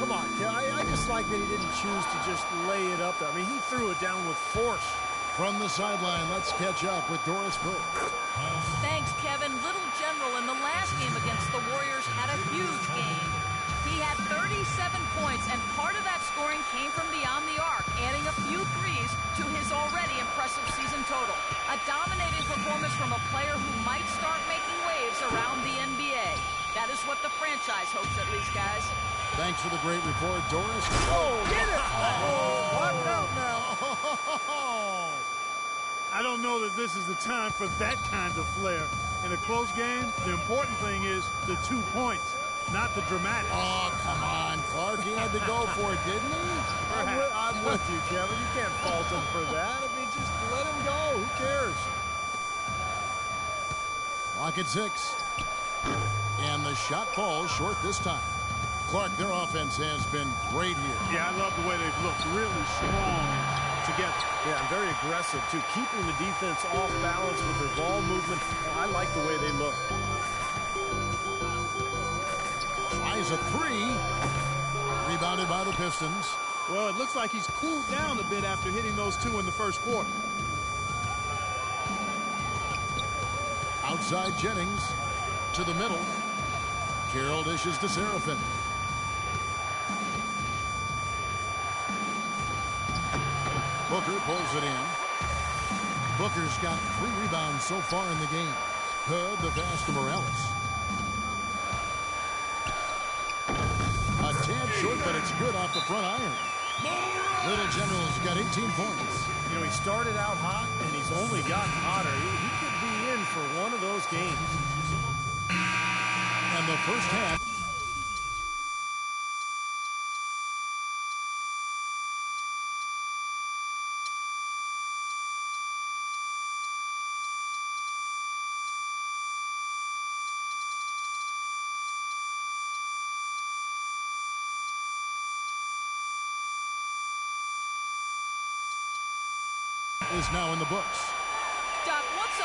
come on, I just like that he didn't choose to just lay it up there. I mean, he threw it down with force. From the sideline, let's catch up with Doris Burke. Thanks, Kevin. Little General in the last game against the Warriors had a huge game. He had 37 points, and part of that scoring came from beyond the arc, adding a few threes to his already impressive season total. A dominating performance from a player who might start making waves around the NBA. That is what the franchise hopes, at least, guys. Thanks for the great report, Doris. Oh, get it! Locked out now. I don't know that this is the time for that kind of flair. In a close game, the important thing is the 2 points, not the dramatic. Oh, come on, Clark. He had to go for it, didn't he? I'm with you, Kevin. You can't fault him for that. I mean, just let him go. Who cares? Clock at 6. And the shot falls short this time. Clark, their offense has been great here. Yeah, I love the way they've looked. Really strong together. Yeah, and very aggressive, too. Keeping the defense off balance with their ball movement. I like the way they look. Tries a 3. Rebounded by the Pistons. Well, it looks like he's cooled down a bit after hitting those 2 in the first quarter. Outside Jennings to the middle. Carroll dishes to Seraphin. Booker pulls it in. Booker's got 3 rebounds so far in the game. Hood the pass to Morales. A tad short, but it's good off the front iron. Little General's got 18 points. You know, he started out hot, and he's only gotten hotter. He could be in for one of those games. And the first half. Is now in the books. Doc, what's a...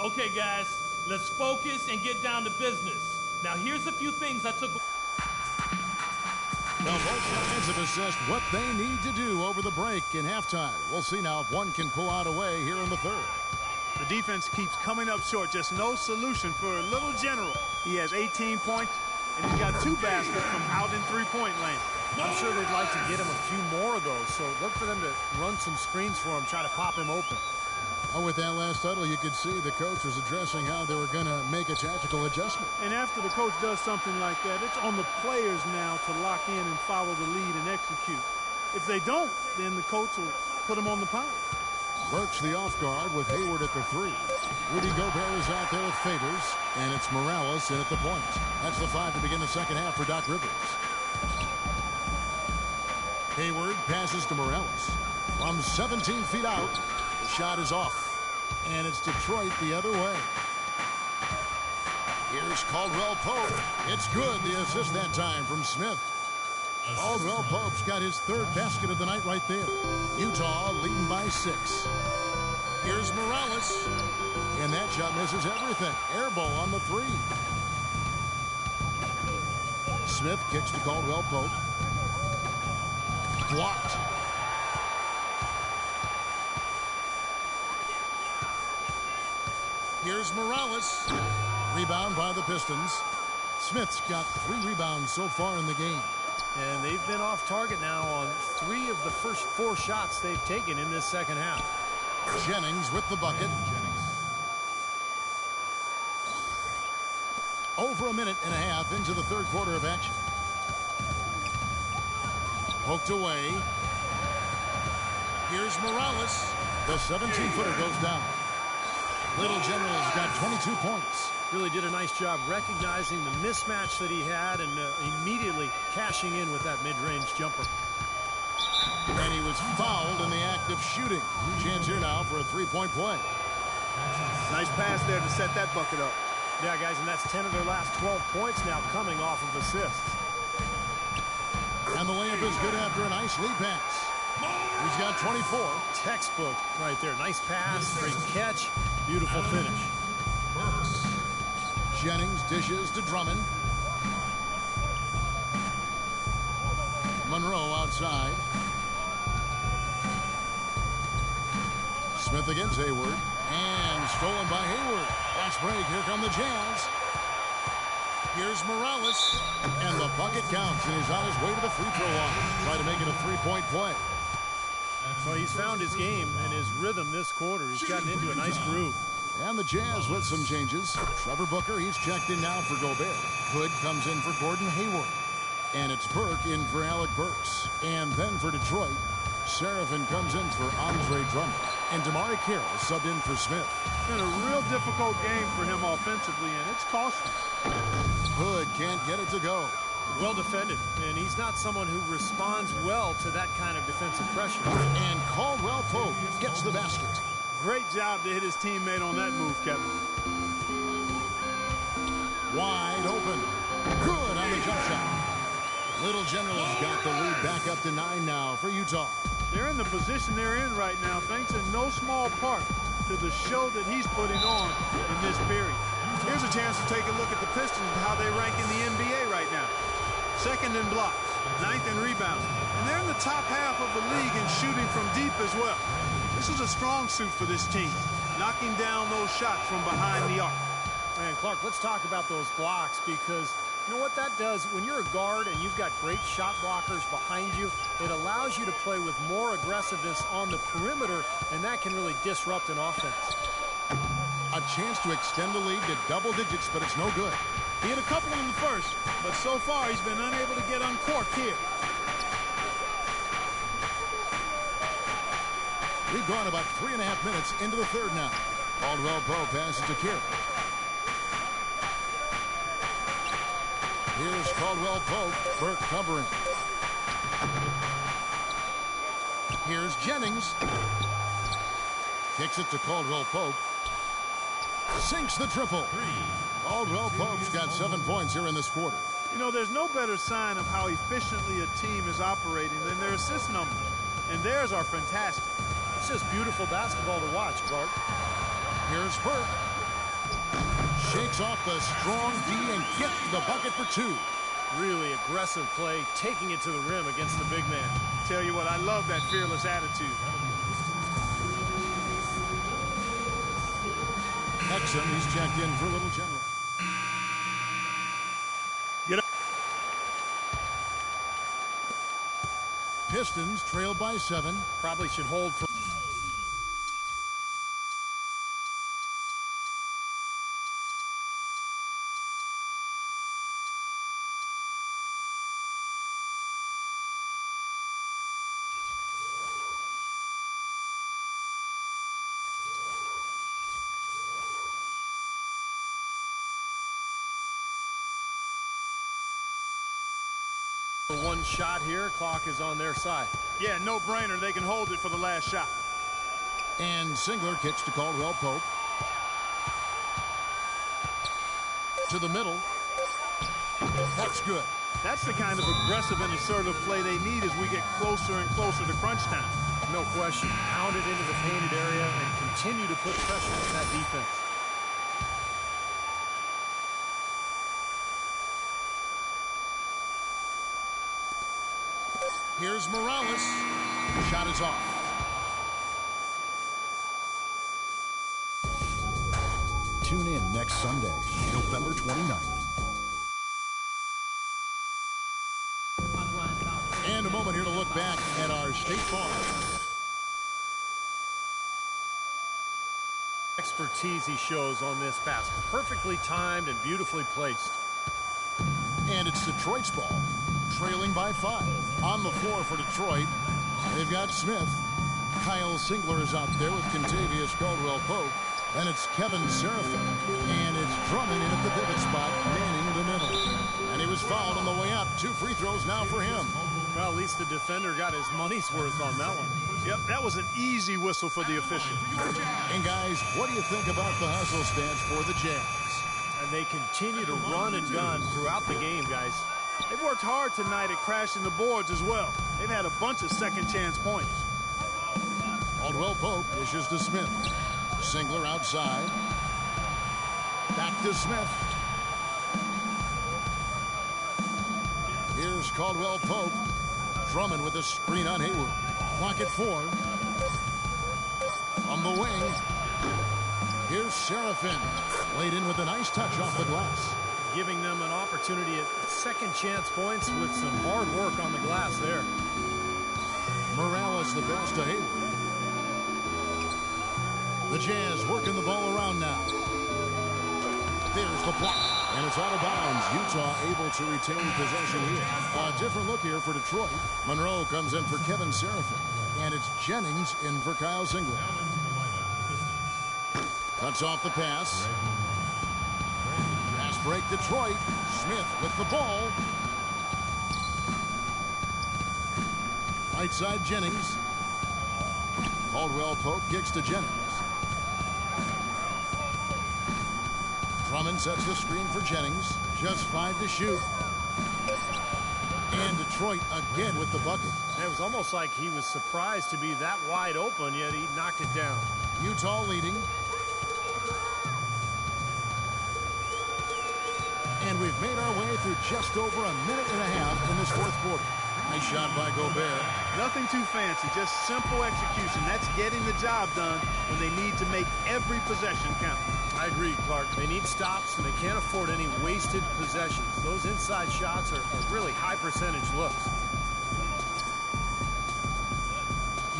Okay, guys, let's focus and get down to business. Now, here's a few things I took... Now, both sides have assessed what they need to do over the break in halftime. We'll see now if one can pull out away here in the third. The defense keeps coming up short. Just no solution for Little General. He has 18 points, and he's got 2 baskets from out in three-point land. I'm sure they'd like to get him a few more of those, so look for them to run some screens for him, try to pop him open. Oh, with that last huddle, you could see the coach was addressing how they were going to make a tactical adjustment. And after the coach does something like that, it's on the players now to lock in and follow the lead and execute. If they don't, then the coach will put them on the pound. Burks the off guard with Hayward at the 3. Rudy Gobert is out there with Favors, and it's Morales in at the point. That's the 5 to begin the second half for Doc Rivers. Hayward passes to Morales. From 17 feet out, the shot is off. And it's Detroit the other way. Here's Caldwell Pope. It's good, the assist that time from Smith. Caldwell Pope's got his 3rd basket of the night right there. Utah leading by 6. Here's Morales. And that shot misses everything. Air ball on the 3. Smith kicks to Caldwell Pope. Blocked. Here's Morales. Rebound by the Pistons. Smith's got 3 rebounds so far in the game. And they've been off target now on 3 of the first 4 shots they've taken in this second half. Jennings with the bucket. Over a minute and a half into the third quarter of action. Poked away. Here's Morales. The 17-footer goes down. Little General's got 22 points. Really did a nice job recognizing the mismatch that he had and immediately cashing in with that mid-range jumper. And he was fouled in the act of shooting. Chance here now for a 3-point play. Nice pass there to set that bucket up. Yeah, guys, and that's 10 of their last 12 points now coming off of assists. And the layup is good after a nice lead pass. He's got 24. Textbook right there. Nice pass, great catch, beautiful finish. Jennings dishes to Drummond. Monroe outside. Smith against Hayward. And stolen by Hayward. Fast break. Here come the Jazz. Here's Morales. And the bucket counts, and he's on his way to the free throw line. Try to make it a three-point play. So he's found his game and his rhythm this quarter. He's gotten into a nice groove. And the Jazz with some changes. Trevor Booker, he's checked in now for Gobert. Hood comes in for Gordon Hayward. And it's Burke in for Alec Burks. And then for Detroit, Seraphin comes in for Andre Drummond. And Damari Carroll subbed in for Smith. It's been a real difficult game for him offensively, and it's costly. Hood can't get it to go. Well defended, and he's not someone who responds well to that kind of defensive pressure. And Caldwell Pope gets the basket. Great job to hit his teammate on that move, Kevin. Wide open. Good on the jump shot. Little General has got the lead back up to 9 now for Utah. They're in the position they're in right now thanks in no small part to the show that he's putting on in this period. Here's a chance to take a look at the Pistons and how they rank in the NBA right now. Second in blocks, 9th in rebounds, and they're in the top half of the league in shooting from deep as well. This is a strong suit for this team, knocking down those shots from behind the arc. And Clark, let's talk about those blocks, because you know what that does? When you're a guard and you've got great shot blockers behind you, it allows you to play with more aggressiveness on the perimeter, and that can really disrupt an offense. A chance to extend the lead to double digits, but it's no good. He had a couple in the first, but so far he's been unable to get uncorked here. We've gone about 3.5 minutes into the third now. Caldwell Pope passes to Carroll. Here's Caldwell Pope. Burke covering. Here's Jennings. Kicks it to Caldwell Pope. Sinks the triple. Caldwell Pope's got 7 points here in this quarter. You know, there's no better sign of how efficiently a team is operating than their assist numbers. And theirs are fantastic. It's just beautiful basketball to watch, Clark. Here's Burke. Shakes off the strong D and gets the bucket for 2. Really aggressive play, taking it to the rim against the big man. Tell you what, I love that fearless attitude. Exum, he's checked in for Little General. Get up. Pistons trailed by 7. Probably should hold for... One shot here. Clock is on their side. Yeah, no-brainer. They can hold it for the last shot. And Singler kicks to Caldwell Pope. To the middle. That's good. That's the kind of aggressive and assertive play they need as we get closer and closer to crunch time. No question. Pound it into the painted area and continue to put pressure on that defense. Here's Morales. Shot is off. Tune in next Sunday, November 29th. And a moment here to look back at our State Farm. Expertise he shows on this basket. Perfectly timed and beautifully placed. And it's Detroit's ball. Trailing by 5. On the floor for Detroit, they've got Smith. Kyle Singler is out there with Contavious Caldwell Pope. And it's Kevin Seraphin. And it's Drummond in at the pivot spot, manning the middle. And he was fouled on the way up. 2 free throws now for him. Well, at least the defender got his money's worth on that one. Yep, that was an easy whistle for the official. And guys, what do you think about the hustle stats for the Jazz? And they continue to run and gun throughout the game, guys. They've worked hard tonight at crashing the boards as well. They've had a bunch of second chance points. Caldwell Pope dishes to Smith. Singler outside. Back to Smith. Here's Caldwell Pope. Drummond with a screen on Hayward. Clock at 4. From the wing. Here's Serafin. Laid in with a nice touch off the glass. Giving them an opportunity at second chance points with some hard work on the glass there. Morales the pass to Hayward. The Jazz working the ball around now. There's the block, and it's out of bounds. Utah able to retain possession here. A different look here for Detroit. Monroe comes in for Kevin Serafin, and it's Jennings in for Kyle Singler. Cuts off the pass. Pass break Detroit. Smith with the ball. Right side Jennings. Caldwell Pope kicks to Jennings. Drummond sets the screen for Jennings. Just 5 to shoot. And Detroit again with the bucket. It was almost like he was surprised to be that wide open, yet he knocked it down. Utah leading. And we've made our way through just over a minute and a half in this fourth quarter. Nice shot by Gobert. Nothing too fancy, just simple execution. That's getting the job done when they need to make every possession count. I agree, Clark. They need stops, and they can't afford any wasted possessions. Those inside shots are really high percentage looks.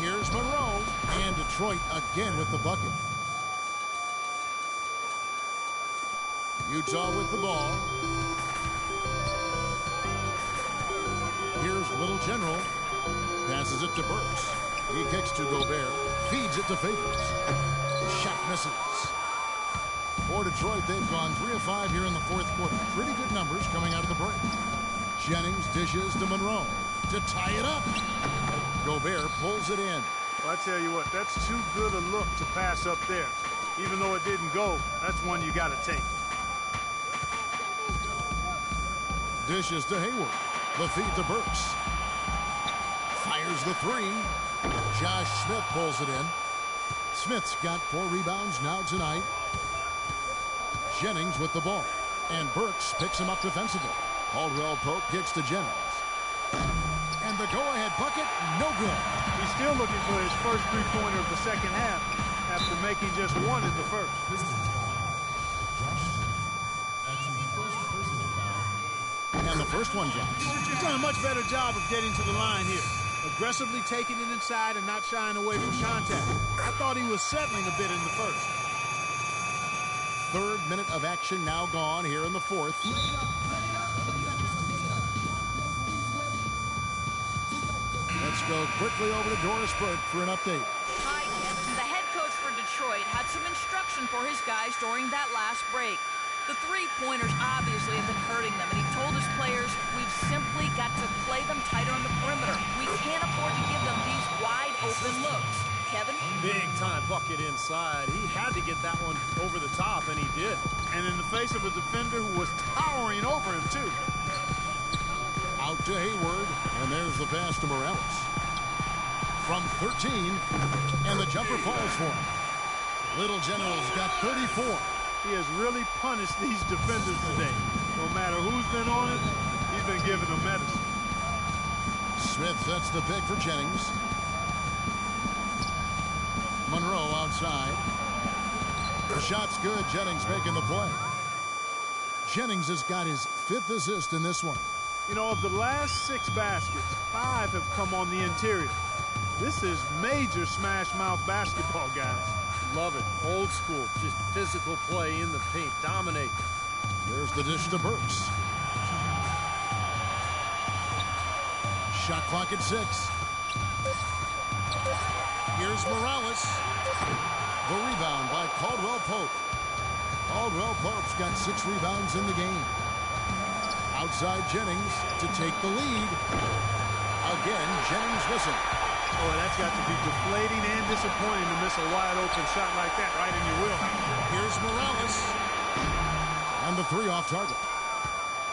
Here's Monroe, and Detroit again with the bucket. Utah with the ball. Here's Little General. Passes it to Burks. He kicks to Gobert. Feeds it to Favors. Shot misses. For Detroit, they've gone 3 of 5 here in the fourth quarter. Pretty good numbers coming out of the break. Jennings dishes to Monroe to tie it up. Gobert pulls it in. Well, I tell you what, that's too good a look to pass up there. Even though it didn't go, that's one you got to take. Dishes to Hayward. The feed to Burks. Fires the 3. Josh Smith pulls it in. Smith's got 4 rebounds now tonight. Jennings with the ball. And Burks picks him up defensively. Caldwell Pope kicks to Jennings. And the go-ahead bucket, no good. He's still looking for his first three-pointer of the second half after making just 1 in the first. And the first one drops. He's done a much better job of getting to the line here. Aggressively taking it inside and not shying away from contact. I thought he was settling a bit in the first. Third minute of action now gone here in the fourth. Let's go quickly over to Doris Burke for an update. Hi, Ken. The head coach for Detroit had some instruction for his guys during that last break. The three-pointers obviously have been hurting them, and he told his players, we've simply got to play them tighter on the perimeter. We can't afford to give them these wide-open looks. Kevin? Big-time bucket inside. He had to get that one over the top, and he did. And in the face of a defender who was towering over him, too. Out to Hayward, and there's the pass to Morales. From 13, and the jumper falls for him. Little General's got 34. He has really punished these defenders today. No matter who's been on it, he's been giving them medicine. Smith sets the pick for Jennings. Monroe outside. The shot's good. Jennings making the play. Jennings has got his 5th assist in this one. You know, of the last 6 baskets, 5 have come on the interior. This is major smash mouth basketball, guys. Love it. Old school. Just physical play in the paint. Dominate. There's the dish to Burks. Shot clock at 6. Here's Morales. The rebound by Caldwell Pope. Caldwell Pope's got 6 rebounds in the game. Outside Jennings to take the lead. Again, Jennings missing. Oh, that's got to be deflating and disappointing to miss a wide-open shot like that right in your wheelhouse. Here's Morales. And the 3 off target.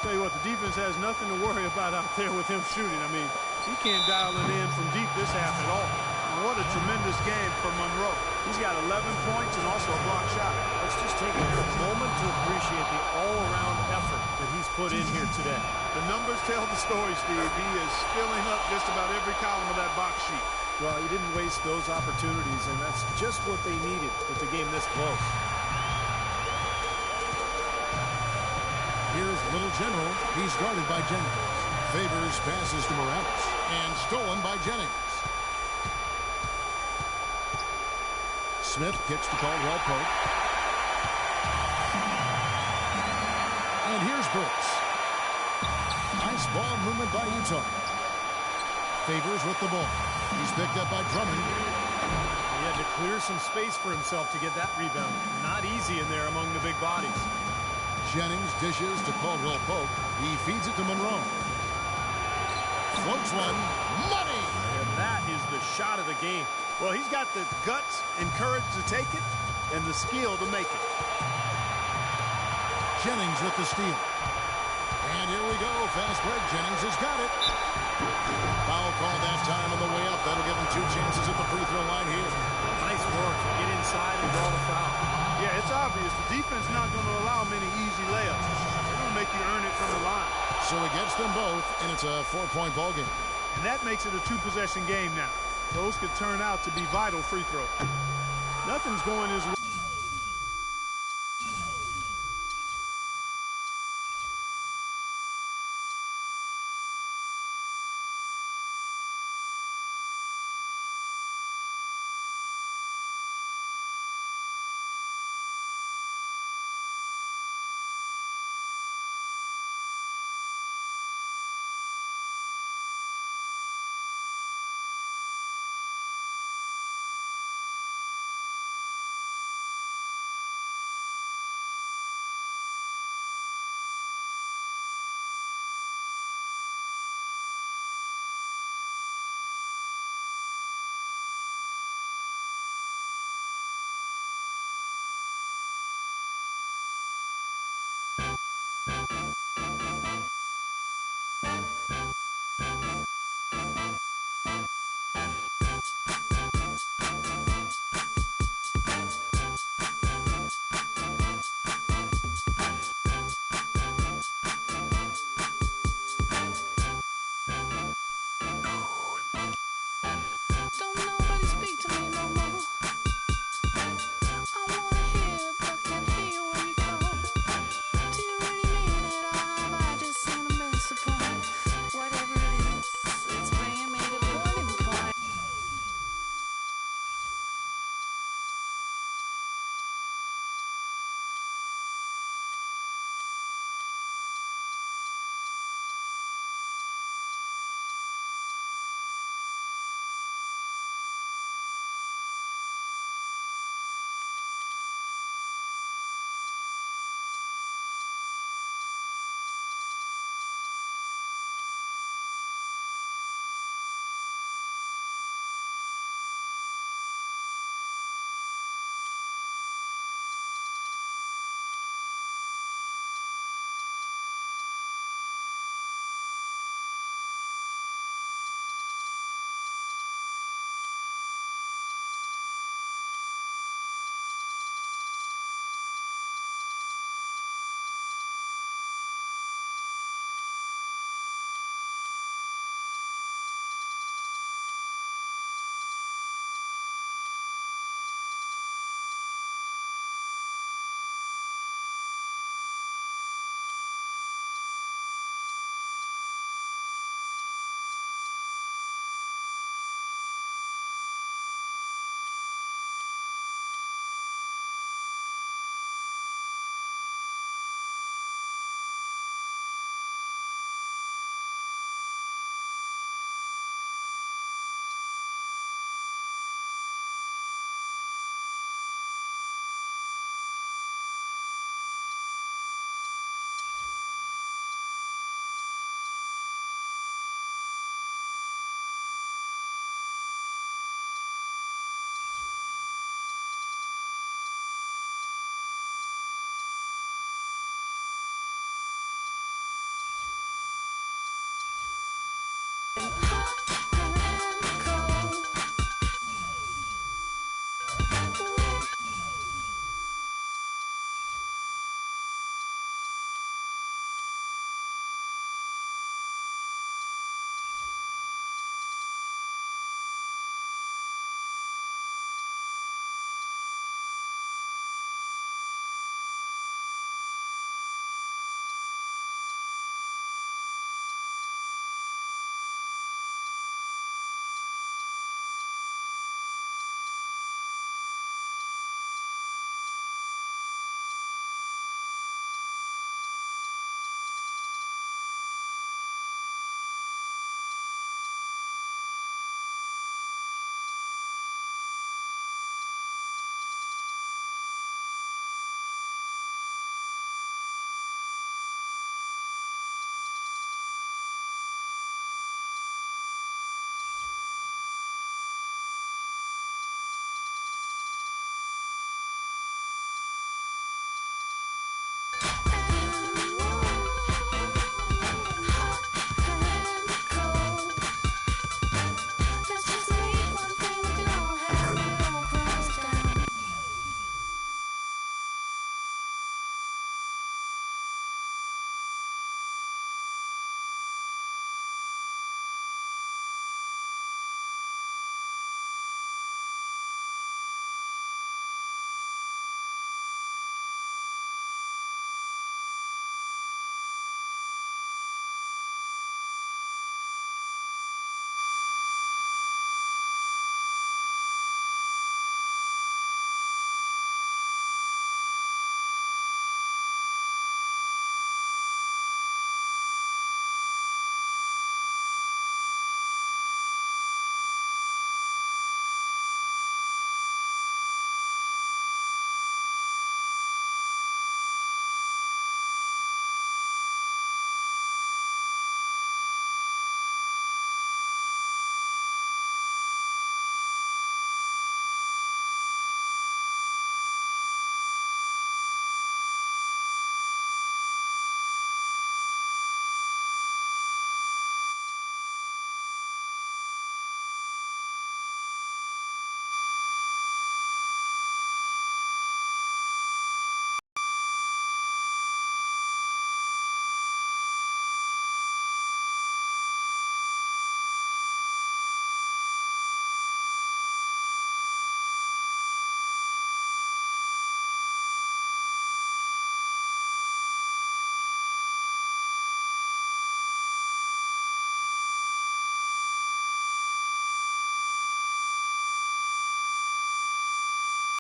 Tell you what, the defense has nothing to worry about out there with him shooting. I mean, he can't dial it in from deep this half at all. And what a tremendous game for Monroe. He's got 11 points and also a block shot. Let's just take a moment to appreciate the all-around effort that he's put in here today. The numbers tell the story, Steve. He is filling up just about every column of that box sheet. Well, he didn't waste those opportunities, and that's just what they needed with the game this close. Louisville General. He's guarded by Jennings. Favors passes to Morales. And stolen by Jennings. Smith kicks to Caldwell Pope. And here's Burks. Nice ball movement by Utah. Favors with the ball. He's picked up by Drummond. He had to clear some space for himself to get that rebound. Not easy in there among the big bodies. Jennings dishes to Caldwell Pope. He feeds it to Monroe. Floats one. Money! And that is the shot of the game. Well, he's got the guts and courage to take it and the skill to make it. Jennings with the steal. And here we go. Fast break. Jennings has got it. Foul call that time on the way up. That'll give him 2 chances at the free throw line here. Nice work. Get inside and draw the foul. Yeah, it's obvious. The defense not going to allow many easy layups. They're going to make you earn it from the line. So he gets them both, and it's a 4-point ball game. And that makes it a 2-possession game now. Those could turn out to be vital free throws. Nothing's going his way.